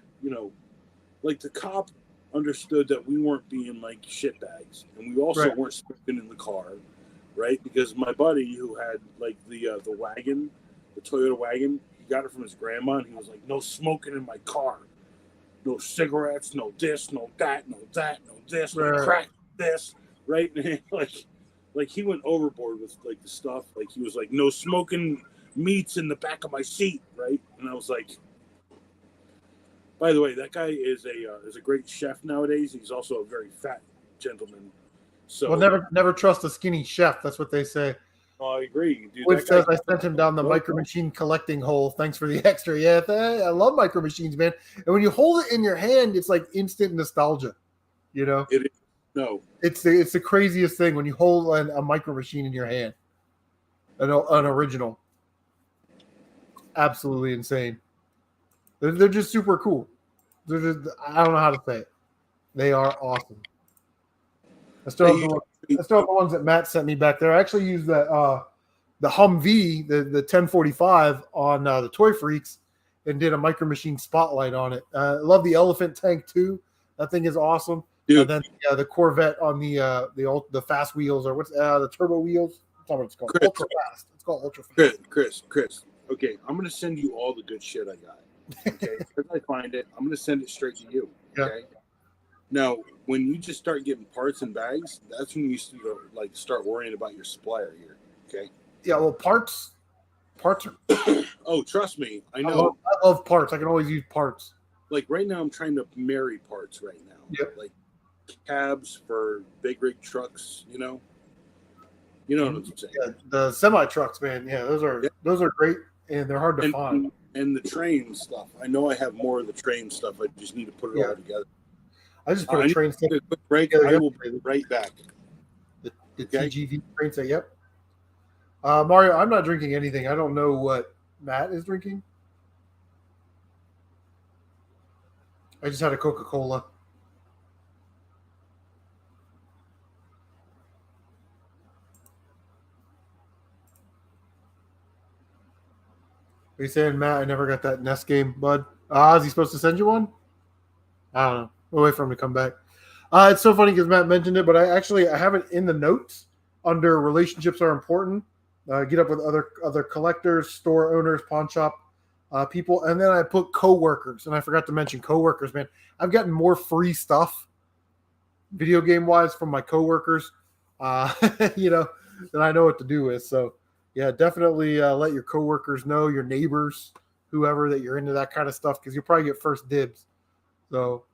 like, the cop understood that we weren't being like shitbags, and we also weren't smoking in the car, right? Because my buddy who had like the wagon, the Toyota wagon, he got it from his grandma, and he was like, "No smoking in my car, no cigarettes, no this, no that, no that, no this, no crack this," right? And like he went overboard with like the stuff. Like, he was like, "No smoking meats in the back of my seat," right? And I was like, by the way, that guy is a great chef nowadays. He's also a very fat gentleman. So, well, never trust a skinny chef. That's what they say. I agree, dude. Which says I sent him down the micro machine collecting hole. Thanks for the extra. Yeah, I love micro machines, man. And when you hold it in your hand, it's like instant nostalgia. You know, it is. No, it's the craziest thing when you hold a micro machine in your hand. An original, absolutely insane. They're just super cool. I don't know how to say it. They are awesome. I still have the ones that Matt sent me back there. I actually used the Humvee, the 1045 on the Toy Freaks, and did a micro machine spotlight on it. I love the elephant tank too. That thing is awesome. Dude. And then the Corvette on the fast wheels, or what's the turbo wheels? That's not what it's called. Chris, ultra fast. It's called ultra fast. Chris. Okay, I'm gonna send you all the good shit I got. Okay, if I find it, I'm gonna send it straight to you. Okay. Yeah. Now, when you just start getting parts and bags, that's when you like start worrying about your supplier here. Okay. Yeah. Well, parts are. Oh, trust me, I know. I love parts. I can always use parts. Like, right now, I'm trying to marry parts right now. Yep. Like cabs for big rig trucks. You know what I'm saying? Yeah, the semi trucks, man. Yeah, those are great, and they're hard to find. And the train stuff. I know I have more of the train stuff. I just need to put it all together. I just put a train set. A quick break. I will be right back. The TGV train set. Yep. Mario, I'm not drinking anything. I don't know what Matt is drinking. I just had a Coca-Cola. Are you saying, Matt, I never got that NES game, bud? Is he supposed to send you one? I don't know. We'll wait for him to come back. It's so funny because Matt mentioned it, but I have it in the notes under relationships are important. Get up with other collectors, store owners, pawn shop people, and then I put coworkers. And I forgot to mention coworkers, man. I've gotten more free stuff, video game wise, from my coworkers, you know, than I know what to do with. So, yeah, definitely let your coworkers know, your neighbors, whoever, that you're into that kind of stuff, because you'll probably get first dibs. So,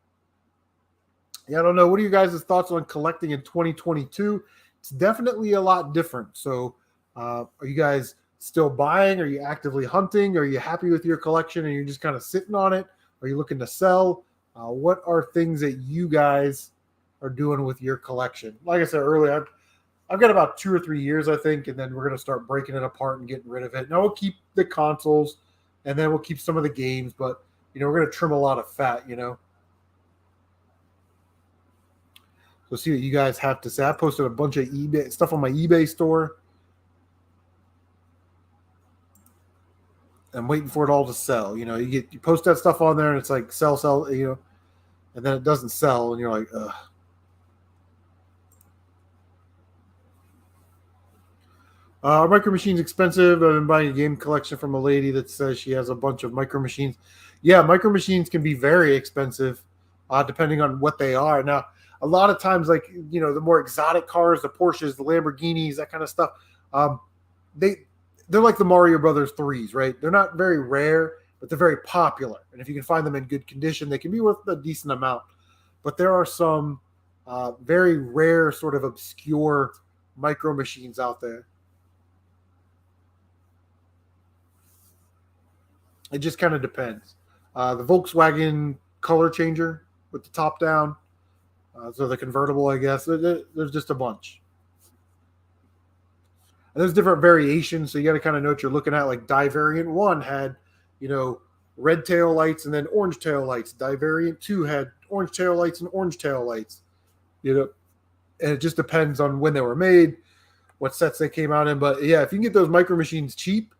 yeah, I don't know. What are you guys' thoughts on collecting in 2022? It's definitely a lot different. So, are you guys still buying? Are you actively hunting? Are you happy with your collection and you're just kind of sitting on it? Are you looking to sell? What are things that you guys are doing with your collection? Like I said earlier, I've got about 2 or 3 years, I think, and then we're going to start breaking it apart and getting rid of it. Now we'll keep the consoles, and then we'll keep some of the games, but we're going to trim a lot of fat. So see what you guys have to say. I posted a bunch of eBay stuff on my eBay store. I'm waiting for it all to sell. You post that stuff on there, and it's like sell, and then it doesn't sell, and you're like, ugh. Are Micro Machines expensive? I've been buying a game collection from a lady that says she has a bunch of Micro Machines. Yeah, Micro Machines can be very expensive, depending on what they are. Now, a lot of times, like the more exotic cars, the Porsches, the Lamborghinis, that kind of stuff, they're like the Mario Brothers 3s, right? They're not very rare, but they're very popular. And if you can find them in good condition, they can be worth a decent amount. But there are some very rare, sort of obscure Micro Machines out there. It just kind of depends. The Volkswagen color changer with the top down, so the convertible, I guess. There's just a bunch. And there's different variations, so you got to kind of know what you're looking at. Like Die Variant 1 had, red tail lights and then orange tail lights. Die Variant 2 had orange tail lights and orange tail lights. And it just depends on when they were made, what sets they came out in. But yeah, if you can get those Micro Machines cheap,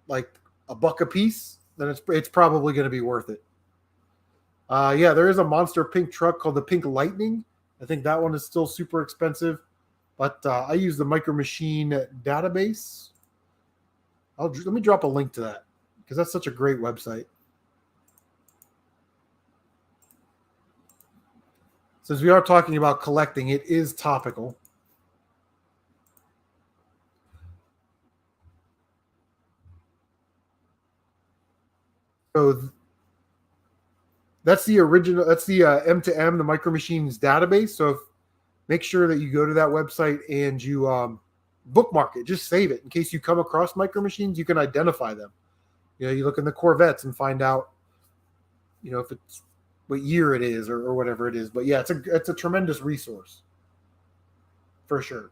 like $1 a piece, then it's probably going to be worth it. Yeah, there is a monster pink truck called the Pink Lightning. I think that one is still super expensive, but I use the Micro Machine database. Let me drop a link to that because that's such a great website. Since we are talking about collecting, it is topical. So that's the original. That's the M2M, the Micro Machines database. So make sure that you go to that website and you bookmark it. Just save it in case you come across Micro Machines. You can identify them. You look in the Corvettes and find out, if it's what year it is or whatever it is. But yeah, it's a tremendous resource for sure.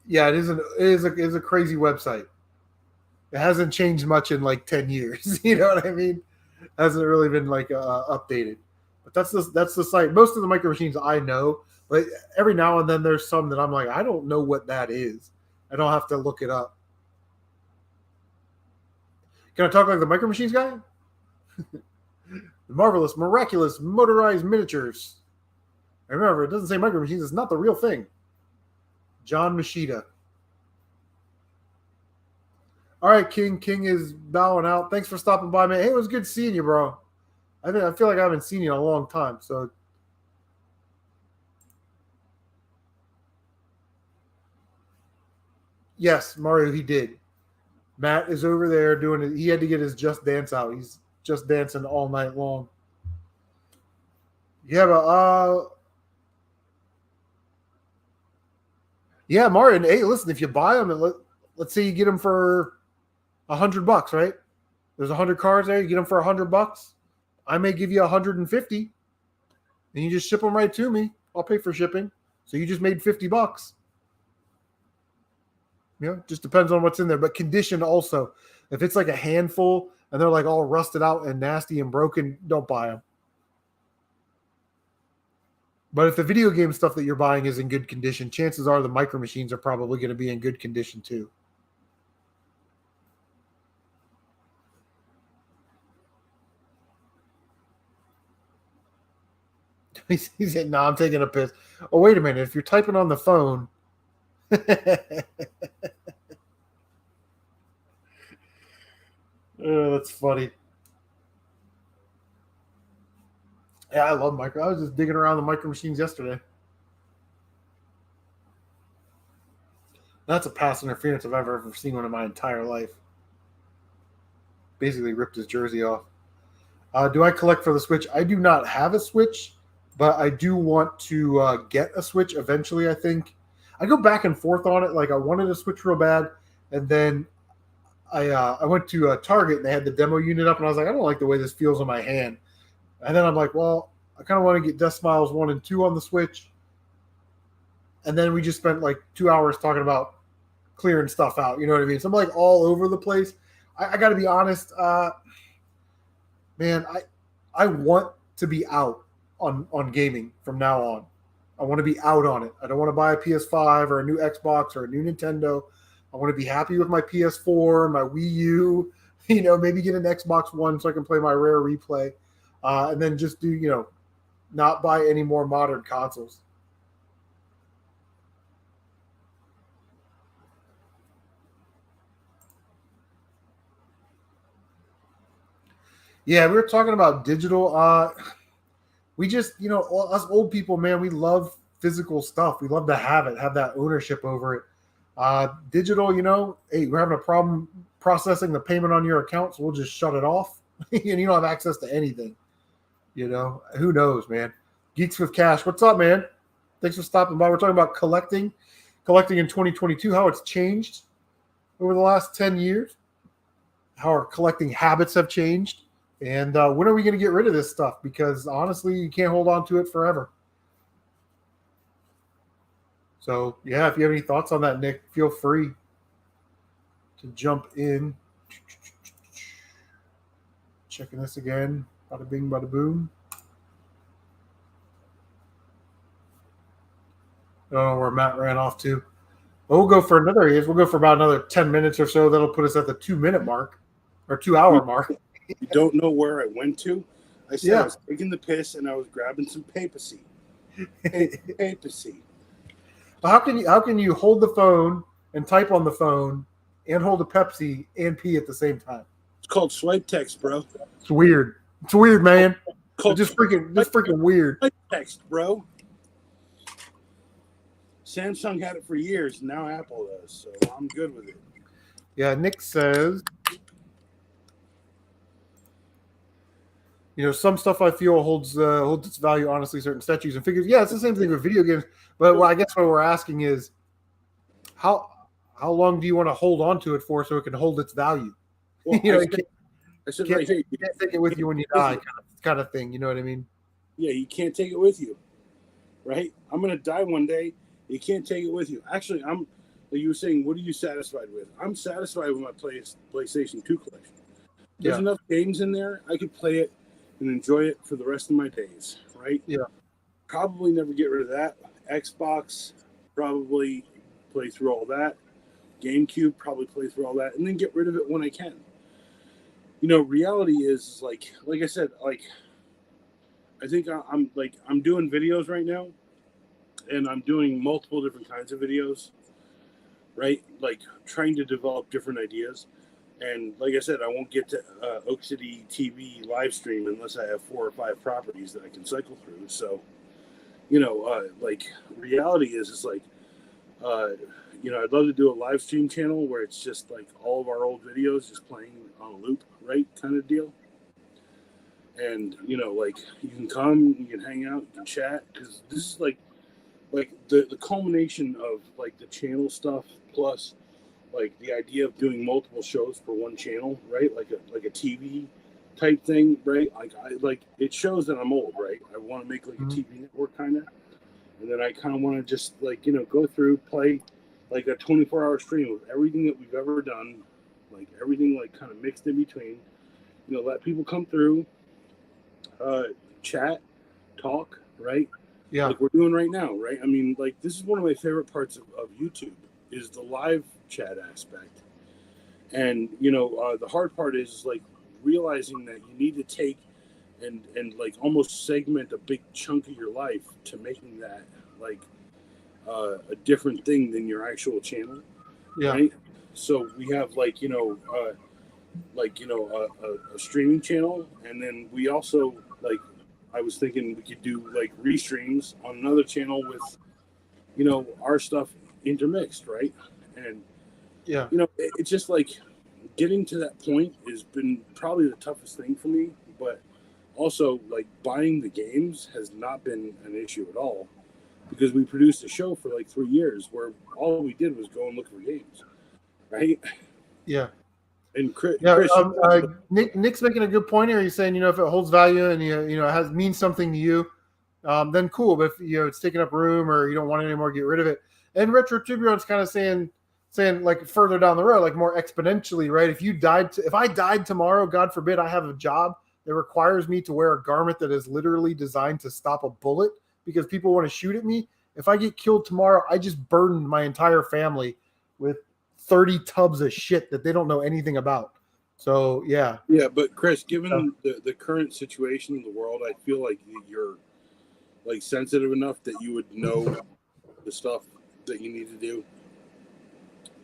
Yeah, it is a crazy website. It hasn't changed much in like 10 years. You know what I mean? It hasn't really been like updated. But that's the site. Most of the Micro Machines I know, but every now and then there's some that I'm like, I don't know what that is. I don't have to look it up. Can I talk like the Micro Machines guy? The marvelous, miraculous, motorized miniatures. Remember, it doesn't say Micro Machines. It's not the real thing. John Machida. All right, King. King is bowing out. Thanks for stopping by, man. Hey, it was good seeing you, bro. I feel like I haven't seen you in a long time. So, yes, Mario, he did. Matt is over there doing it. He had to get his Just Dance out. He's just dancing all night long. You have yeah, Mario. Hey, listen, if you buy them, let's say you get them for $100, right? There's 100 cards there. You get them for $100. I may give you 150, and you just ship them right to me. I'll pay for shipping. So you just made $50. Just depends on what's in there. But condition also. If it's like a handful and they're like all rusted out and nasty and broken, don't buy them. But if the video game stuff that you're buying is in good condition, chances are the Micro Machines are probably going to be in good condition too. He said, "No, I'm taking a piss." Oh, wait a minute. If you're typing on the phone, oh, that's funny. Yeah, I love micro. I was just digging around the micro machines yesterday. That's a pass interference if I've ever seen one in my entire life. Basically ripped his jersey off. Do I collect for the Switch? I do not have a Switch, but I do want to get a Switch eventually, I think. I go back and forth on it. Like, I wanted a Switch real bad, and then I went to Target, and they had the demo unit up, and I was like, I don't like the way this feels on my hand. And then I'm like, well, I kind of want to get Death Smiles 1 and 2 on the Switch. And then we just spent like 2 hours talking about clearing stuff out. You know what I mean? So I'm like all over the place. I got to be honest, man. I want to be out on gaming from now on. I want to be out on it. I don't want to buy a PS5 or a new Xbox or a new Nintendo. I want to be happy with my PS4, my Wii U. You know, maybe get an Xbox One so I can play my Rare Replay, and then just do not buy any more modern consoles. Yeah, we were talking about digital. We just, us old people, man, we love physical stuff. We love to have it, have that ownership over it. Digital, hey, we're having a problem processing the payment on your account, so we'll just shut it off. And you don't have access to anything. Who knows, man? Geeks with Cash, what's up, man? Thanks for stopping by. We're talking about collecting in 2022, how it's changed over the last 10 years, how our collecting habits have changed. And when are we going to get rid of this stuff? Because honestly, you can't hold on to it forever. So, yeah, if you have any thoughts on that, Nick, feel free to jump in. Checking this again. Bada bing, bada boom. I don't know where Matt ran off to. But we'll go for we'll go for about another 10 minutes or so. That'll put us at the 2-minute mark or 2-hour mark. You don't know where I went to? I said I was taking the piss and I was grabbing some papacy. Papacy. How can you hold the phone and type on the phone and hold a Pepsi and pee at the same time? It's called swipe text, bro. It's weird. It's weird, man. It's just freaking weird. Swipe text, bro. Samsung had it for years. Now Apple does, so I'm good with it. Yeah, Nick says, some stuff I feel holds its value. Honestly, certain statues and figures. Yeah, it's the same thing with video games. But I guess what we're asking is, how long do you want to hold on to it for so it can hold its value? Well, you said can't right here, take it with you when you die, kind of thing. You know what I mean? Yeah, you can't take it with you, right? I'm gonna die one day. You can't take it with you. Actually, like you were saying, what are you satisfied with? I'm satisfied with my PlayStation 2 collection. There's enough games in there. I could play it and enjoy it for the rest of my days, right? Yeah. Probably never get rid of that. Xbox, probably play through all that. GameCube, probably play through all that, and then get rid of it when I can. Reality is like I said, I think I'm doing videos right now, and I'm doing multiple different kinds of videos, right? Like trying to develop different ideas. And like I said, I won't get to Oak City TV live stream unless I have 4 or 5 properties that I can cycle through. So, reality is I'd love to do a live stream channel where it's just like all of our old videos just playing on a loop, right? Kind of deal. And, you can come, you can hang out, you can chat, because this is like the culmination of the channel stuff plus the idea of doing multiple shows for one channel, right? Like a TV type thing, right? It shows that I'm old, right? I want to make a TV network kind of, and then I kind of want to just go through, play a 24-hour stream of everything that we've ever done, everything kind of mixed in between, let people come through, chat, talk, right? Yeah. Like we're doing right now, right? I mean, this is one of my favorite parts of YouTube is the live chat aspect. And, the hard part is realizing that you need to take and like almost segment a big chunk of your life to making that like a different thing than your actual channel, Yeah. right? So we have a streaming channel, and then we also like I was thinking we could do like restreams on another channel with our stuff intermixed, right? And Yeah. it's just like getting to that point has been probably the toughest thing for me, but also like buying the games has not been an issue at all because we produced a show for like 3 years where all we did was go and look for games, right? Yeah. And Chris, Yeah. Chris Nick's making a good point here. He's saying, if it holds value and has means something to you, then cool. But if it's taking up room or you don't want it anymore, get rid of it. And Retro Tiburon's kind of saying like further down the road, like more exponentially, right? If I died tomorrow, God forbid, I have a job that requires me to wear a garment that is literally designed to stop a bullet because people want to shoot at me. If I get killed tomorrow, I just burdened my entire family with 30 tubs of shit that they don't know anything about. So yeah. Yeah, but Chris, given the current situation in the world, I feel like you're like sensitive enough that you would know the stuff that you need to do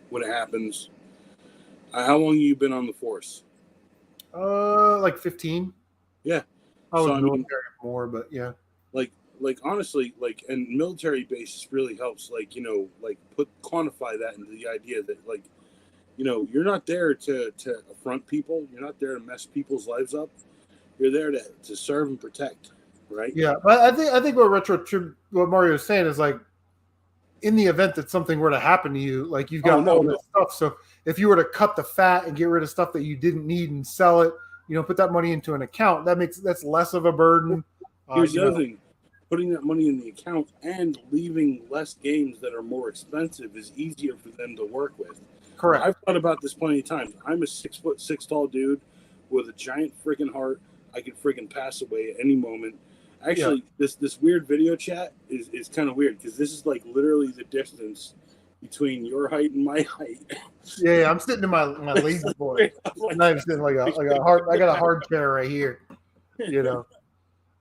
when it happens. How long have you been on the force? Like 15. Yeah. I was military more, but yeah. Like honestly, like, and military basis really helps, like, quantify that into the idea that, like, you're not there to affront people. You're not there to mess people's lives up. You're there to serve and protect, right? Yeah, but I think what Mario is saying is like, in the event that something were to happen to you, like you've got all this stuff. So if you were to cut the fat and get rid of stuff that you didn't need and sell it, put that money into an account, that's less of a burden. Here's the other thing. Putting that money in the account and leaving less games that are more expensive is easier for them to work with. Correct. I've thought about this plenty of times. I'm a 6'6" tall dude with a giant freaking heart. I could freaking pass away at any moment. Actually, this weird video chat is kind of weird because this is like literally the distance between your height and my height. Yeah, I'm sitting in my lazy boy. I'm sitting like a hard. I got a hard chair right here.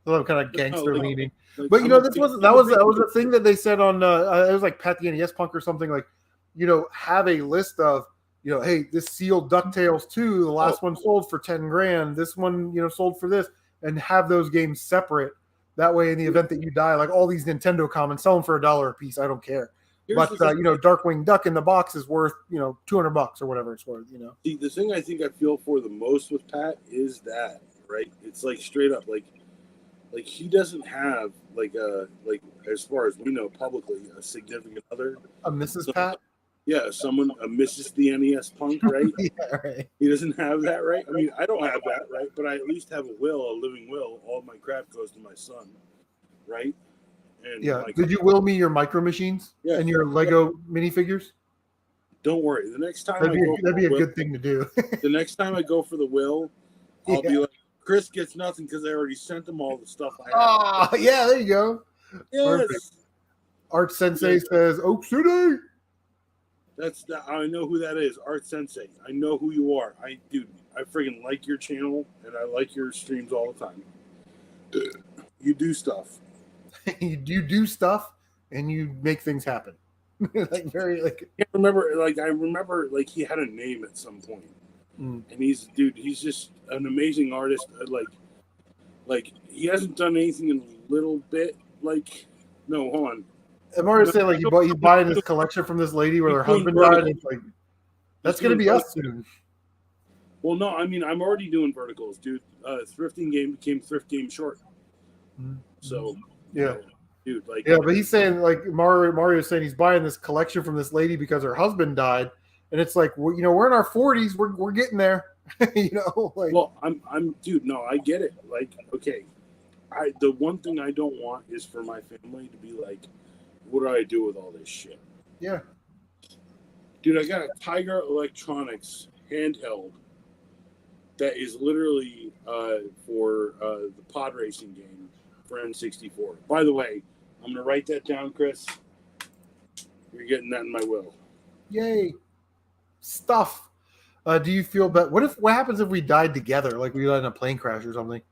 Some kind of gangster leaning. But that was a thing that they said on it was like Pat the NES Punk or something, like, have a list of, hey, this sealed DuckTales 2, the last one sold for 10 grand, this one, sold for this, and have those games separate. That way, in the event that you die, like all these Nintendo commons, sell them for $1 a piece. I don't care. But Darkwing Duck in the box is worth, $200 or whatever it's worth. See, the thing I think I feel for the most with Pat is that, right? It's like straight up, like he doesn't have as far as we know publicly, a significant other. A Mrs. Pat? Yeah, a Mrs. the NES Punk, right? Yeah, right. He doesn't have that, right? I mean, I don't have that, right? But I at least have a living will. All of my crap goes to my son, right? And yeah. Did you will me your Micro Machines and your Lego minifigures? Don't worry. The next time that'd be a good thing to do. The next time I go for the will, I'll be like, Chris gets nothing because I already sent him all the stuff I have. Oh, yeah, there you go. Yes. Perfect. Art Sensei says, Oak City. I know who that is, Art Sensei. I know who you are. I friggin' like your channel, and I like your streams all the time. You do stuff. You do stuff, and you make things happen. I remember he had a name at some point. And he's just an amazing artist. Like he hasn't done anything in a little bit. No, hold on. I'm already saying he's buying this collection from this lady where her husband died. And it's like, that's gonna be us soon. Well, no, I mean I'm already doing verticals, dude. Thrifting game became thrift game short. So yeah, dude, but he's saying Mario's saying he's buying this collection from this lady because her husband died. And it's like, we're in our 40s. We're getting there, Well, I'm, dude. No, I get it. Okay, the one thing I don't want is for my family to be like, what do I do with all this shit? Yeah, dude. I got a Tiger Electronics handheld that is literally for the pod racing game for N64. By the way, I'm gonna write that down, Chris. You're getting that in my will. Yay. Stuff. Do you feel bad? What happens if we died together? Like we died in a plane crash or something?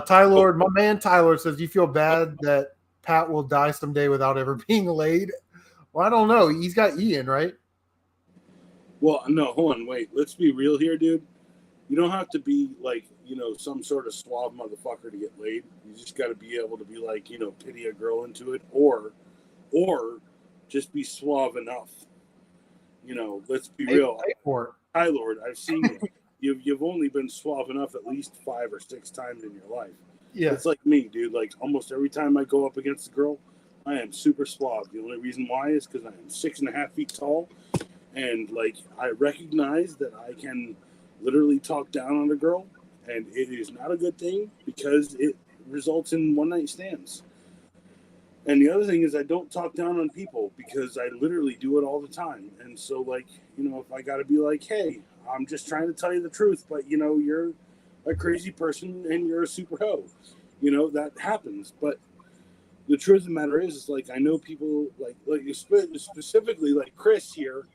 Tyler, my man Tyler says, "Do you feel bad that Pat will die someday without ever being laid?" Well, I don't know. He's got Ian, right? Well, no, hold on, wait. Let's be real here, dude. You don't have to be like, some sort of suave motherfucker to get laid. You just got to be able to be like, pity a girl into it, or just be suave enough. Let's be real. Tyler, I've seen you. You've only been suave enough at least 5 or 6 times in your life. Yeah. It's like me, dude. Like almost every time I go up against a girl, I am super suave. The only reason why is because I am 6.5 feet tall, and like I recognize that I can literally talk down on a girl, and it is not a good thing because it results in one night stands. And the other thing is I don't talk down on people because I literally do it all the time. And so, like, if I got to be like, hey, I'm just trying to tell you the truth, but, you're a crazy person and you're a super hoe. That happens. But the truth of the matter is like, I know people, like specifically like Chris here.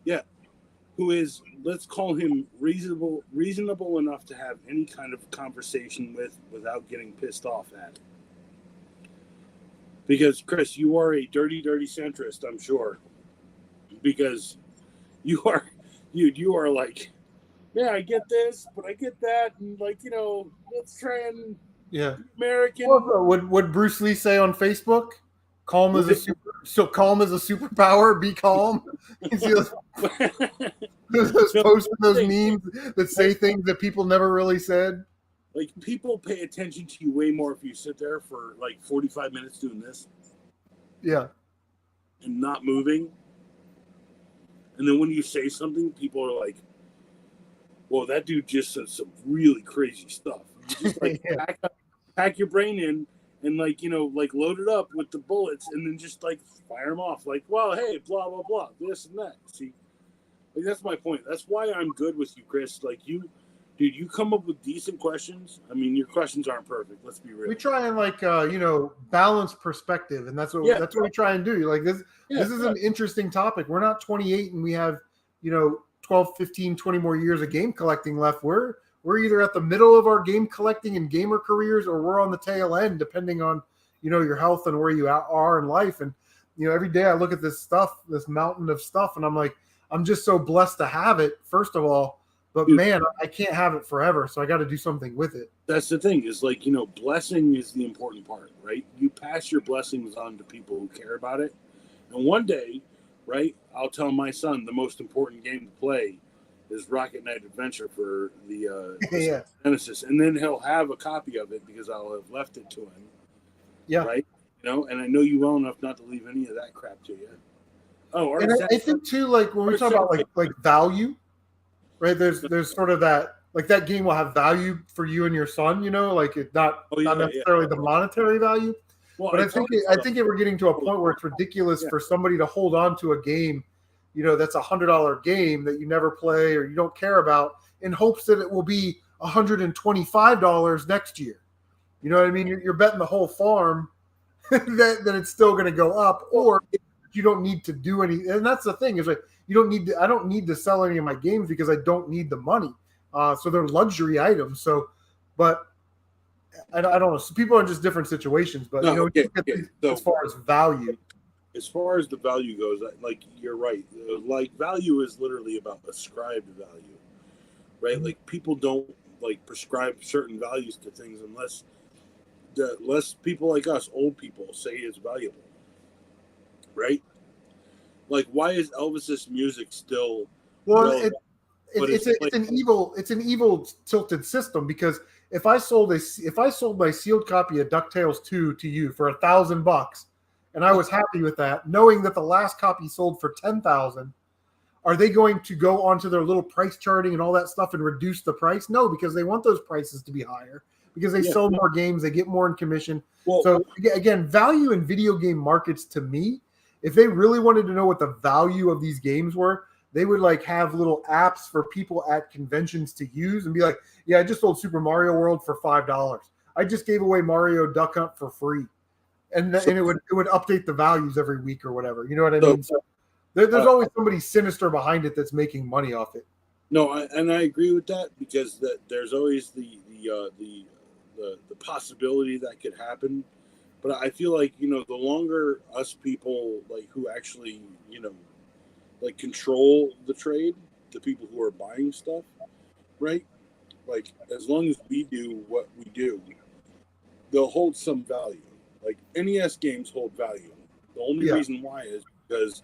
Yeah. Who is, let's call him reasonable enough to have any kind of conversation with without getting pissed off at. Because Chris, you are a dirty centrist, I'm sure. Because you are like, yeah, I get this, but I get that, and like, let's try and American. Would Bruce Lee say on Facebook? Calm is a superpower. Be calm. Those posts, those memes that say things that people never really said. Like people pay attention to you way more if you sit there for like 45 minutes doing this. Yeah. And not moving. And then when you say something, people are like, "Well, that dude just said some really crazy stuff." You just like pack your brain in. And like, like load it up with the bullets and then just like fire them off. Like, well, hey, blah, blah, blah, this and that. See, like, that's my point. That's why I'm good with you, Chris. Like you come up with decent questions. I mean, your questions aren't perfect. Let's be real. We try and like, balance perspective. And that's what we try and do. Like this is an interesting topic. We're not 28 and we have, 12, 15, 20 more years of game collecting left. We're either at the middle of our game collecting and gamer careers, or we're on the tail end, depending on, your health and where you are in life. And, every day I look at this mountain of stuff, and I'm like, I'm just so blessed to have it, first of all. But man, I can't have it forever, so I got to do something with it. That's the thing is like, blessing is the important part, right? You pass your blessings on to people who care about it. And one day, right, I'll tell my son the most important game to play is Rocket Knight Adventure for the Genesis, and then he'll have a copy of it because I'll have left it to him. Yeah, right. And I know you well enough not to leave any of that crap to you. Oh, and I think too, like when we talk about like value, right? There's sort of that, like that game will have value for you and your son. Like it's not necessarily the monetary value, but I think we're getting to a point where it's ridiculous for somebody to hold on to a game. That's $100 game that you never play or you don't care about in hopes that it will be $125 next year. You know what I mean? You're betting the whole farm that it's still going to go up, or you don't need to do any. And that's the thing is like, I don't need to sell any of my games because I don't need the money. So they're luxury items. So, but I don't know. So people are in just different situations, but as far as value. As far as the value goes, like you're right. Like value is literally about ascribed value, right? Mm-hmm. Like people don't like prescribe certain values to things unless people like us, old people, say it's valuable, right? Like why is Elvis's music still? Well, it's an evil tilted system because if I sold my sealed copy of DuckTales 2 to you for $1,000. And I was happy with that, knowing that the last copy sold for $10,000. Are they going to go onto their little price charting and all that stuff and reduce the price? No, because they want those prices to be higher because they sell more games, they get more in commission. Well, so again, value in video game markets to me, if they really wanted to know what the value of these games were, they would like have little apps for people at conventions to use and be like, yeah, I just sold Super Mario World for $5. I just gave away Mario Duck Hunt for free. And it would update the values every week or whatever. You know what I mean? So there's always somebody sinister behind it that's making money off it. No, and I agree with that because there's always the possibility that could happen. But I feel like the longer us people like who actually like control the trade, the people who are buying stuff, right? Like as long as we do what we do, they'll hold some value. Like NES games hold value. The only Yeah. reason why is because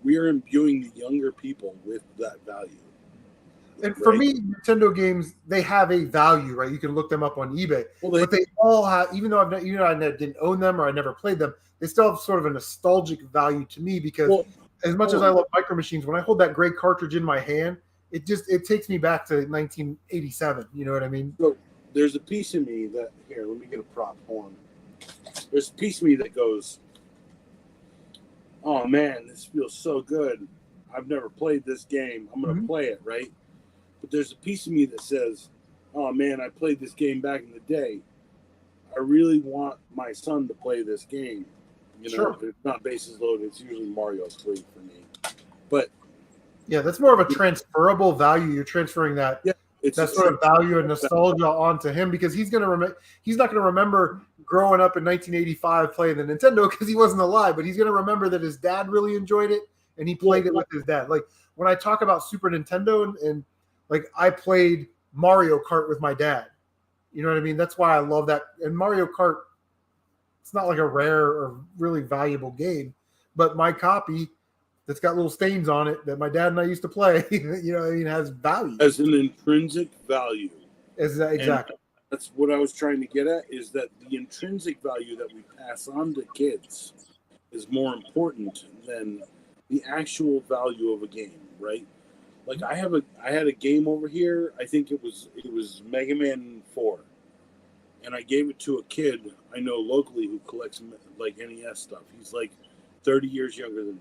we are imbuing the younger people with that value. And for Right? me, Nintendo games, they have a value, right? You can look them up on eBay, Well, but they all have, even though didn't own them or I never played them, they still have sort of a nostalgic value to me because well, as much as I love Micro Machines, when I hold that gray cartridge in my hand, it takes me back to 1987. You know what I mean? so there's a piece of me that here. Let me get a prop horn. There's a piece of me that goes, "Oh man, this feels so good. I've never played this game. I'm gonna play it, right?" But there's a piece of me that says, "Oh man, I played this game back in the day. I really want my son to play this game." Sure. It's not bases loaded. It's usually Mario's free for me. But Yeah, that's more of a transferable value. You're transferring that yeah, it's that sort of value and nostalgia onto him because he's gonna he's not gonna remember growing up in 1985 playing the Nintendo because he wasn't alive, but he's gonna remember that his dad really enjoyed it and he played it with his dad. Like when I talk about Super Nintendo and like I played Mario Kart with my dad. You know what I mean? That's why I love that. And Mario Kart, it's not like a rare or really valuable game, but my copy that's got little stains on it that my dad and I used to play, has value. as an intrinsic value. Exactly. And that's what I was trying to get at is that the intrinsic value that we pass on to kids is more important than the actual value of a game, right? Like I had a game over here. I think it was Mega Man 4, and I gave it to a kid I know locally who collects like NES stuff. He's like 30 years younger than me.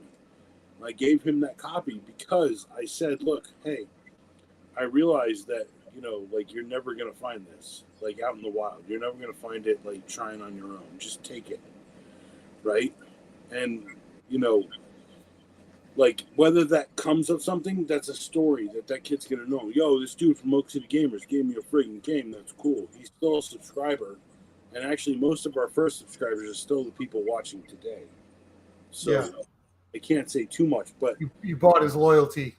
I gave him that copy because I said, "Look, hey, I realize that like you're never gonna find this like out in the wild. You're never gonna find it like trying on your own. Just take it, right?" And you know, like whether that comes of something, that's a story that kid's gonna know. Yo, this dude from Oak City Gamers gave me a friggin' game. That's cool. He's still a subscriber, and actually, most of our first subscribers are still the people watching today. So Yeah. I can't say too much, but You bought his loyalty.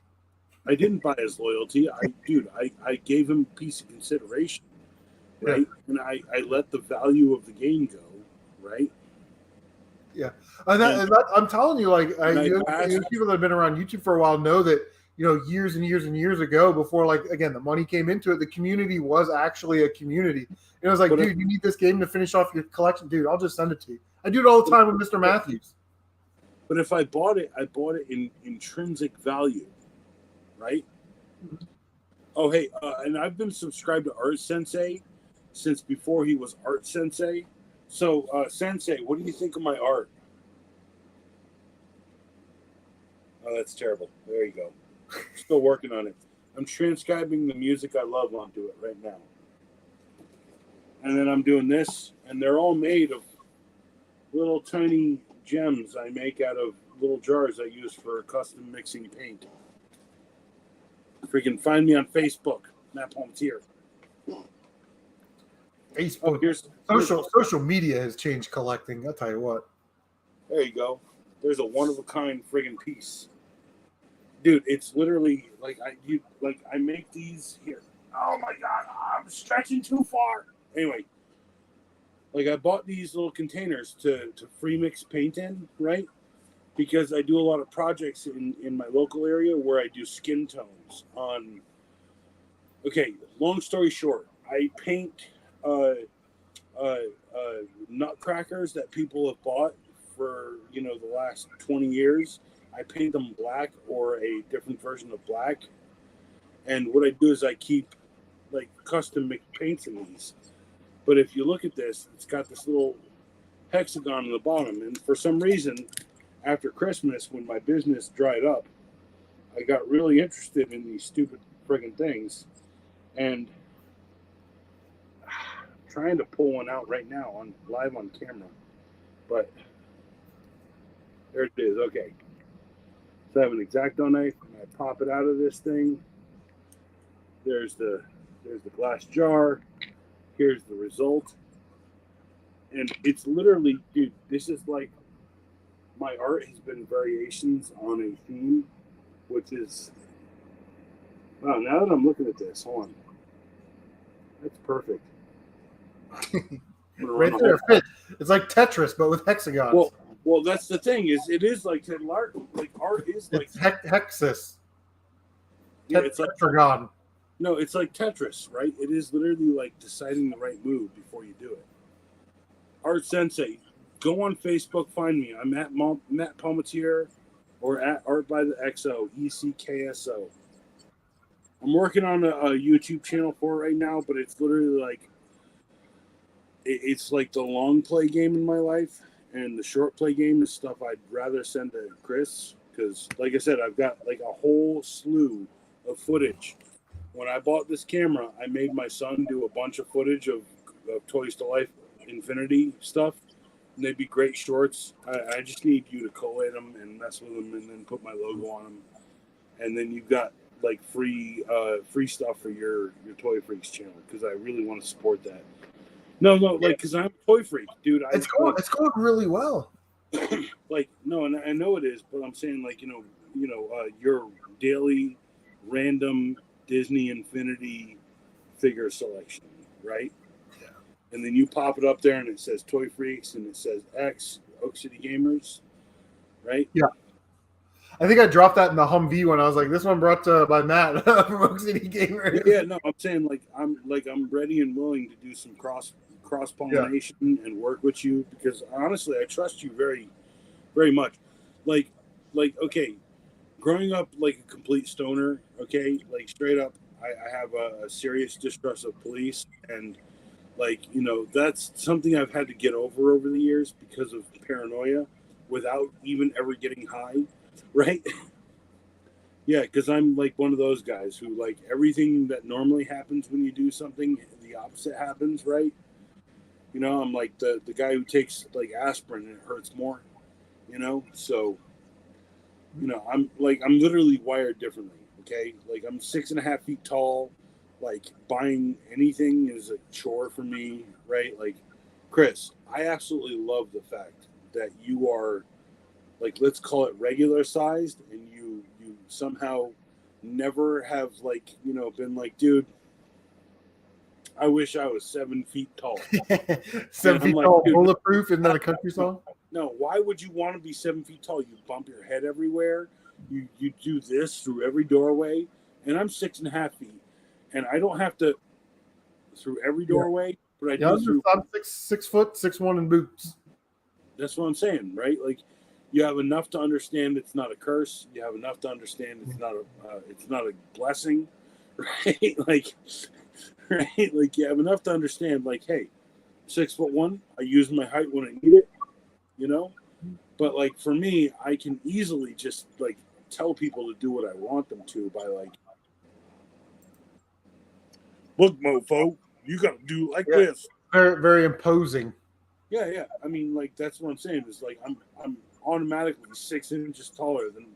I didn't buy his loyalty. I gave him a piece of consideration, Yeah. right? And I let the value of the game go, right? Yeah. I'm telling you, like, people that have been around YouTube for a while know that, years and years and years ago, before, like, again, the money came into it, the community was actually a community. And it was like, dude, you need this game to finish off your collection. Dude, I'll just send it to you. I do it all the time with Mr. Matthews. But if I bought it in intrinsic value, right? Oh, hey, and I've been subscribed to Art Sensei since before he was Art Sensei. So, Sensei, what do you think of my art? Oh, that's terrible. There you go. Still working on it. I'm transcribing the music I love onto it right now. And then I'm doing this, and they're all made of little tiny gems I make out of little jars I use for custom mixing paint. Freaking find me on Facebook. Matt Palmetier. Facebook. Social media has changed collecting. I'll tell you what. There you go. There's a one of a kind friggin' piece, dude. It's literally like I make these here. Oh my god, I'm stretching too far. Anyway, like I bought these little containers to free mix paint in, right? Because I do a lot of projects in my local area where I do skin tones on. Okay, long story short, I paint nutcrackers that people have bought for the last 20 years. I paint them black or a different version of black, and what I do is I keep like custom mixed paints in these. But if you look at this, it's got this little hexagon on the bottom, and for some reason, after Christmas, when my business dried up, I got really interested in these stupid friggin' things, and trying to pull one out right now on live on camera, but there it is. Okay, so I have an X-Acto knife, and I pop it out of this thing, There's the glass jar. Here's the result. And it's literally, dude, this is like my art has been variations on a theme, which is wow. Now that I'm looking at this, hold on, that's perfect. Right there, it fits. It's like Tetris, but with hexagons. Well, that's the thing is, it is like art. Like art is like it's hexis. Yeah, it's like tetragon. No, it's like Tetris, right? It is literally like deciding the right move before you do it. Art Sensei, go on Facebook, find me. I'm at Matt Palmetier or at Art by the XO, ECKSO. I'm working on a YouTube channel for it right now, but it's literally like it's like the long play game in my life, and the short play game is stuff I'd rather send to Chris because, like I said, I've got like a whole slew of footage. When I bought this camera, I made my son do a bunch of footage of Toys to Life Infinity stuff, and they'd be great shorts. I just need you to collate them and mess with them, and then put my logo on them, and then you've got like free stuff for your Toy Freaks channel because I really want to support that. No, like because I'm a toy freak, dude. It's going really well. Like no, and I know it is, but I'm saying like your daily random Disney Infinity figure selection, right? Yeah. And then you pop it up there, and it says Toy Freaks, and it says X Oak City Gamers, right? Yeah. I think I dropped that in the Humvee when I was like, "This one brought by Matt from Oak City Gamers." Yeah, no, I'm saying I'm ready and willing to do some cross pollination and work with you because honestly, I trust you very, very much. Like okay, growing up like a complete stoner, okay, like straight up, I have a serious distrust of police, and that's something I've had to get over the years because of paranoia, without even ever getting high, right? Yeah, because I'm like one of those guys who like everything that normally happens when you do something, the opposite happens, right? I'm like the guy who takes like aspirin and it hurts more, so I'm literally wired differently. Okay, like I'm 6.5 feet tall. Like buying anything is a chore for me, right? Like Chris, I absolutely love the fact that you are like, let's call it regular sized, and you somehow never have been like, dude, I wish I was 7 feet tall. 7 feet tall, bulletproof, isn't that a country song? No, why would you want to be 7 feet tall? You bump your head everywhere. You do this through every doorway, and I'm 6.5 feet, and I don't have to through every doorway, but I do through. I'm 6 foot 6'1" in boots. That's what I'm saying, right? Like, you have enough to understand it's not a curse. You have enough to understand it's not a blessing, right? Like, right? Like you have enough to understand, like, hey, 6'1", I use my height when I need it, But like for me, I can easily just like tell people to do what I want them to by like, look, mofo, you got to do like this. Very, very imposing. Yeah. I mean, like that's what I'm saying is like I'm automatically 6 inches taller than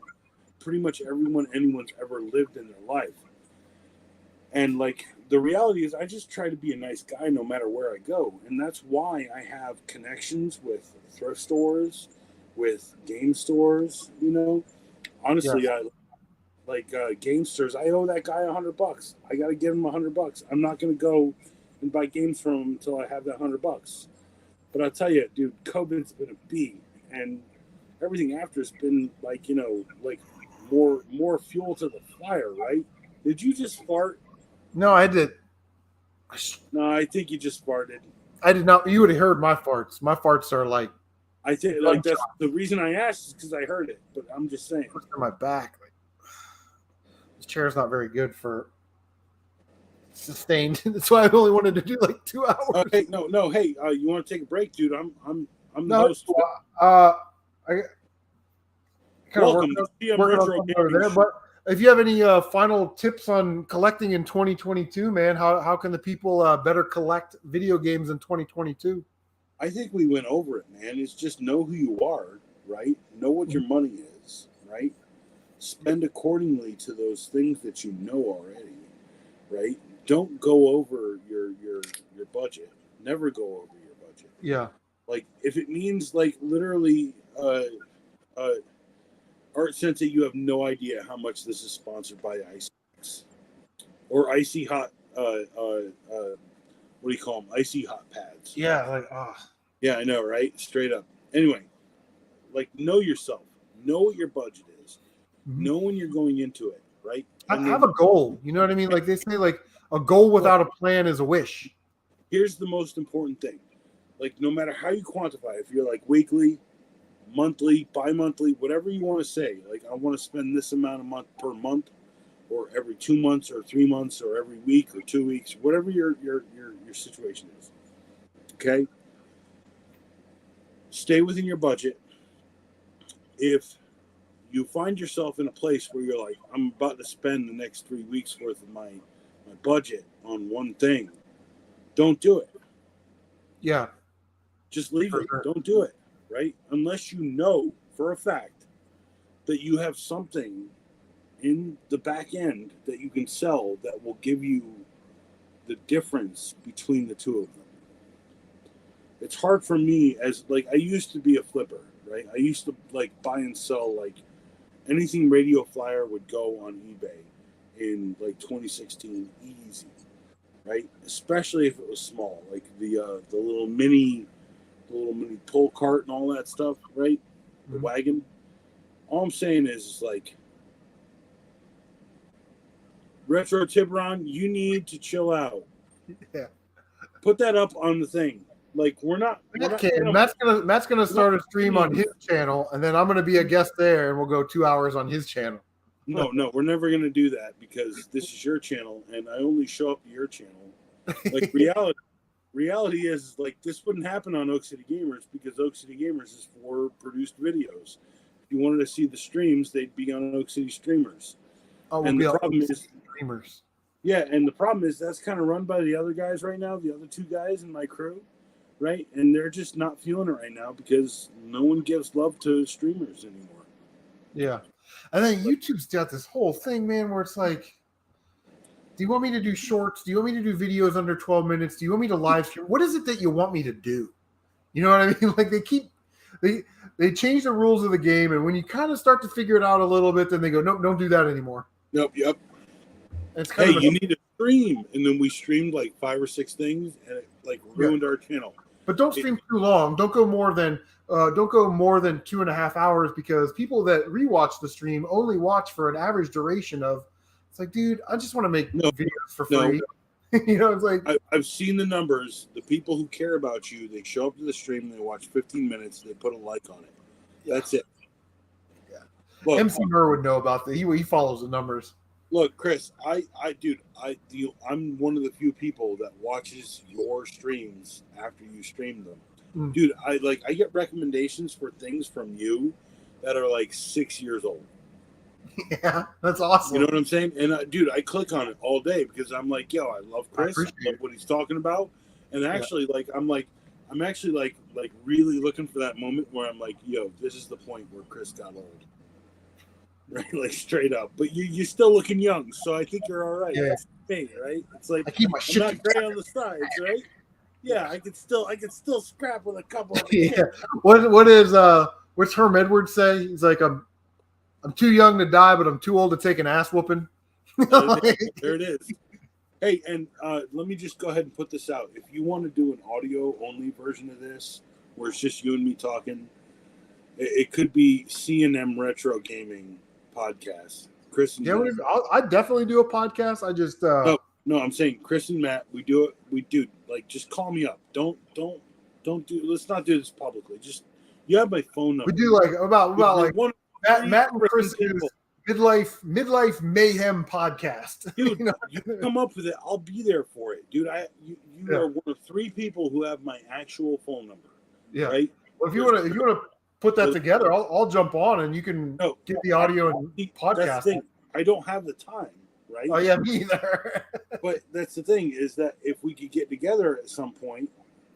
pretty much anyone's ever lived in their life. And like the reality is I just try to be a nice guy no matter where I go. And that's why I have connections with thrift stores, with game stores, Honestly, I like game stores. I owe that guy $100. I got to give him $100. I'm not going to go and buy games from him until I have that $100. But I'll tell you, dude, COVID's been a bee, and everything after has been like, like more fuel to the fire, right? Did you just fart? No, I did. No, I think you just farted. I did not. You would have heard my farts. My farts are like. I think like that's the reason I asked is because I heard it. But I'm just saying. On my back. Like, this chair's not very good for sustained. That's why I only wanted to do like 2 hours. Okay, no. Hey, you want to take a break, dude? I'm the host. I kind Welcome of working on over there, but. If you have any final tips on collecting in 2022, man, how can the people better collect video games in 2022? I think we went over it, man. It's just know who you are, right? Know what your money is, right? Spend accordingly to those things that you know already. right? Don't go over your budget. Never go over your budget. Yeah. Like if it means like literally Art Sensei, you have no idea how much this is sponsored by Ice or Icy Hot. What do you call them? Icy Hot pads. Yeah. Like, Yeah, I know, right? Straight up. Anyway, like know yourself. Know what your budget is. mm-hmm. Know when you're going into it, right? Have a goal. You know what I mean? Like they say, like a goal without a plan is a wish. Here's the most important thing. Like no matter how you quantify, if you're like weekly, monthly, bi-monthly, whatever you want to say, like I want to spend this amount of month per month, or every 2 months, or 3 months, or every week, or 2 weeks, whatever your situation is. Okay. Stay within your budget. If you find yourself in a place where you're like, I'm about to spend the next 3 weeks worth of my budget on one thing, don't do it. Yeah. Just leave it. Don't do it, right? Unless you know for a fact that you have something in the back end that you can sell that will give you the difference between the two of them. It's hard for me as like I used to be a flipper, right? I used to like buy and sell like anything Radio Flyer would go on eBay in like 2016 easy, right? Especially if it was small, like the little mini pull cart and all that stuff, right? The wagon. All I'm saying is like Retro Tiburon, you need to chill out. Yeah. Put that up on the thing. Like Matt's gonna start a stream on his channel, and then I'm gonna be a guest there, and we'll go 2 hours on his channel. No, we're never gonna do that because this is your channel, and I only show up to your channel. Like reality is like this wouldn't happen on Oak City Gamers because Oak City Gamers is for produced videos. If you wanted to see the streams, they'd be on Oak City Streamers. Oh, and the problem is streamers. Yeah, and the problem is that's kind of run by the other guys right now, the other 2 guys in my crew. Right, and they're just not feeling it right now because no one gives love to streamers anymore. Yeah, and then YouTube's got this whole thing, man, where it's like, do you want me to do shorts? Do you want me to do videos under 12 minutes? Do you want me to live stream? What is it that you want me to do? You know what I mean? Like they change the rules of the game, and when you kind of start to figure it out a little bit, then they go, nope, don't do that anymore. Nope, yep. It's hey, you need to stream, and then we streamed like 5 or 6 things, and it like ruined our channel. But don't stream too long. Don't go more than 2.5 hours because people that rewatch the stream only watch for an average duration of. It's like, dude, I just want to make videos for free. No. You know, it's like I've seen the numbers. The people who care about you, they show up to the stream, they watch 15 minutes, they put a like on it. Yeah. That's it. Yeah. Look, MC Murr would know about that. He follows the numbers. Look, Chris, I'm one of the few people that watches your streams after you stream them. Dude, I get recommendations for things from you that are like 6 years old. Yeah, that's awesome. You know what I'm saying? And dude, I click on it all day because I'm like, yo, I love Chris, I love what he's talking about. And actually, I'm actually really looking for that moment where I'm like, yo, this is the point where Chris got old. Right, like straight up, but you're still looking young, so I think you're all right. Yeah. That's the thing, right? It's like I keep my I'm not gray on the sides, right? Yeah, I could still scrap with a couple. Yeah. What's Herm Edwards say? He's like, I'm too young to die, but I'm too old to take an ass whooping. There it is. Hey, and let me just go ahead and put this out. If you want to do an audio only version of this, where it's just you and me talking, it could be C&M Retro Gaming podcast. Chris and Matt. I'd definitely do a podcast. I just no, I'm saying Chris and Matt, we do it. We do like just call me up. Don't do. Let's not do this publicly. Just you have my phone number. We do like about like one Matt and Chris midlife mayhem podcast. Dude, you come up with it. I'll be there for it, dude. You are one of 3 people who have my actual phone number. Yeah. Right. Well, if you want to put that together, I'll jump on and you can get the audio and podcast. That's the thing. I don't have the time, right? Oh yeah, me either. But that's the thing is that if we could get together at some point,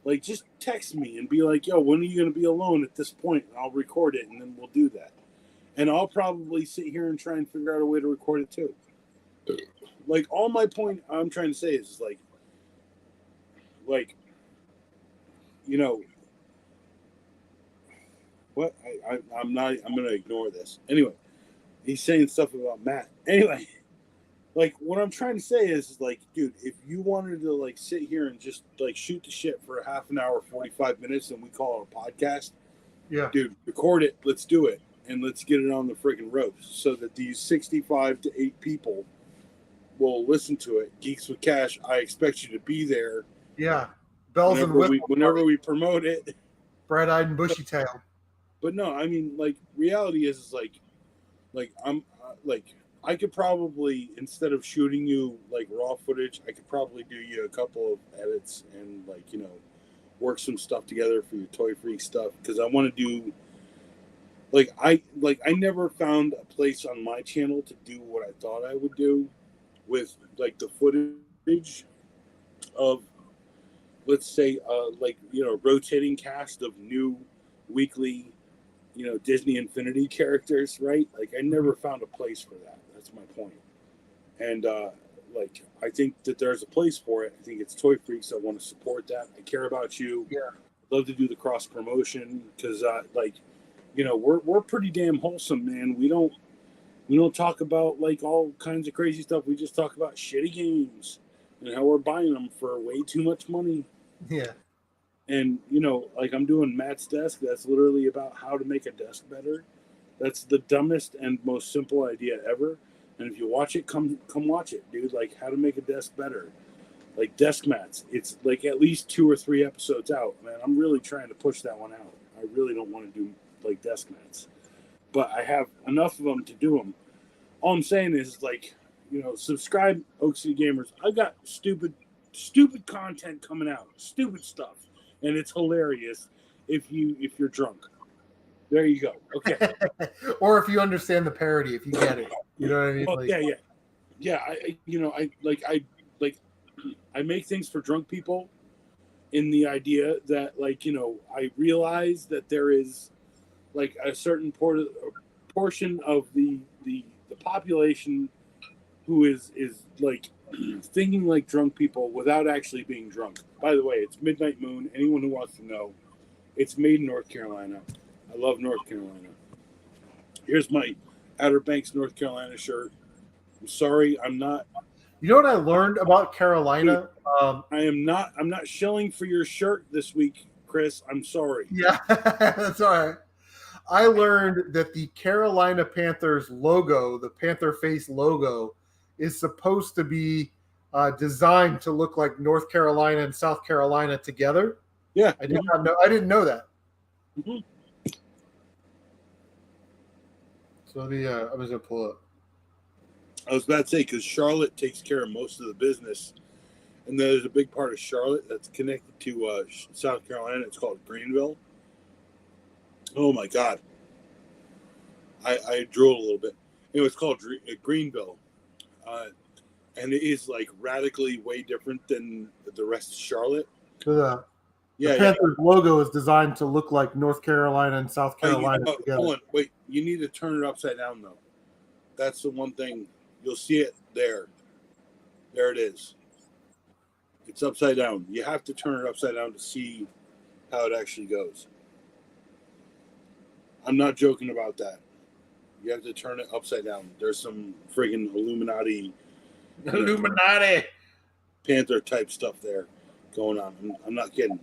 like just text me and be like, yo, when are you going to be alone at this point? And I'll record it and then we'll do that. And I'll probably sit here and try and figure out a way to record it too. like all my point I'm trying to say is like you know what I'm not I'm gonna ignore this anyway. He's saying stuff about Matt anyway. Like what I'm trying to say is like, dude, if you wanted to like sit here and just like shoot the shit for a half an hour, 45 minutes, and we call it a podcast, Yeah. dude, record it. Let's do it, and let's get it on the freaking ropes so that these 65 to 8 people will listen to it. Geeks with Cash, I expect you to be there. Yeah. Bells and whistles. Whenever we promote it, bright-eyed and bushy-tailed. But no, I mean, like reality is like I'm like. I could probably, instead of shooting you like raw footage, I could probably do you a couple of edits and like, you know, work some stuff together for your Toy Freak stuff. Cause I want to do I never found a place on my channel to do what I thought I would do with like the footage of, let's say, like, you know, rotating cast of new weekly, you know, Disney Infinity characters, right? Like I never found a place for that. That's my point. And like I think that there's a place for it. I think it's Toy Freaks. I want to support that. I care about you. Yeah. I'd love to do the cross promotion because like, you know, we're pretty damn wholesome, man. We don't talk about like all kinds of crazy stuff. We just talk about shitty games and how we're buying them for way too much money. Yeah. And, you know, like I'm doing Matt's desk. That's literally about how to make a desk better. That's the dumbest and most simple idea ever. And if you watch it, come watch it, dude. Like how to make a desk better. Like desk mats. It's like at least 2 or 3 episodes out, man. I'm really trying to push that one out. I really don't want to do like desk mats. But I have enough of them to do them. All I'm saying is like, you know, subscribe, Oak City Gamers. I've got stupid content coming out. Stupid stuff. And it's hilarious if you're drunk. There you go. Okay. Or if you understand the parody, if you get it, you know what I mean? Oh, like, yeah. I make things for drunk people, in the idea that like, you know, I realize that there is like a certain portion of the population who is like thinking like drunk people without actually being drunk. By the way, it's Midnight Moon. Anyone who wants to know, it's made in North Carolina. I love North Carolina. Here's my Outer Banks, North Carolina shirt. I'm sorry, I'm not. You know what I learned about Carolina? I'm not shilling for your shirt this week, Chris. I'm sorry. Yeah, that's all right. I learned that the Carolina Panthers logo, the Panther face logo, is supposed to be designed to look like North Carolina and South Carolina together. Yeah, I didn't know that. Mm-hmm. So I'm just gonna pull up. I was about to say because Charlotte takes care of most of the business, and there's a big part of Charlotte that's connected to South Carolina. It's called Greenville. Oh my God, I drooled a little bit. Anyway, it's called Greenville, and it is like radically way different than the rest of Charlotte. The Panthers logo is designed to look like North Carolina and South Carolina together. Hold on, wait. You need to turn it upside down, though. That's the one thing. You'll see it there. There it is. It's upside down. You have to turn it upside down to see how it actually goes. I'm not joking about that. You have to turn it upside down. There's some friggin' Illuminati Panther type stuff there going on. I'm not kidding.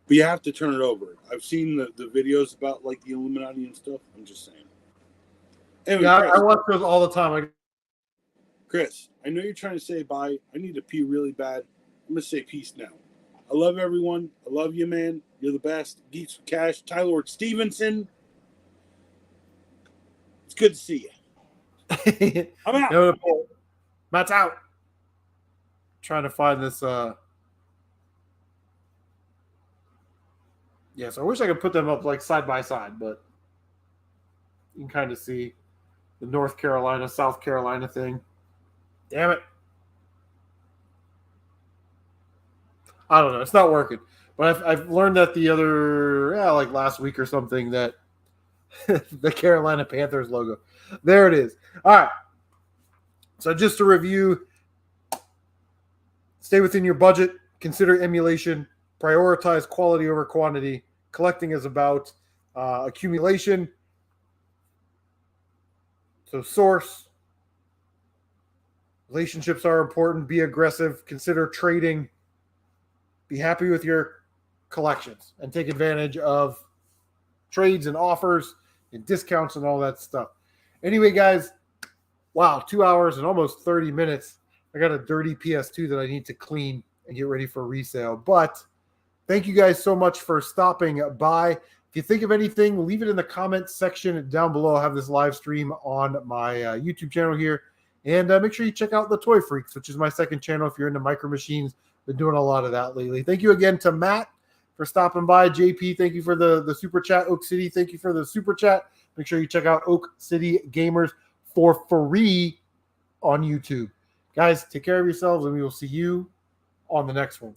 But you have to turn it over. I've seen the videos about like the Illuminati and stuff. I'm just saying. Anyway, yeah, Chris, I watch those all the time. Chris, I know you're trying to say bye. I need to pee really bad. I'm going to say peace now. I love everyone. I love you, man. You're the best. Geeks with Cash. Tyler Stevenson. It's good to see you. I'm out. No, Matt's out. Trying to find this. Yes, I wish I could put them up like side by side, but you can kind of see the North Carolina, South Carolina thing. Damn it. I don't know. It's not working. But I've learned that the other, like last week or something, that The Carolina Panthers logo. There it is. All right. So just to review, stay within your budget, consider emulation, prioritize quality over quantity. Collecting is about accumulation. So source. Relationships are important. Be aggressive. Consider trading. Be happy with your collections and take advantage of trades and offers and discounts and all that stuff. Anyway, guys, wow, 2 hours and almost 30 minutes. I got a dirty PS2 that I need to clean and get ready for resale. But thank you guys so much for stopping by. If you think of anything, leave it in the comments section down below. I have this live stream on my YouTube channel here. And make sure you check out the Toy Freaks, which is my second channel if you're into micro machines. Been doing a lot of that lately. Thank you again to Matt for stopping by. JP, thank you for the super chat. Oak City, thank you for the super chat. Make sure you check out Oak City Gamers for free on YouTube. Guys, take care of yourselves, and we will see you on the next one.